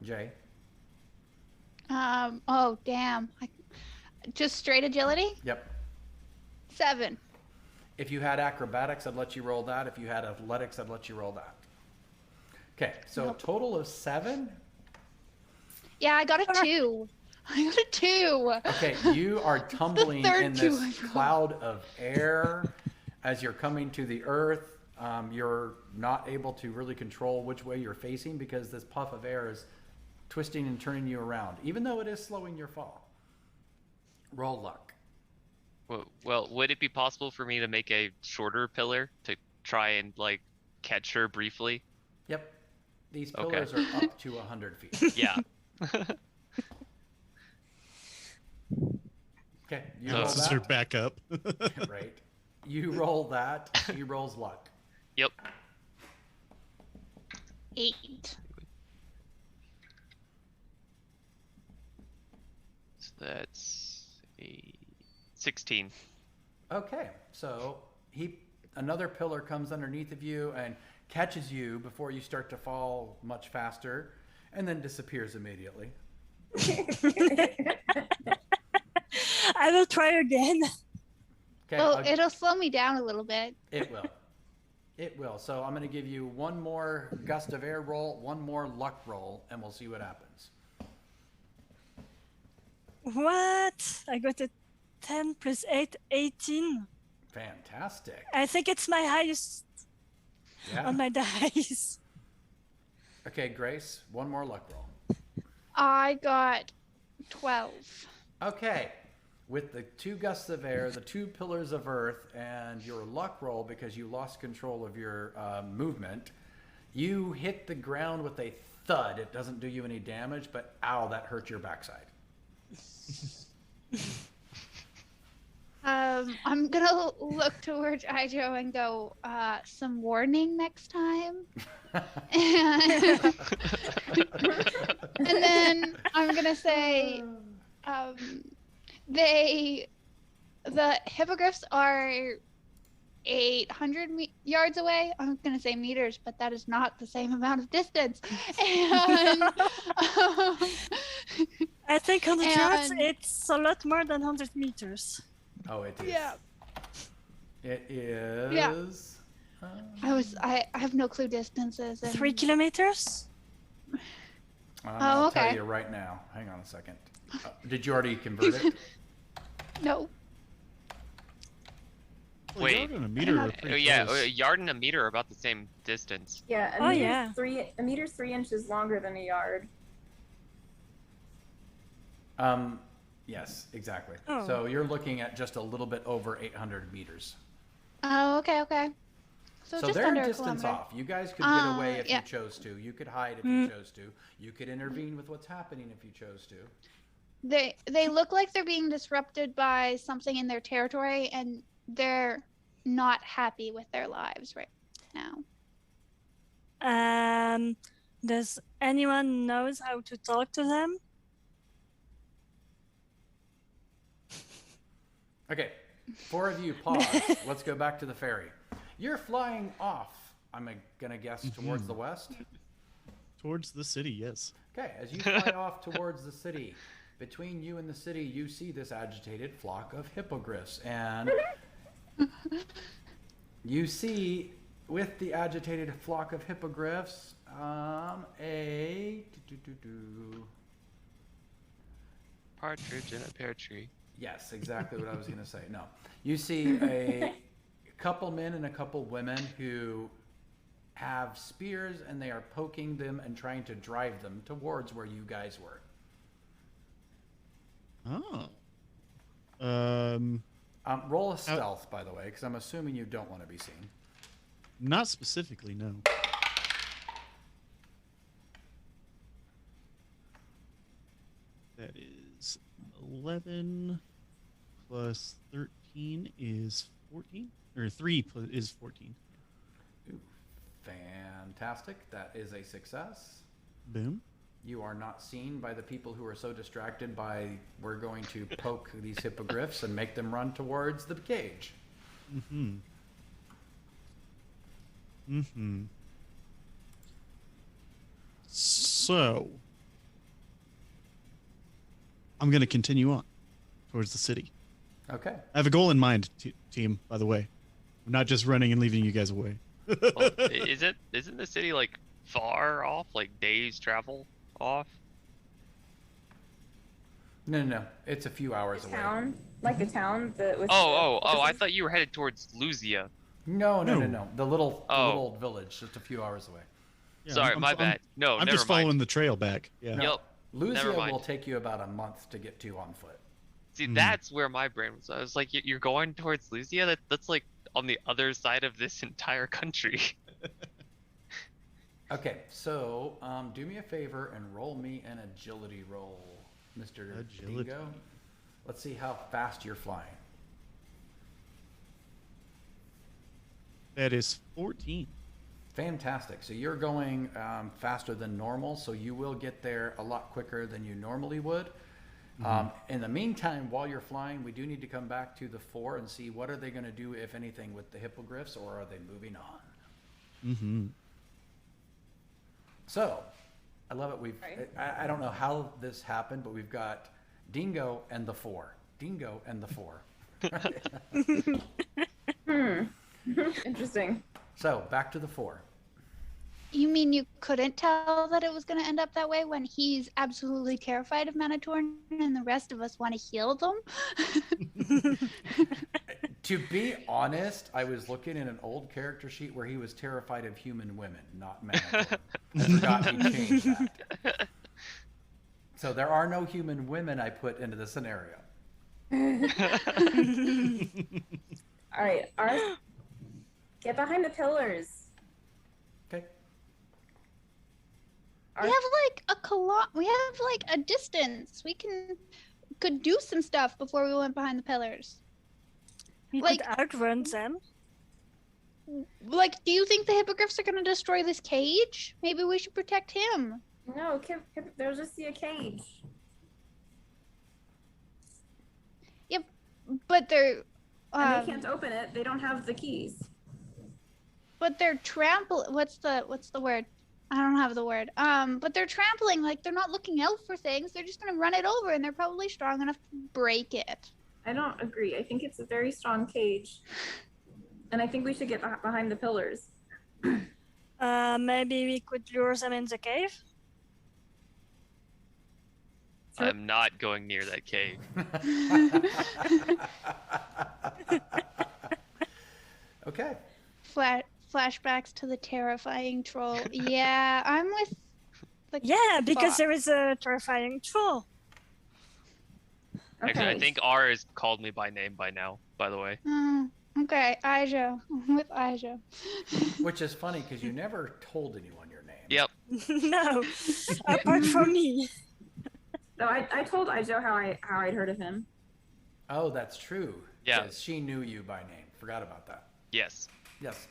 Jay. Oh damn! Just straight agility. Yep. 7. If you had acrobatics, I'd let you roll that. If you had athletics, I'd let you roll that. Okay, so Nope. total of 7. Yeah, I got a 2. I got a 2. Okay, you are tumbling third in 2 this I rolled. cloud of air as you're coming to the earth. You're not able to really control which way you're facing because this puff of air is twisting and turning you around, even though it is slowing your fall. Roll luck. Well, would it be possible for me to make a shorter pillar to try and like catch her briefly? Yep. These Okay. pillars are up to 100 feet. Yeah. Okay, you Oh. roll This is her that. backup. Right. You roll that. She rolls luck. Yep. 8. So that's a 16. Okay, so another pillar comes underneath of you and catches you before you start to fall much faster, and then disappears immediately. I will try again. Okay, Well, it'll slow me down a little bit. it will. It will. So I'm going to give you one more gust of air roll, one more luck roll, and we'll see what happens. What? I got a 10 plus 8, 18. Fantastic. I think it's my highest Yeah. on my dice. Okay, Grace, one more luck roll. I got 12. Okay, with the 2 gusts of air, the 2 pillars of earth, and your luck roll because you lost control of your movement, you hit the ground with a thud. It doesn't do you any damage, but ow, that hurt your backside. I'm gonna look towards Ijo and go, some warning next time. And, and then I'm gonna say, the hippogriffs are 800 yards away. I'm gonna say meters, but that is not the same amount of distance. And I think 100 yards, And- it's a lot more than 100 meters. Oh, it is. yeah, It is. I have no clue distances. And 3 kilometers? I'll tell okay. you right now. Hang on a second. Did you already convert it? No. Well, Wait. yard and a meter are Oh, pretty Yeah, close. a yard and a meter are about the same distance. Yeah, Oh, yeah. a meter's 3 inches longer than a yard. Yes, exactly. Oh. So you're looking at just a little bit over 800 meters. Oh, okay. So just they're under a a distance kilometer. off. You guys could get away if yeah. you chose to. You could hide if you chose to. You could intervene with what's happening if you chose to. They look like they're being disrupted by something in their territory, and they're not happy with their lives right now. Does anyone knows how to talk to them? Okay, 4 of you pause. Let's go back to the ferry. You're flying off, I'm going to guess, towards the west. Towards the city, yes. Okay, as you fly off towards the city, between you and the city, you see this agitated flock of hippogriffs. And you see, with the agitated flock of hippogriffs, Partridge in a pear tree. Yes, exactly what I was going to say. No. You see a couple men and a couple women who have spears and they are poking them and trying to drive them towards where you guys were. Oh. Roll a stealth, by the way, because I'm assuming you don't want to be seen. Not specifically, no. 11 plus 13 is 14, or 3 is 14. Ooh, fantastic. That is a success. Boom. You are not seen by the people who are so distracted by we're going to poke these hippogriffs and make them run towards the cage. Mm-hmm. Mm-hmm. So, I'm going to continue on towards the city. Okay. I have a goal in mind, team, by the way. I'm not just running and leaving you guys away. Well, isn't the city like far off, like days travel off? No. It's a few hours The away. town, like the town that was. Oh! I thought you were headed towards Luzia. No. No. The little Oh. village, just a few hours away. Yeah, Sorry, I'm- my I'm- bad. No, I'm never just following mind. the trail back. Yeah. No. Yep. Never Luzia mind. will take you about a month to get to on foot. See, Hmm. that's where my brain was. I was like, you're going towards Luzia? That's like on the other side of this entire country. Okay, so do me a favor and roll me an agility roll, Mr. Agility. Dingo. Let's see how fast you're flying. That is 14. Fantastic. So you're going faster than normal, so you will get there a lot quicker than you normally would. In the meantime, while you're flying, we do need to come back to the 4 and see what are they going to do, if anything, with the hippogriffs, or are they moving on? Mm-hmm. So, I love it. Right. I don't know how this happened, but we've got Dingo and the 4. Dingo and the 4. Interesting. So, back to the 4. You mean you couldn't tell that it was going to end up that way when he's absolutely terrified of Manitorn and the rest of us want to heal them? To be honest, I was looking in an old character sheet where he was terrified of human women, not Manitorn. I forgot he changed that. So there are no human women I put into the scenario. All right, Ars, get behind the pillars. Okay. We have like we have like a distance. We could do some stuff before we went behind the pillars. We Like- could outrun them. Like, do you think the hippogriffs are going to destroy this cage? Maybe we should protect him. No, they'll just see a cage. But they're And they can't open it. They don't have the keys. but they're what's the word? I don't have the word. But they're trampling, like they're not looking out for things. They're just gonna run it over, and they're probably strong enough to break it. I don't agree. I think it's a very strong cage. And I think we should get behind the pillars. Maybe we could lure them in the cave. I'm not going near that cave. Okay. Flashbacks to the terrifying troll. Yeah, I'm with the Yeah, because Fuck. there is a terrifying troll. Okay. Actually, I think R has called me by name by now, by the way. Okay, Aja. I'm with Aja. Which is funny because you never told anyone your name. Yep. No, apart from me. No, I told Ijo how I'd heard of him. Oh, that's true. Yeah. 'Cause she knew you by name. Forgot about that. Yes. Yes.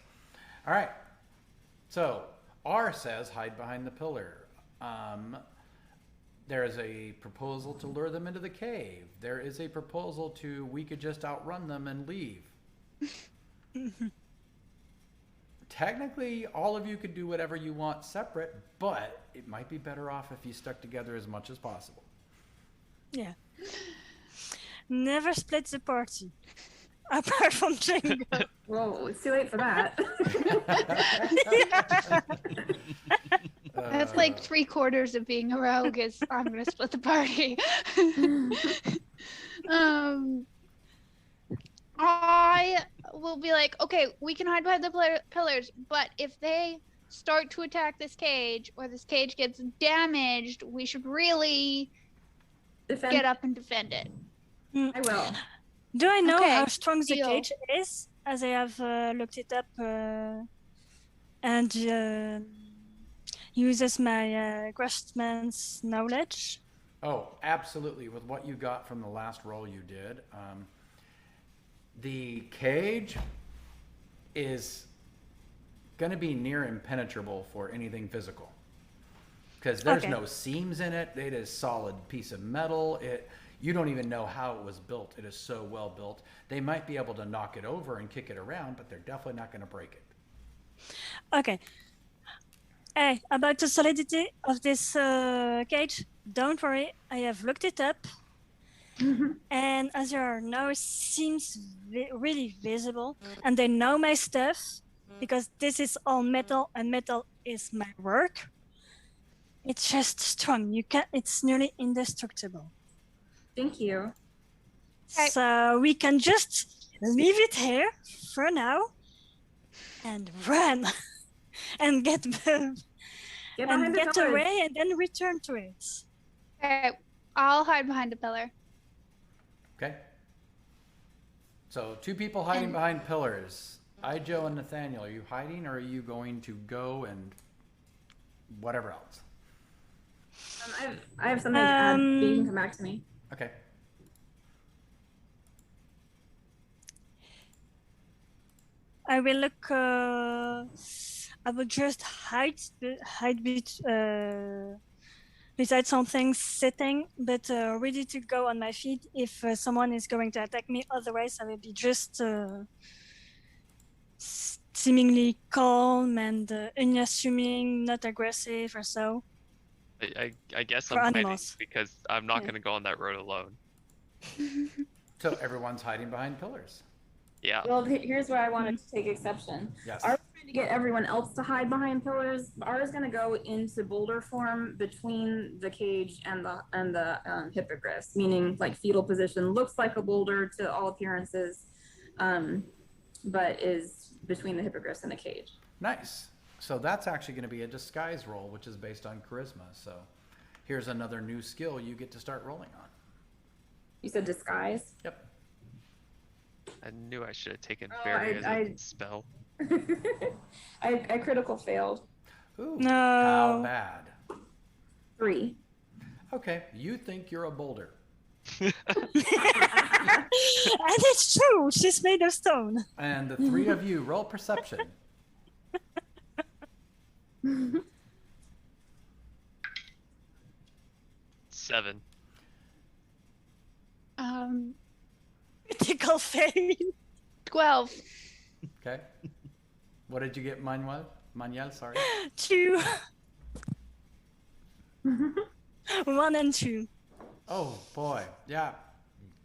All right. So R says hide behind the pillar. There is a proposal to lure them into the cave. There is a proposal to we could just outrun them and leave. Technically, all of you could do whatever you want separate, but it might be better off if you stuck together as much as possible. Yeah. Never split the party. Apart from Jingo. Well, it's too late for that. That's like 3/4 of being a rogue is I'm gonna split the party. I will be like, okay, we can hide behind the pillars, but if they start to attack this cage or this cage gets damaged, we should really Defend. get up and defend it. I will. Do I know Okay, how strong the deal. cage is? As I have looked it up and uses my craftsman's knowledge. Oh, absolutely. With what you got from the last roll you did, the cage is going to be near impenetrable for anything physical. Because there's Okay. no seams in it. It is solid piece of metal. You don't even know how it was built. It is so well built. They might be able to knock it over and kick it around, but they're definitely not going to break it. Okay. Hey, about the solidity of this cage, don't worry. I have looked it up. And as there are no seams really visible, and they know my stuff, because this is all metal, and metal is my work. It's just strong. It's nearly indestructible. Thank you. Okay. So we can just leave it here for now and run and get Get behind the pillars. away and then return to it. Okay, I'll hide behind a pillar. Okay? So 2 people hiding behind pillars. Joe, and Nathaniel, are you hiding or are you going to go and whatever else? I have something to add, but you can come back to me. Okay. I will look. I will just hide beside something sitting, but ready to go on my feet if someone is going to attack me. Otherwise, I will be just seemingly calm and unassuming, not aggressive or so. I guess For I'm hiding animals. because I'm not Yeah. going to go on that road alone. So everyone's hiding behind pillars. Yeah. Well, here's where I wanted to take exception. Yes. Are we trying to get everyone else to hide behind pillars? R is going to go into boulder form between the cage and the hippogriffs, meaning like fetal position, looks like a boulder to all appearances, but is between the hippogriffs and the cage. Nice. So that's actually going to be a disguise roll, which is based on charisma. So here's another new skill you get to start rolling on. You said disguise? Yep. I knew I should have taken Oh, Barry as I- a spell. I critical failed. Ooh. No. How bad? 3. Okay. You think you're a boulder. And it's true. She's made of stone. And the 3 of you roll perception. 7. Critical fail. 12. Okay. What did you get, Manuel? Manuel, sorry. 2. 1 and 2. Oh, boy. Yeah.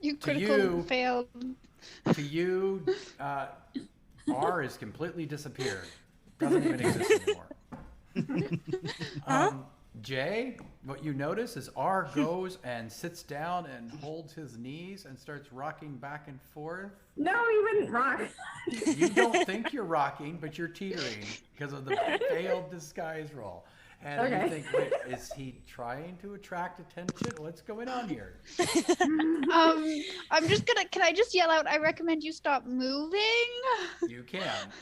You To critical you- failed. To you, R is completely disappeared. Doesn't even exist anymore. Jay, what you notice is R goes and sits down and holds his knees and starts rocking back and forth. No, you wouldn't rock. You don't think you're rocking, but you're teetering because of the failed disguise roll. And Okay. you think, wait, is he trying to attract attention? What's going on here? I'm just gonna. Can I just yell out? I recommend you stop moving. You can.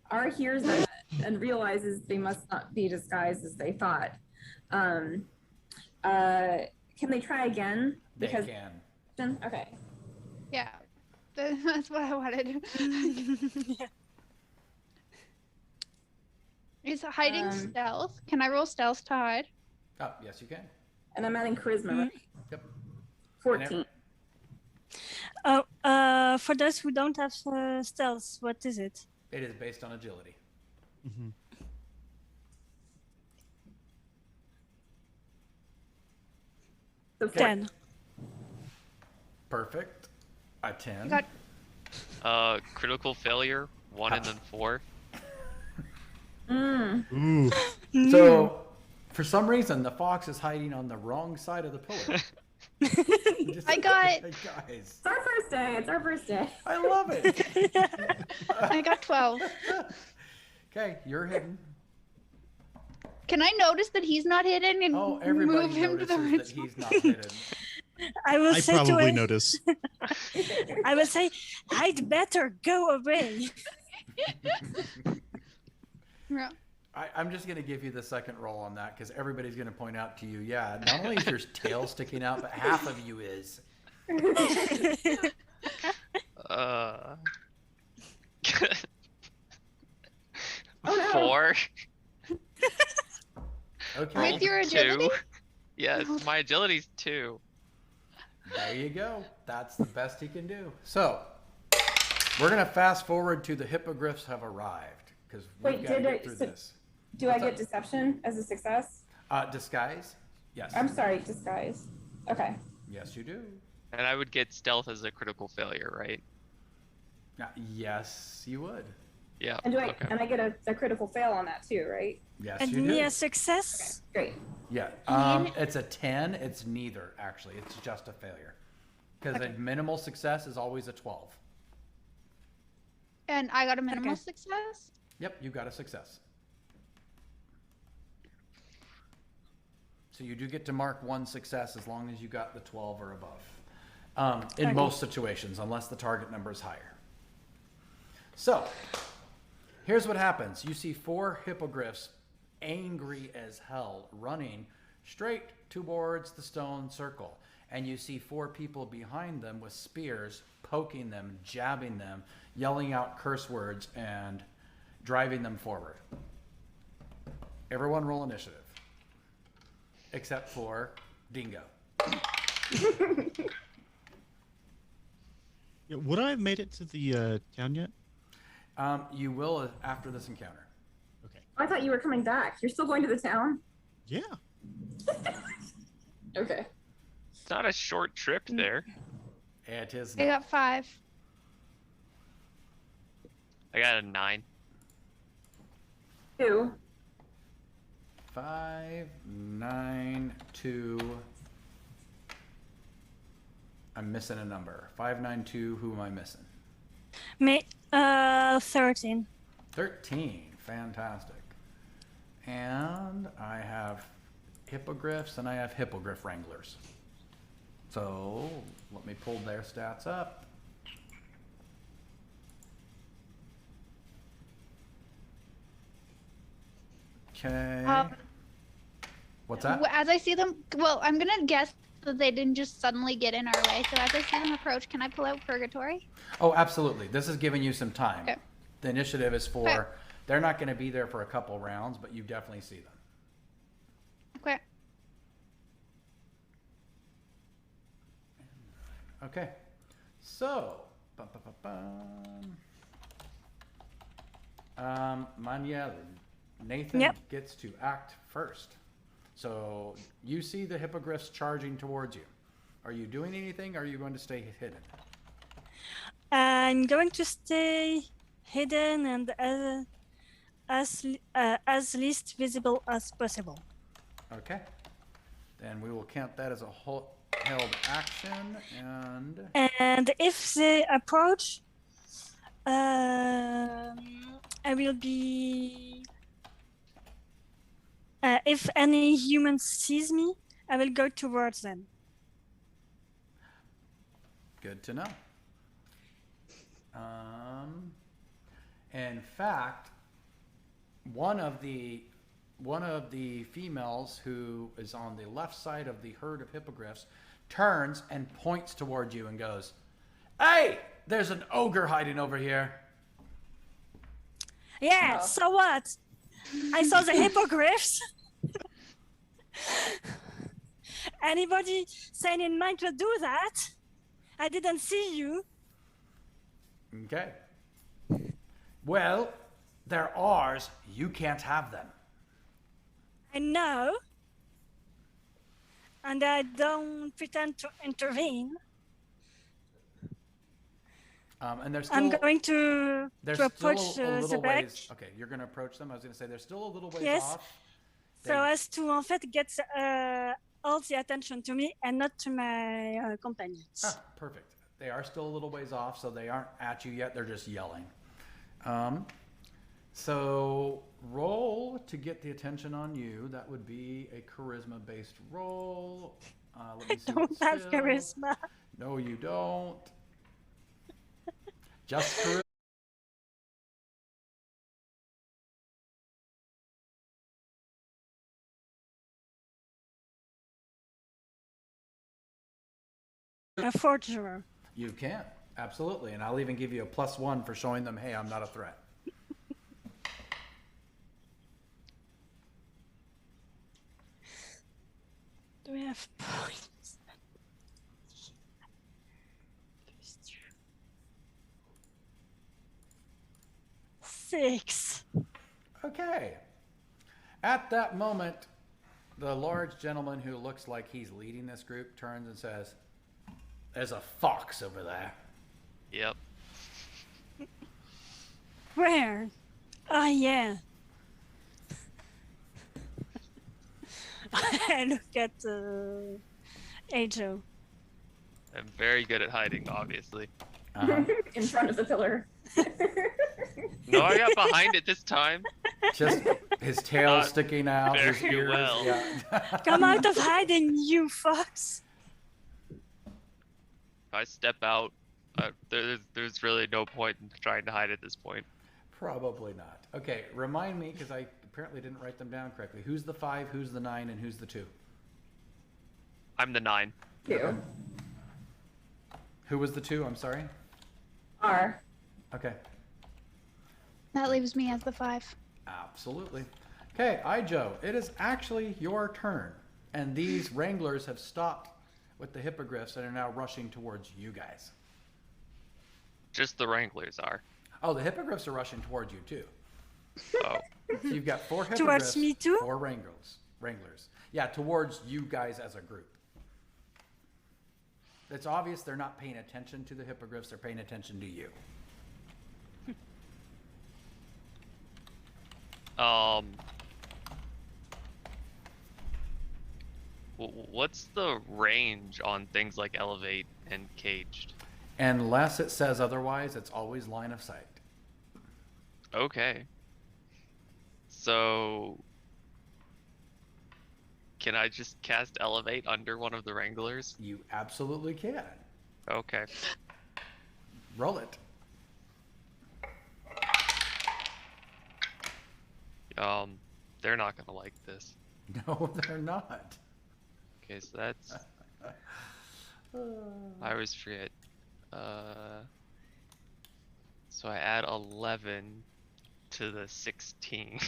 R hears that and realizes they must not be disguised as they thought. Can they try again? They can. Okay. Yeah, that's what I wanted. Is hiding stealth? Can I roll stealth to hide? Oh, yes, you can. And I'm adding charisma, right? Yep. 14. Oh, for those who don't have stealth, what is it? It is based on agility. Mm-hmm. So 10. Perfect. A 10. Got Critical failure, 1 and then 4. Ooh. So, for some reason, the fox is hiding on the wrong side of the pillar. Just- I got- Hey, guys, It's our first day. It's our first day. I love it. I got 12. Okay, you're hidden. Can I notice that he's not hidden and Oh, everybody move him to the notices that right he's not hidden. I will I say to probably him, notice. I will say, I'd better go away. Yeah. I'm just going to give you the second roll on that because everybody's going to point out to you, yeah, not only is your tail sticking out, but half of you is. Uh, Oh, no. 4. Okay. With your 2. agility? Yes, my agility's 2. There you go. That's the best he can do. So, we're going to fast forward to the hippogriffs have arrived because we've Wait, got to did I- get through so- this. Do I What's get up? deception as a success? Disguise? Yes. I'm sorry, disguise. Okay. Yes, you do. And I would get stealth as a critical failure, right? Yes, you would. Yeah. And okay. I get a critical fail on that too, right? Yes, And you me do. a success. Great. Yeah. It's a 10. It's neither, actually. It's just a failure. Because a minimal success is always a 12. And I got a minimal Okay. success? Yep, you got a success. So you do get to mark one success as long as you got the 12 or above. In most situations, unless the target number is higher. So, here's what happens. You see 4 hippogriffs, angry as hell, running straight towards the stone circle. And you see 4 people behind them with spears, poking them, jabbing them, yelling out curse words, and driving them forward. Everyone roll initiative. Except for Dingo. Yeah, would I have made it to the town yet? You will after this encounter. Okay. I thought you were coming back. You're still going to the town? Yeah. Okay. It's not a short trip there. It is I not. got 5. I got a 9. 2. 5, 9, 2. I'm missing a number. 5, 9, 2. Who am I missing? Me 13. 13. Fantastic. And I have hippogriffs and I have hippogriff wranglers. So let me pull their stats up. Okay. What's that? As I see them, well, I'm going to guess that they didn't just suddenly get in our way. So as I see them approach, can I pull out Purgatory? Oh, absolutely. This is giving you some time. Okay. The initiative is for, Okay. they're not going to be there for a couple rounds, but you definitely see them. Okay. Okay. So, bum, bum, bum, bum. Manya, Nathan Yep. gets to act first. So, you see the hippogriffs charging towards you. Are you doing anything or are you going to stay hidden? I'm going to stay hidden and as least visible as possible. Okay. Then we will count that as a held action and And if they approach, I will be. If any human sees me, I will go towards them. good to know. In fact, one of the females who is on the left side of the herd of hippogriffs turns and points towards you and goes, "Hey, there's an ogre hiding over here." Yeah, Oh. so what? I saw the hippogriffs. Anybody saying in mind to do that? I didn't see you. Okay. Well, they're ours. You can't have them. I know. And I don't pretend to intervene. And they're still. I'm going to They're approach still a the little back ways. Okay, you're going to approach them. I was going to say they're still a little ways Yes. off. so They- as to en fait get all the attention to me and not to my companions. Ah, perfect. They are still a little ways off, so they aren't at you yet. They're just yelling. So roll to get the attention on you. That would be a charisma-based roll. Let me I see don't what have skill. charisma. No, you don't. Just charisma. A forger. You can, absolutely. And I'll even give you a +1 for showing them, hey, I'm not a threat. Do we have points? 6. Okay. At that moment, the large gentleman who looks like he's leading this group turns and says, there's a fox over there. Yep. Where? Ah, yeah. I look at Ajo. I'm very good at hiding, obviously. In front of the pillar. No, I got behind it this time. Just his tail Not sticking out, his very ears. well. Yeah. Come out of hiding, you fox! If I step out, there's really no point in trying to hide at this point. Probably not. Okay, remind me, because I apparently didn't write them down correctly. Who's the 5, who's the 9, and who's the 2? I'm the 9. Two. Who was the 2? I'm sorry. R. Okay. That leaves me as the 5. Absolutely. Okay, Ijo, it is actually your turn. And these wranglers have stopped with the hippogriffs and are now rushing towards you guys. Just the Wranglers are. Oh, the hippogriffs are rushing towards you too. Oh. So you've got 4 hippogriffs, Towards me too? 4 wranglers. Yeah, towards you guys as a group. It's obvious they're not paying attention to the hippogriffs, they're paying attention to you. What's the range on things like elevate and caged? Unless it says otherwise, it's always line of sight. Okay. So, can I just cast elevate under one of the Wranglers? You absolutely can. Okay. Roll it. They're not gonna like this. No, they're not. Okay, so that's. I always forget. So I add 11 to the 16.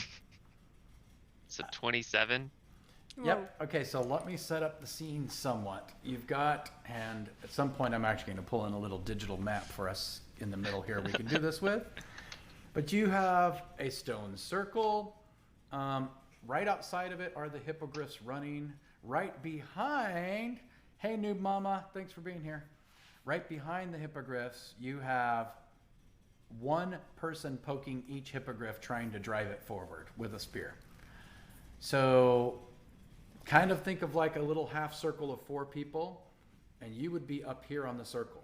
So 27. Yep. Okay, so let me set up the scene somewhat. You've got, and at some point I'm actually going to pull in a little digital map for us in the middle here we can do this with. But you have a stone circle. Right outside of it are the hippogriffs running. Right behind, hey noob mama, thanks for being here. Right behind the hippogriffs, you have one person poking each hippogriff trying to drive it forward with a spear. So kind of think of like a little half circle of 4 people, and you would be up here on the circle.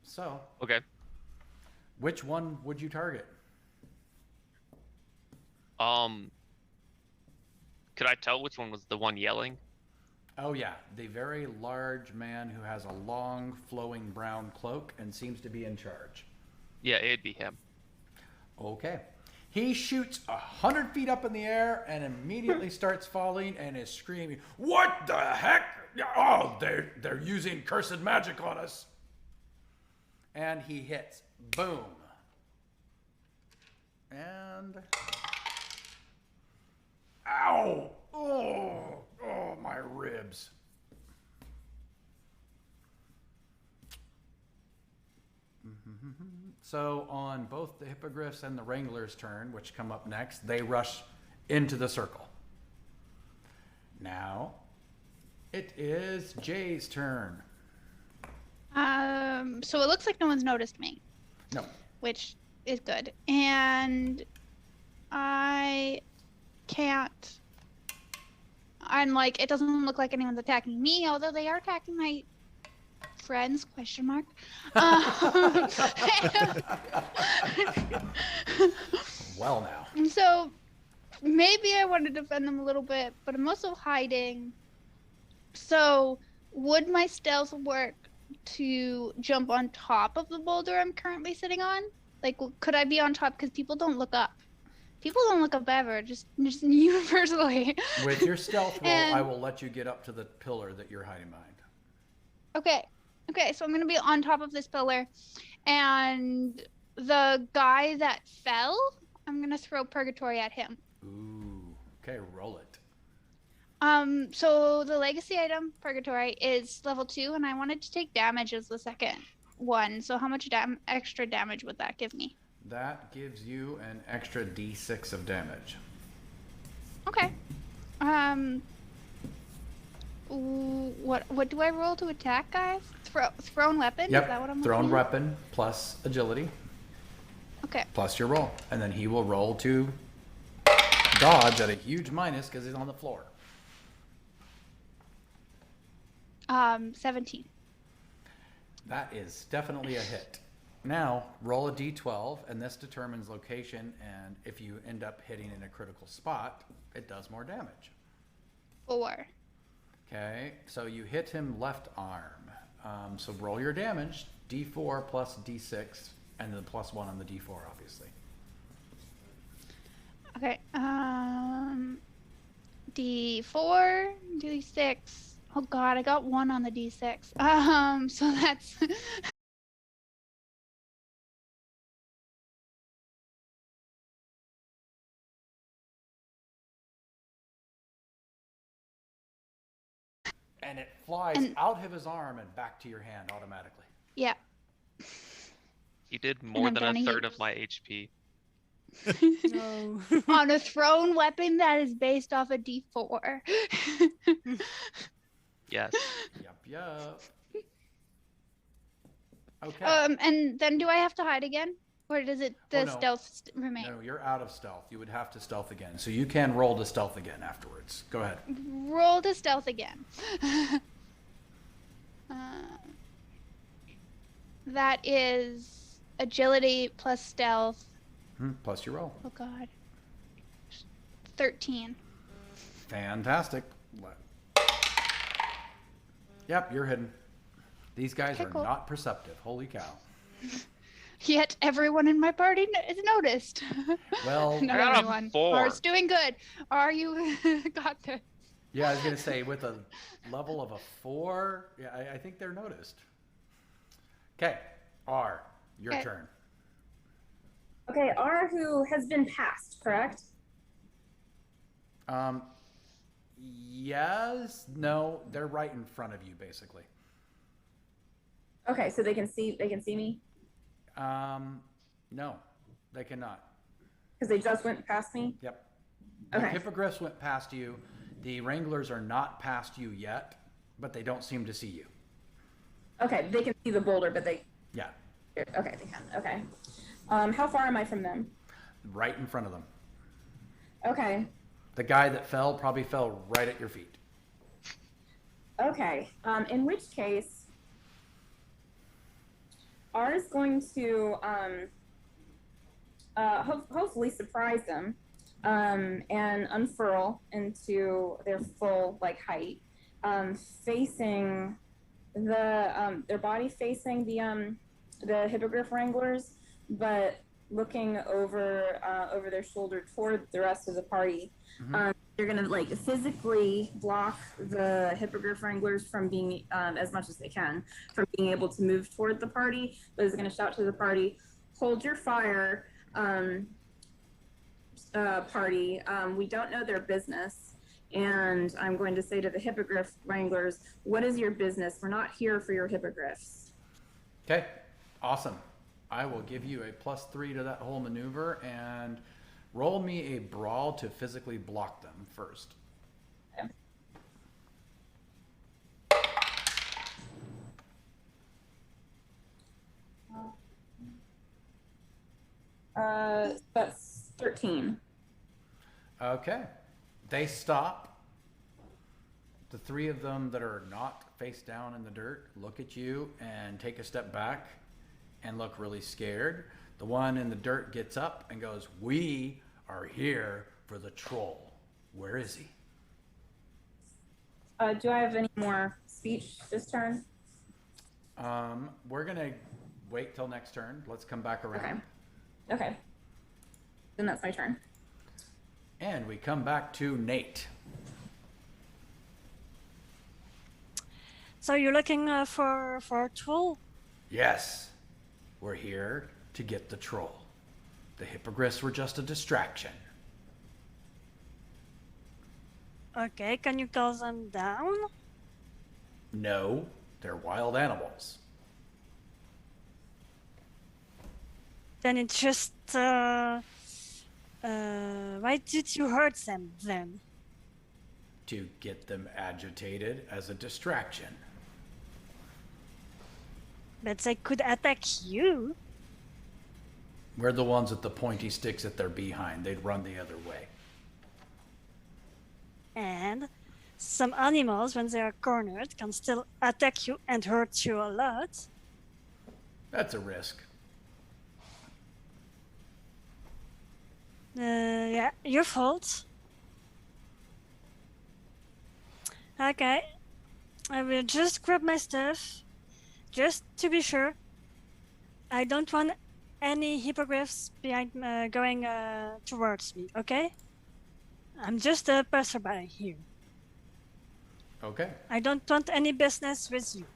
So, Okay. which one would you target? Could I tell which one was the one yelling? Oh yeah, the very large man who has a long flowing brown cloak and seems to be in charge. Yeah, it'd be him. Okay. He shoots 100 feet up in the air and immediately starts falling and is screaming, "What the heck? Oh, they're using cursed magic on us." And he hits. Boom. And ow! Oh, my ribs. So on both the hippogriffs and the wranglers' turn, which come up next, they rush into the circle. Now, it is Jay's turn. So it looks like no one's noticed me, No. which is good. And I can't. I'm like, it doesn't look like anyone's attacking me, although they are attacking my friends, question mark. Well now. So maybe I want to defend them a little bit, but I'm also hiding. So would my stealth work to jump on top of the boulder I'm currently sitting on? Like, could I be on top? Because people don't look up. People don't look up ever, just universally. With your stealth roll, And- I will let you get up to the pillar that you're hiding behind. Okay. Okay, so I'm gonna be on top of this pillar, and the guy that fell, I'm gonna throw purgatory at him. Ooh. Okay, roll it. So the legacy item, purgatory, is level 2, and I wanted to take damage as the second one. So how much extra damage would that give me? That gives you an extra d6 of damage. Okay. What do I roll to attack, guys? Thrown weapon? Is that what I'm Thrown looking at? weapon plus agility Okay. plus your roll. And then he will roll to dodge at a huge minus because he's on the floor. 17. That is definitely a hit. Now, roll a d12, and this determines location, and if you end up hitting in a critical spot, it does more damage. 4. Okay, so you hit him left arm. So roll your damage, d4 plus d6, and then plus 1 on the d4, obviously. Okay. D4, D6. Oh god, I got 1 on the D6. So that's And it flies out of his arm and back to your hand automatically. yeah. You did more I'm than gonna a third use- of my HP. No. On a thrown weapon that is based off a D4. Yes. Yup. Okay. And then do I have to hide again? Or does it the no. stealth remain? No, you're out of stealth. You would have to stealth again. So you can roll to stealth again afterwards. Go ahead. Roll to stealth again. That is agility plus stealth. Plus your roll. Oh god. 13. Fantastic. Yep, you're hidden. These guys Okay, are cool. not perceptive. Holy cow. Yet everyone in my party is noticed. Well, Not I got a everyone. 4. Art's doing good. Are you got this? yeah, I was going to say with a level of a 4, yeah, I think they're noticed. Okay, R, your Okay. turn. Okay, R who has been passed, correct? Yes, no, they're right in front of you, basically. Okay, so they can see me No, they cannot. because they just went past me. Yep. The Okay. hippogriffs went past you. The wranglers are not past you yet, but they don't seem to see you. Okay, they can see the boulder, but they. Yeah, Okay, they can. Okay. How far am I from them? right in front of them. Okay. The guy that fell probably fell right at your feet. Okay. In which case, R is going to hopefully surprise them and unfurl into their full height, facing their body facing the hippogriff wranglers, but looking over their shoulder toward the rest of the party. They're gonna physically block the hippogriff wranglers from being as much as they can from being able to move toward the party. But is gonna shout to the party, "Hold your fire, party. We don't know their business." And I'm going to say to the hippogriff wranglers, "What is your business? We're not here for your hippogriffs." Okay, awesome. I will give you a +3 to that whole maneuver and roll me a brawl to physically block them first. That's 13. Okay. They stop. The 3 of them that are not face down in the dirt look at you and take a step back and look really scared. The one in the dirt gets up and goes, "We are here for the troll. Where is he?" Do I have any more speech this turn? We're going to wait till next turn. Let's come back around. Okay. Then that's my turn. And we come back to Nate. So you're looking for a troll? Yes, we're here to get the troll. The hippogriffs were just a distraction. Okay, can you call them down? No, they're wild animals. Then it's just why did you hurt them then? To get them agitated as a distraction. But they could attack you. We're the ones with the pointy sticks at their behind. They'd run the other way. And some animals, when they are cornered, can still attack you and hurt you a lot. That's a risk. Yeah, your fault. Okay, I will just grab my stuff, just to be sure. I don't want any hippogriffs behind going towards me, okay? I'm just a passerby here. Okay. I don't want any business with you.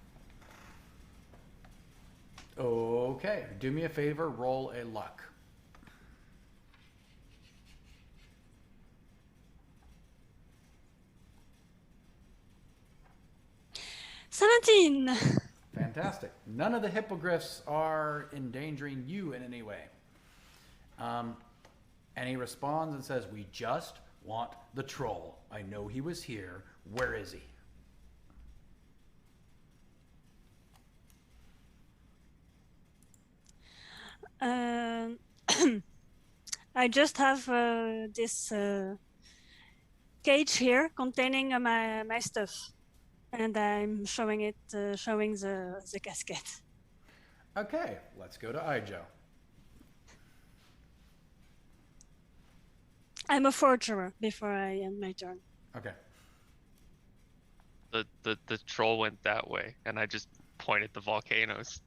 Okay. Do me a favor, roll a luck. $17. Fantastic. None of the hippogriffs are endangering you in any way. And he responds and says, "We just want the troll. I know he was here. Where is he?" I just have this cage here containing my stuff, and I'm showing it, showing the casket. Okay, let's go to Ijo. I'm a forger before I end my turn. Okay. The troll went that way, and I just pointed the volcanoes.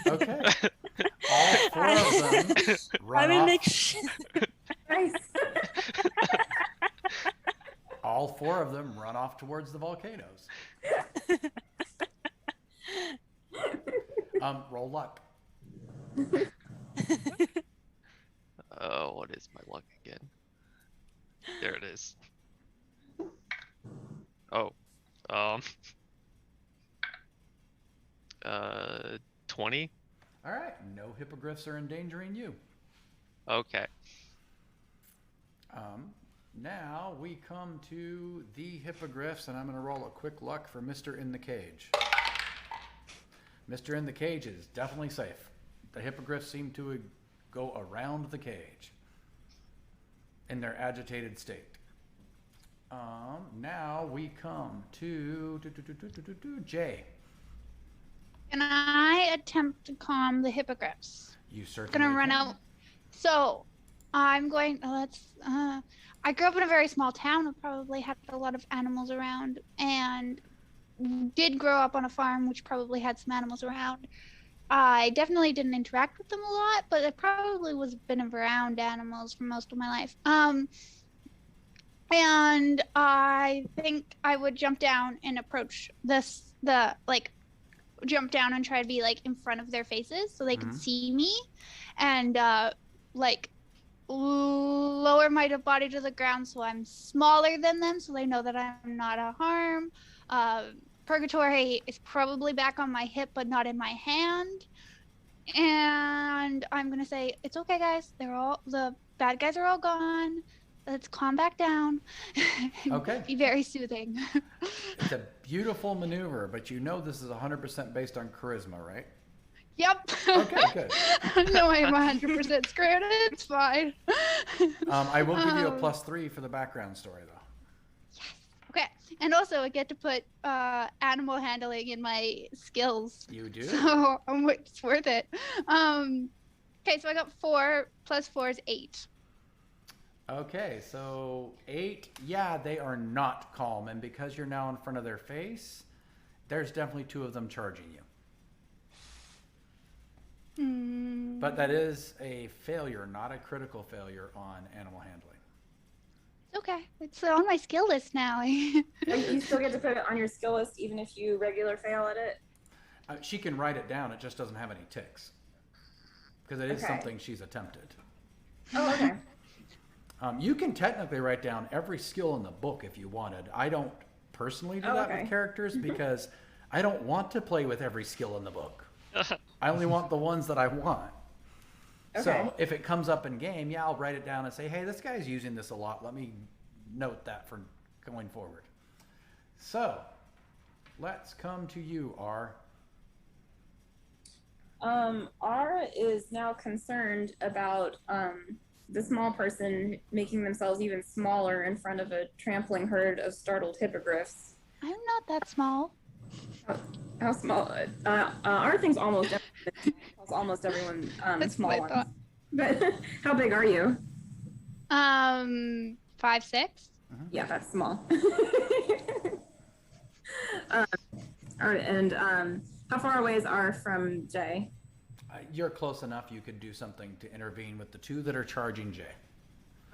Okay. All four of them run I will off. make sure. Nice. All four of them run off towards the volcanoes. Roll luck. Oh, what is my luck again? There it is. Oh, 20. All right. No hippogriffs are endangering you. Okay. Now we come to the hippogriffs, and I'm going to roll a quick luck for Mr. in the Cage. Mr. in the Cage is definitely safe. The hippogriffs seem to go around the cage in their agitated state. Now we come to Jay. Can I attempt to calm the hippogriffs? You certainly Gonna run can. out. So I'm going. I grew up in a very small town that probably had a lot of animals around, and did grow up on a farm which probably had some animals around. I definitely didn't interact with them a lot, but I probably was been around animals for most of my life. And I think I would jump down and approach jump down and try to be like in front of their faces so they could see me, and lower my body to the ground so I'm smaller than them, so they know that I'm not a harm. Purgatory is probably back on my hip, but not in my hand. And I'm gonna say, "It's okay, guys. The bad guys are all gone. Let's calm back down." Okay. Be very soothing. It's a beautiful maneuver, but you know this is 100% based on charisma, right? Yep. Okay, good. No, I'm 100% screwed. It's fine. I will give you a +3 for the background story, though. Okay, and also I get to put animal handling in my skills. You do? So it's worth it. Okay, so I got 4 plus 4 is 8. Okay, so 8, yeah, they are not calm, and because you're now in front of their face, there's definitely 2 of them charging you. But that is a failure, not a critical failure on animal handling. Okay, it's on my skill list now. Like, you still get to put it on your skill list even if you regular fail at it. She can write it down. It just doesn't have any ticks because it is Okay. something she's attempted. Oh, okay. You can technically write down every skill in the book if you wanted. I don't personally do that okay. with characters because I don't want to play with every skill in the book. I only want the ones that I want. Okay. So if it comes up in game, yeah, I'll write it down and say, hey, this guy's using this a lot. Let me note that for going forward. So let's come to you, R. R is now concerned about the small person making themselves even smaller in front of a trampling herd of startled hippogriffs. I'm not that small. How small? Our thing's almost everyone That's small what I ones. But how big are you? 5'6". Yeah, that's small. All right, and how far away is R from J? You're close enough. You could do something to intervene with the two that are charging J.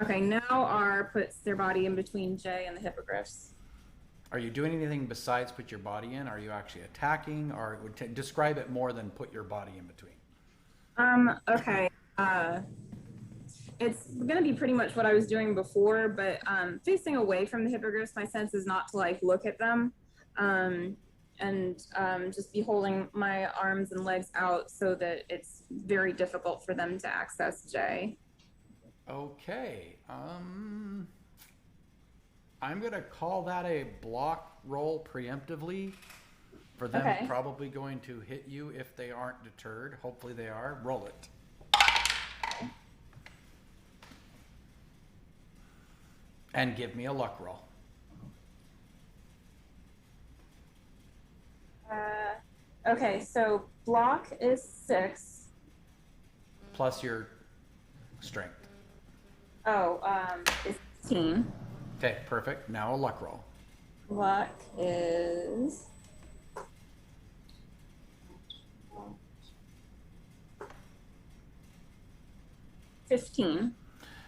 Okay, now R puts their body in between J and the hippogriffs. Are you doing anything besides put your body in? Are you actually attacking? Or describe it more than put your body in between. Okay. It's gonna be pretty much what I was doing before, but facing away from the hippogriffs, my sense is not to like look at them, and just be holding my arms and legs out so that it's very difficult for them to access J. Okay. I'm gonna call that a block roll preemptively. For them, Okay. probably going to hit you if they aren't deterred. Hopefully they are. Roll it. And give me a luck roll. Okay, so block is 6. Plus your strength. Oh, is 16. Okay, perfect. Now a luck roll. Luck is 15.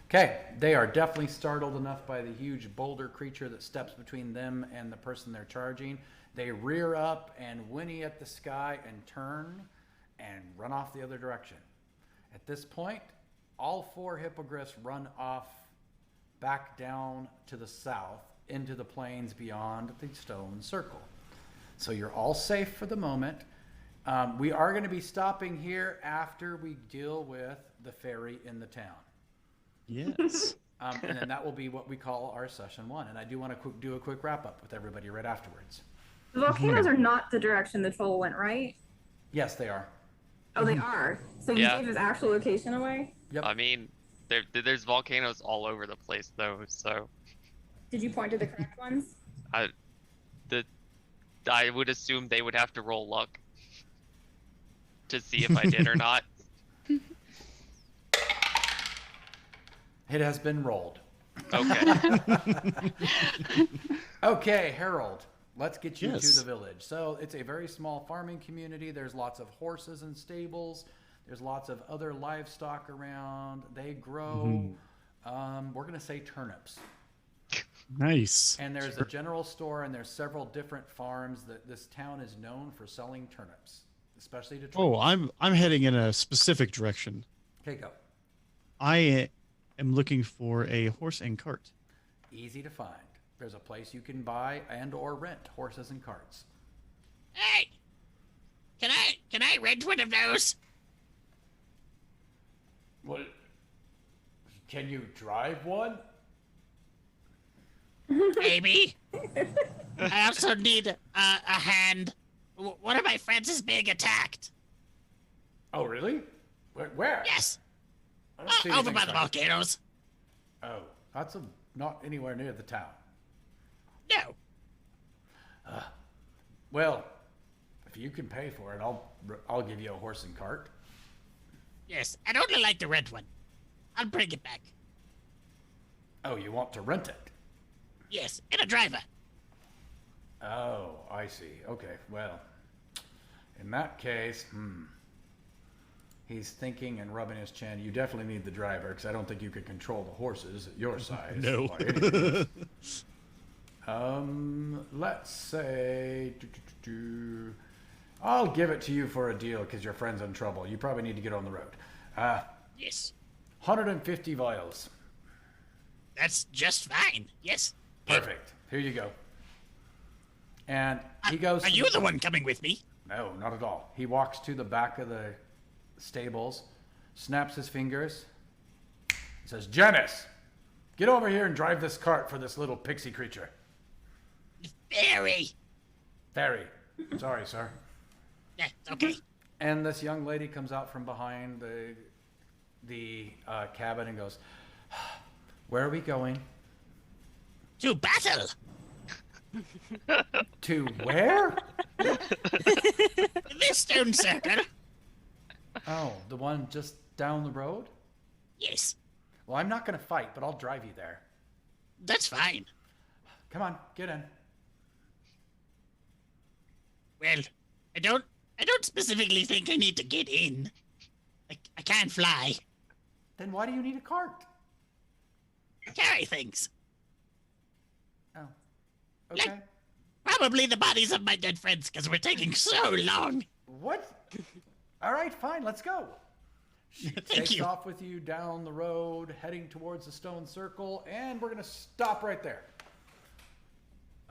Okay, they are definitely startled enough by the huge boulder creature that steps between them and the person they're charging. They rear up and whinny at the sky and turn and run off the other direction. At this point, all 4 hippogriffs run off back down to the south into the plains beyond the stone circle. So you're all safe for the moment. We are going to be stopping here after we deal with the ferry in the town. Yes. And then that will be what we call our session 1. And I do want to do a quick wrap up with everybody right afterwards. The volcanoes are not the direction the troll went, right? Yes, they are. Oh, they are. So you Yeah. gave his actual location away? Yep. I mean, there's volcanoes all over the place though, so Did you point to the correct ones? I would assume they would have to roll luck to see if I did or not. It has been rolled. Okay. Okay, Harold, let's get you Yes. to the village. So it's a very small farming community. There's lots of horses and stables. There's lots of other livestock around. They grow, we're going to say turnips. Nice. And there's a general store, and there's several different farms that this town is known for selling turnips, especially to trolls. Oh, I'm heading in a specific direction. Okay, go. I am looking for a horse and cart. Easy to find. There's a place you can buy and or rent horses and carts. Hey, can I rent one of those? What? Can you drive one? Maybe. I also need a hand. One of my friends is being attacked. Oh, really? Where? Yes, I don't see over anything by the like- volcanoes. Oh, that's not anywhere near the town. No. Well, if you can pay for it, I'll give you a horse and cart. Yes, I'd only like to rent one. I'll bring it back. Oh, you want to rent it? Yes, and a driver. Oh, I see. Okay, well, in that case, He's thinking and rubbing his chin. You definitely need the driver because I don't think you could control the horses at your size. No. by any means. Let's say, I'll give it to you for a deal because your friend's in trouble. You probably need to get on the road. Yes. 150 vials. That's just fine. Yes. Perfect. Here you go. And he goes. Are you the one coming with me? No, not at all. He walks to the back of the stables, snaps his fingers, says, Janice, get over here and drive this cart for this little pixie creature. Fairy. Fairy. Sorry, sir. Yeah, okay. And this young lady comes out from behind the cabin and goes, where are we going? To battle. To where? This stone circle. Oh, the one just down the road? Yes. Well, I'm not going to fight, but I'll drive you there. That's fine. Come on, get in. Well, I don't specifically think I need to get in. I can't fly. Then why do you need a cart? Carry things. Oh, okay. Like, probably the bodies of my dead friends because we're taking so long. What? All right, fine, let's go. She takes you. off with you down the road, heading towards the stone circle, and we're going to stop right there.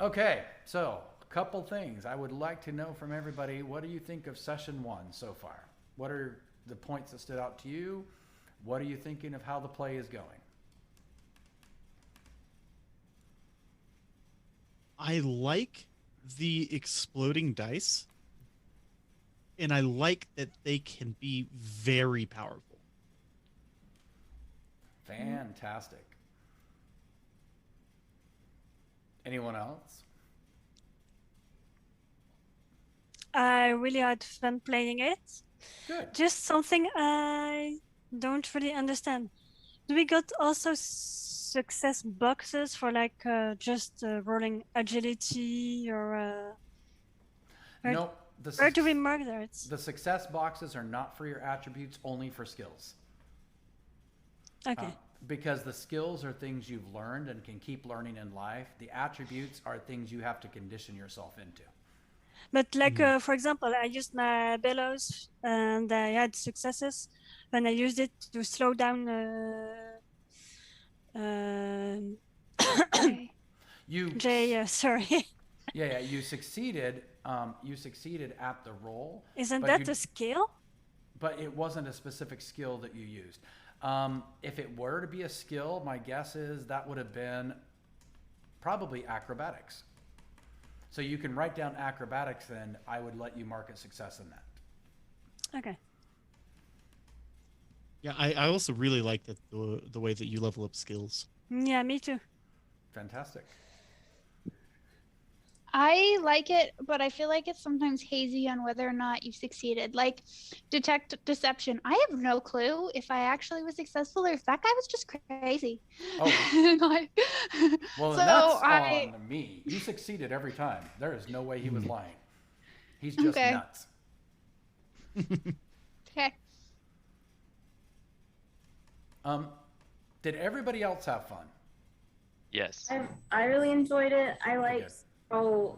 Okay, so a couple things. I would like to know from everybody, what do you think of session 1 so far? What are the points that stood out to you? What are you thinking of how the play is going? I like the exploding dice, and I like that they can be very powerful. Fantastic. Anyone else? I really had fun playing it. Good. Just something I don't really understand. Do we got also success boxes for like just rolling agility or? No. Where do we mark that? The success boxes are not for your attributes, only for skills. Okay. Because the skills are things you've learned and can keep learning in life. The attributes are things you have to condition yourself into. But like, for example, I used my bellows and I had successes when I used it to slow down. Okay. Sorry. Yeah, you succeeded. You succeeded at the roll. Isn't but that a skill? But it wasn't a specific skill that you used. If it were to be a skill, my guess is that would have been probably acrobatics. So you can write down acrobatics, and I would let you mark a success in that. Okay. Yeah, I also really like that the way that you level up skills. Yeah, me too. Fantastic. I like it, but I feel like it's sometimes hazy on whether or not you succeeded. Like, detect deception. I have no clue if I actually was successful or if that guy was just crazy. Oh. Like, Well, so that's on me. You succeeded every time. There is no way he was lying. He's just Okay. nuts. Okay. Did everybody else have fun? Yes. I really enjoyed it. I Good. liked how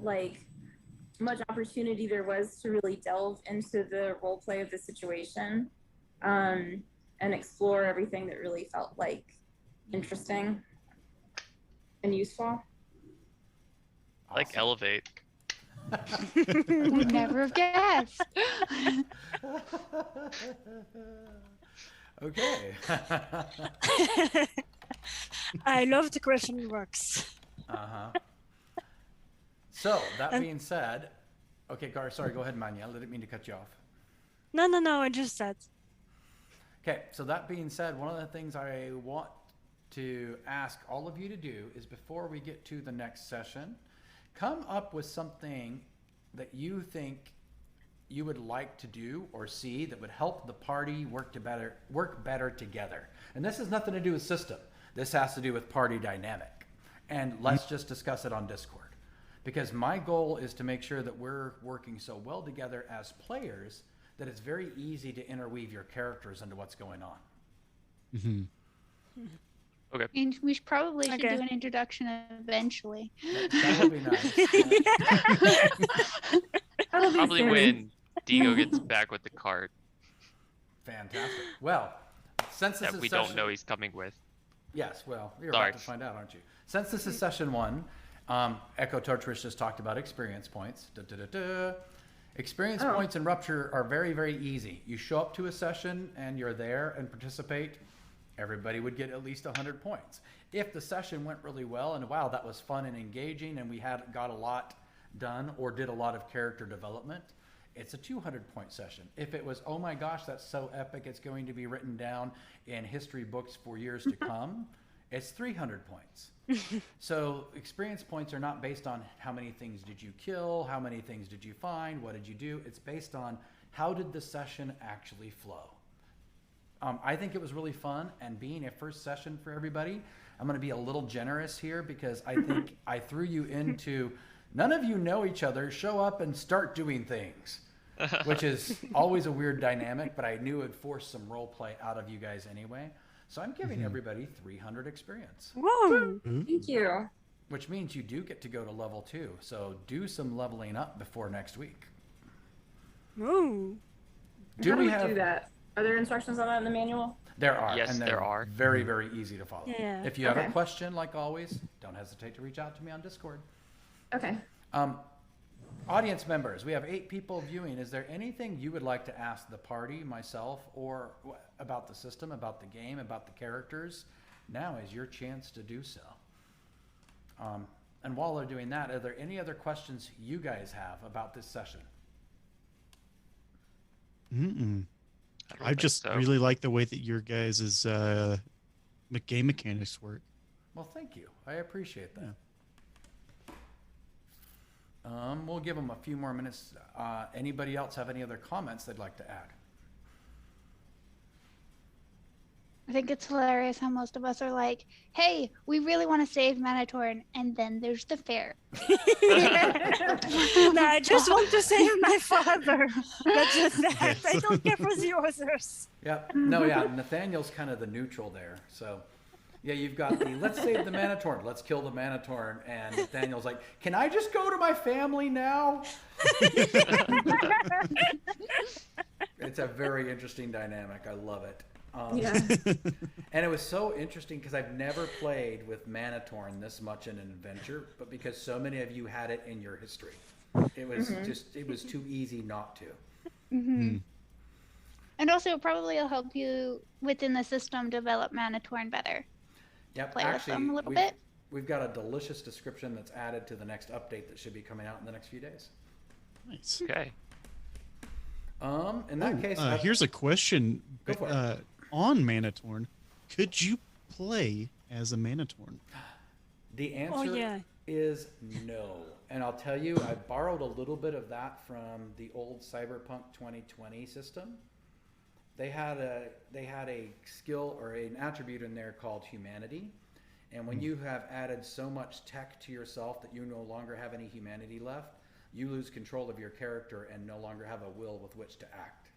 much opportunity there was to really delve into the role play of the situation, and explore everything that really felt like interesting and useful. Like elevate. Would never have guessed. Okay. I love the question works. Uh-huh. So, that being said, okay, Gar, sorry, go ahead, Manya. I didn't mean to cut you off. No, I just said. Okay, so that being said, one of the things I want to ask all of you to do is before we get to the next session, come up with something that you think you would like to do or see that would help the party work better together. And this has nothing to do with system. This has to do with party dynamic. And let's just discuss it on Discord. Because my goal is to make sure that we're working so well together as players that it's very easy to interweave your characters into what's going on. Okay. And we probably should Okay. do an introduction eventually. That would be nice. That'll be Probably soon. when Diego gets back with the card Fantastic. Well, since this that is we session, don't know he's coming with. Yes, well, you're Sorry. about to find out, aren't you? Since this is session 1, Echo Tortrish just talked about experience points. Experience points in Rupture are very, very easy. You show up to a session and you're there and participate, everybody would get at least 100 points. If the session went really well and wow, that was fun and engaging and we got a lot done or did a lot of character development, it's a 200-point session. If it was, oh my gosh, that's so epic, it's going to be written down in history books for years to come, it's 300 points. So experience points are not based on how many things did you kill, how many things did you find, what did you do. It's based on how did the session actually flow. I think it was really fun, and being a first session for everybody, I'm going to be a little generous here because I think I threw you into none of you know each other, show up and start doing things, which is always a weird dynamic, but I knew it would force some role play out of you guys anyway. So I'm giving everybody 300 experience, Whoa! Thank you. which means you do get to go to level 2. So do some leveling up before next week. Ooh. Do How do we we have? do that? Are there instructions on that in the manual? There are. Yes, and they're there are. Very, very easy to follow. Yeah. If you have a Okay. question, like always, don't hesitate to reach out to me on Discord. Okay. Audience members, we have 8 people viewing. Is there anything you would like to ask the party, myself, or about the system, about the game, about the characters? Now is your chance to do so. And while they're doing that, are there any other questions you guys have about this session? I just really like the way that your guys' game mechanics work. Well, thank you. I appreciate that. We'll give them a few more minutes. Anybody else have any other comments they'd like to add? I think it's hilarious how most of us are like, hey, we really want to save Manitorn, and then there's the fair. No, I just want to save my father. That's just that. I don't care for the others. Yeah. No, yeah. Nathaniel's kind of the neutral there. So, yeah, you've got the let's save the Manitorn, let's kill the Manitorn, and Nathaniel's like, can I just go to my family now? It's a very interesting dynamic. I love it. Yeah. And it was so interesting because I've never played with Manitorn this much in an adventure, but because so many of you had it in your history, it was it was too easy not to. And also, it probably will help you within the system develop Manitorn better. Yep, Play with actually, them a little bit. we've got a delicious description that's added to the next update that should be coming out in the next few days. Nice. Okay. In that case, Here's a question. Go for it. On Manitorn, could you play as a Manitorn? The answer yeah. is no. And I'll tell you, I borrowed a little bit of that from the old Cyberpunk 2020 system. They had a skill or an attribute in there called humanity. And when you have added so much tech to yourself that you no longer have any humanity left, you lose control of your character and no longer have a will with which to act.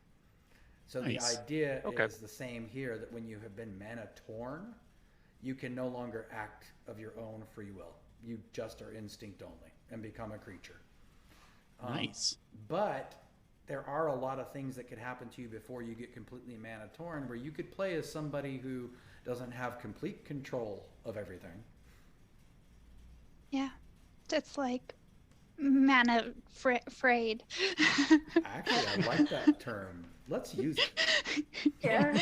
So Nice. the idea Okay. is the same here, that when you have been mana torn, you can no longer act of your own free will. You just are instinct only and become a creature. Nice. But there are a lot of things that could happen to you before you get completely mana torn, where you could play as somebody who doesn't have complete control of everything. Yeah. It's like mana frayed. Actually, I like that term. Let's use it. Yeah.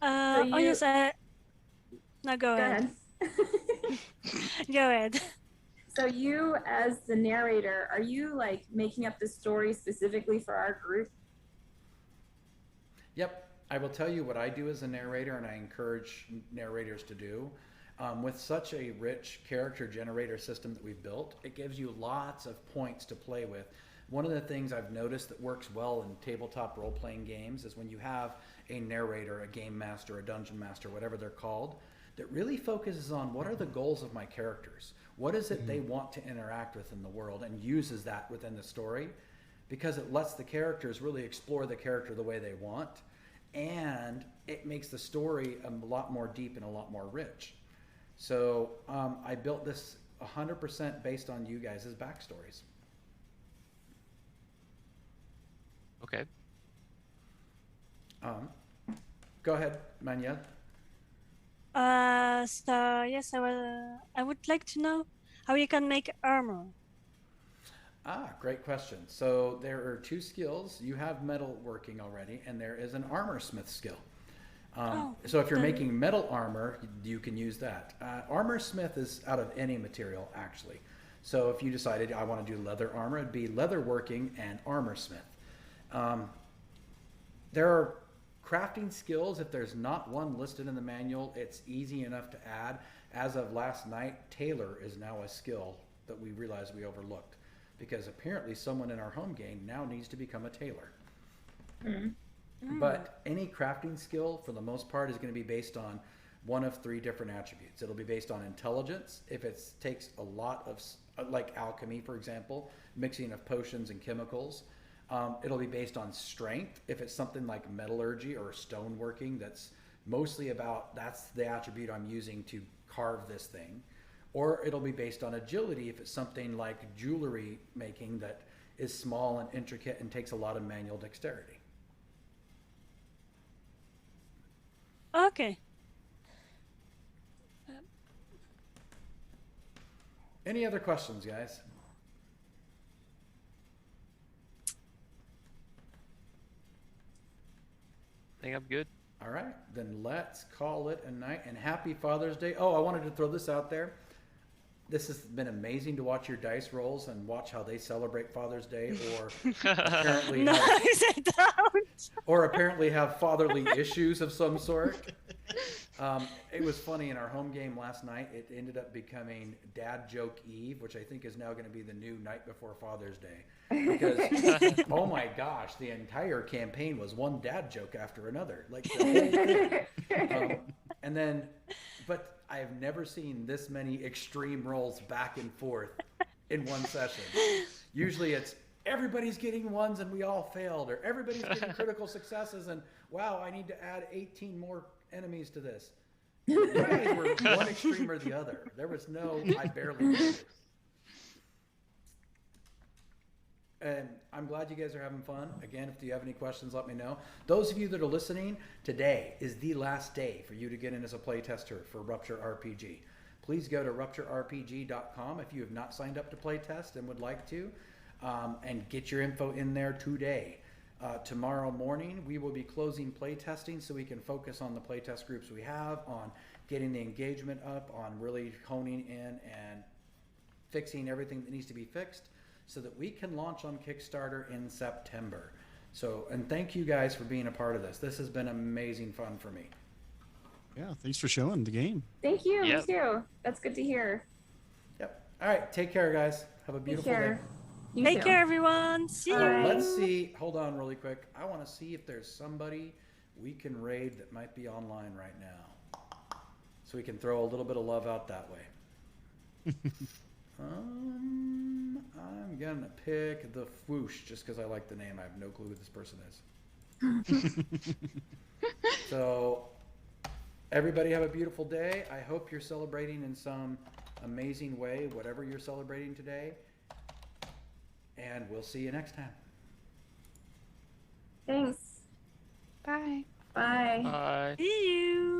Oh, you- yes. No, go Go ahead. ahead. Go ahead. So you, as the narrator, are you like making up the story specifically for our group? Yep. I will tell you what I do as a narrator, and I encourage narrators to do. With such a rich character generator system that we've built, it gives you lots of points to play with. One of the things I've noticed that works well in tabletop role-playing games is when you have a narrator, a game master, a dungeon master, whatever they're called, that really focuses on what are the goals of my characters? What is it they want to interact with in the world, and uses that within the story? because it lets the characters really explore the character the way they want, and it makes the story a lot more deep and a lot more rich. So I built this 100% based on you guys' backstories. Okay. Go ahead, Manuel. So yes, I would like to know how you can make armor. Great question. So there are 2 skills. You have metal working already, and there is an armor smith skill. So if you're making metal armor, you can use that. Armor smith is out of any material, actually. So if you decided I want to do leather armor, it'd be leather working and armor smith. There are crafting skills. If there's not one listed in the manual, it's easy enough to add. As of last night, tailor is now a skill that we realized we overlooked, because apparently someone in our home game now needs to become a tailor. But any crafting skill, for the most part, is going to be based on one of 3 different attributes. It'll be based on intelligence. If it takes a lot of, like alchemy, for example, mixing of potions and chemicals. It'll be based on strength. If it's something like metallurgy or stoneworking, that's mostly about, that's the attribute I'm using to carve this thing. Or it'll be based on agility if it's something like jewelry making that is small and intricate and takes a lot of manual dexterity. Okay. Any other questions, guys? I think I'm good. All right, then let's call it a night, and happy Father's Day. Oh, I wanted to throw this out there. This has been amazing to watch your dice rolls and watch how they celebrate Father's Day, or apparently No, have, I don't. or apparently have fatherly issues of some sort. It was funny in our home game last night. It ended up becoming Dad Joke Eve, which I think is now going to be the new night before Father's Day. Because, oh my gosh, the entire campaign was one dad joke after another. Like the whole thing. And then, but I've never seen this many extreme rolls back and forth in one session. Usually it's everybody's getting 1s and we all failed, or everybody's getting critical successes and wow, I need to add 18 more enemies to this. You guys were one extreme or the other. There was no, I barely made it. And I'm glad you guys are having fun. Again, if you have any questions, let me know. Those of you that are listening, today is the last day for you to get in as a playtester for Rupture RPG. Please go to rupturerpg.com if you have not signed up to playtest and would like to, and get your info in there today. Tomorrow morning, we will be closing playtesting so we can focus on the playtest groups we have, on getting the engagement up, on really honing in and fixing everything that needs to be fixed, so that we can launch on Kickstarter in September. So, and thank you guys for being a part of this. This has been amazing fun for me. Yeah, thanks for showing the game. Thank you. Yep. Me too. That's good to hear. Yep. All right. Take care, guys. Have a Take beautiful care. day. You Take too. care, everyone. See you. Bye. Let's see. Hold on really quick. I want to see if there's somebody we can raid that might be online right now. So we can throw a little bit of love out that way. I'm gonna pick the Whoosh just because I like the name. I have no clue who this person is. So, everybody have a beautiful day. I hope you're celebrating in some amazing way, whatever you're celebrating today. And we'll see you next time. Thanks. Bye. Bye. Bye. See you.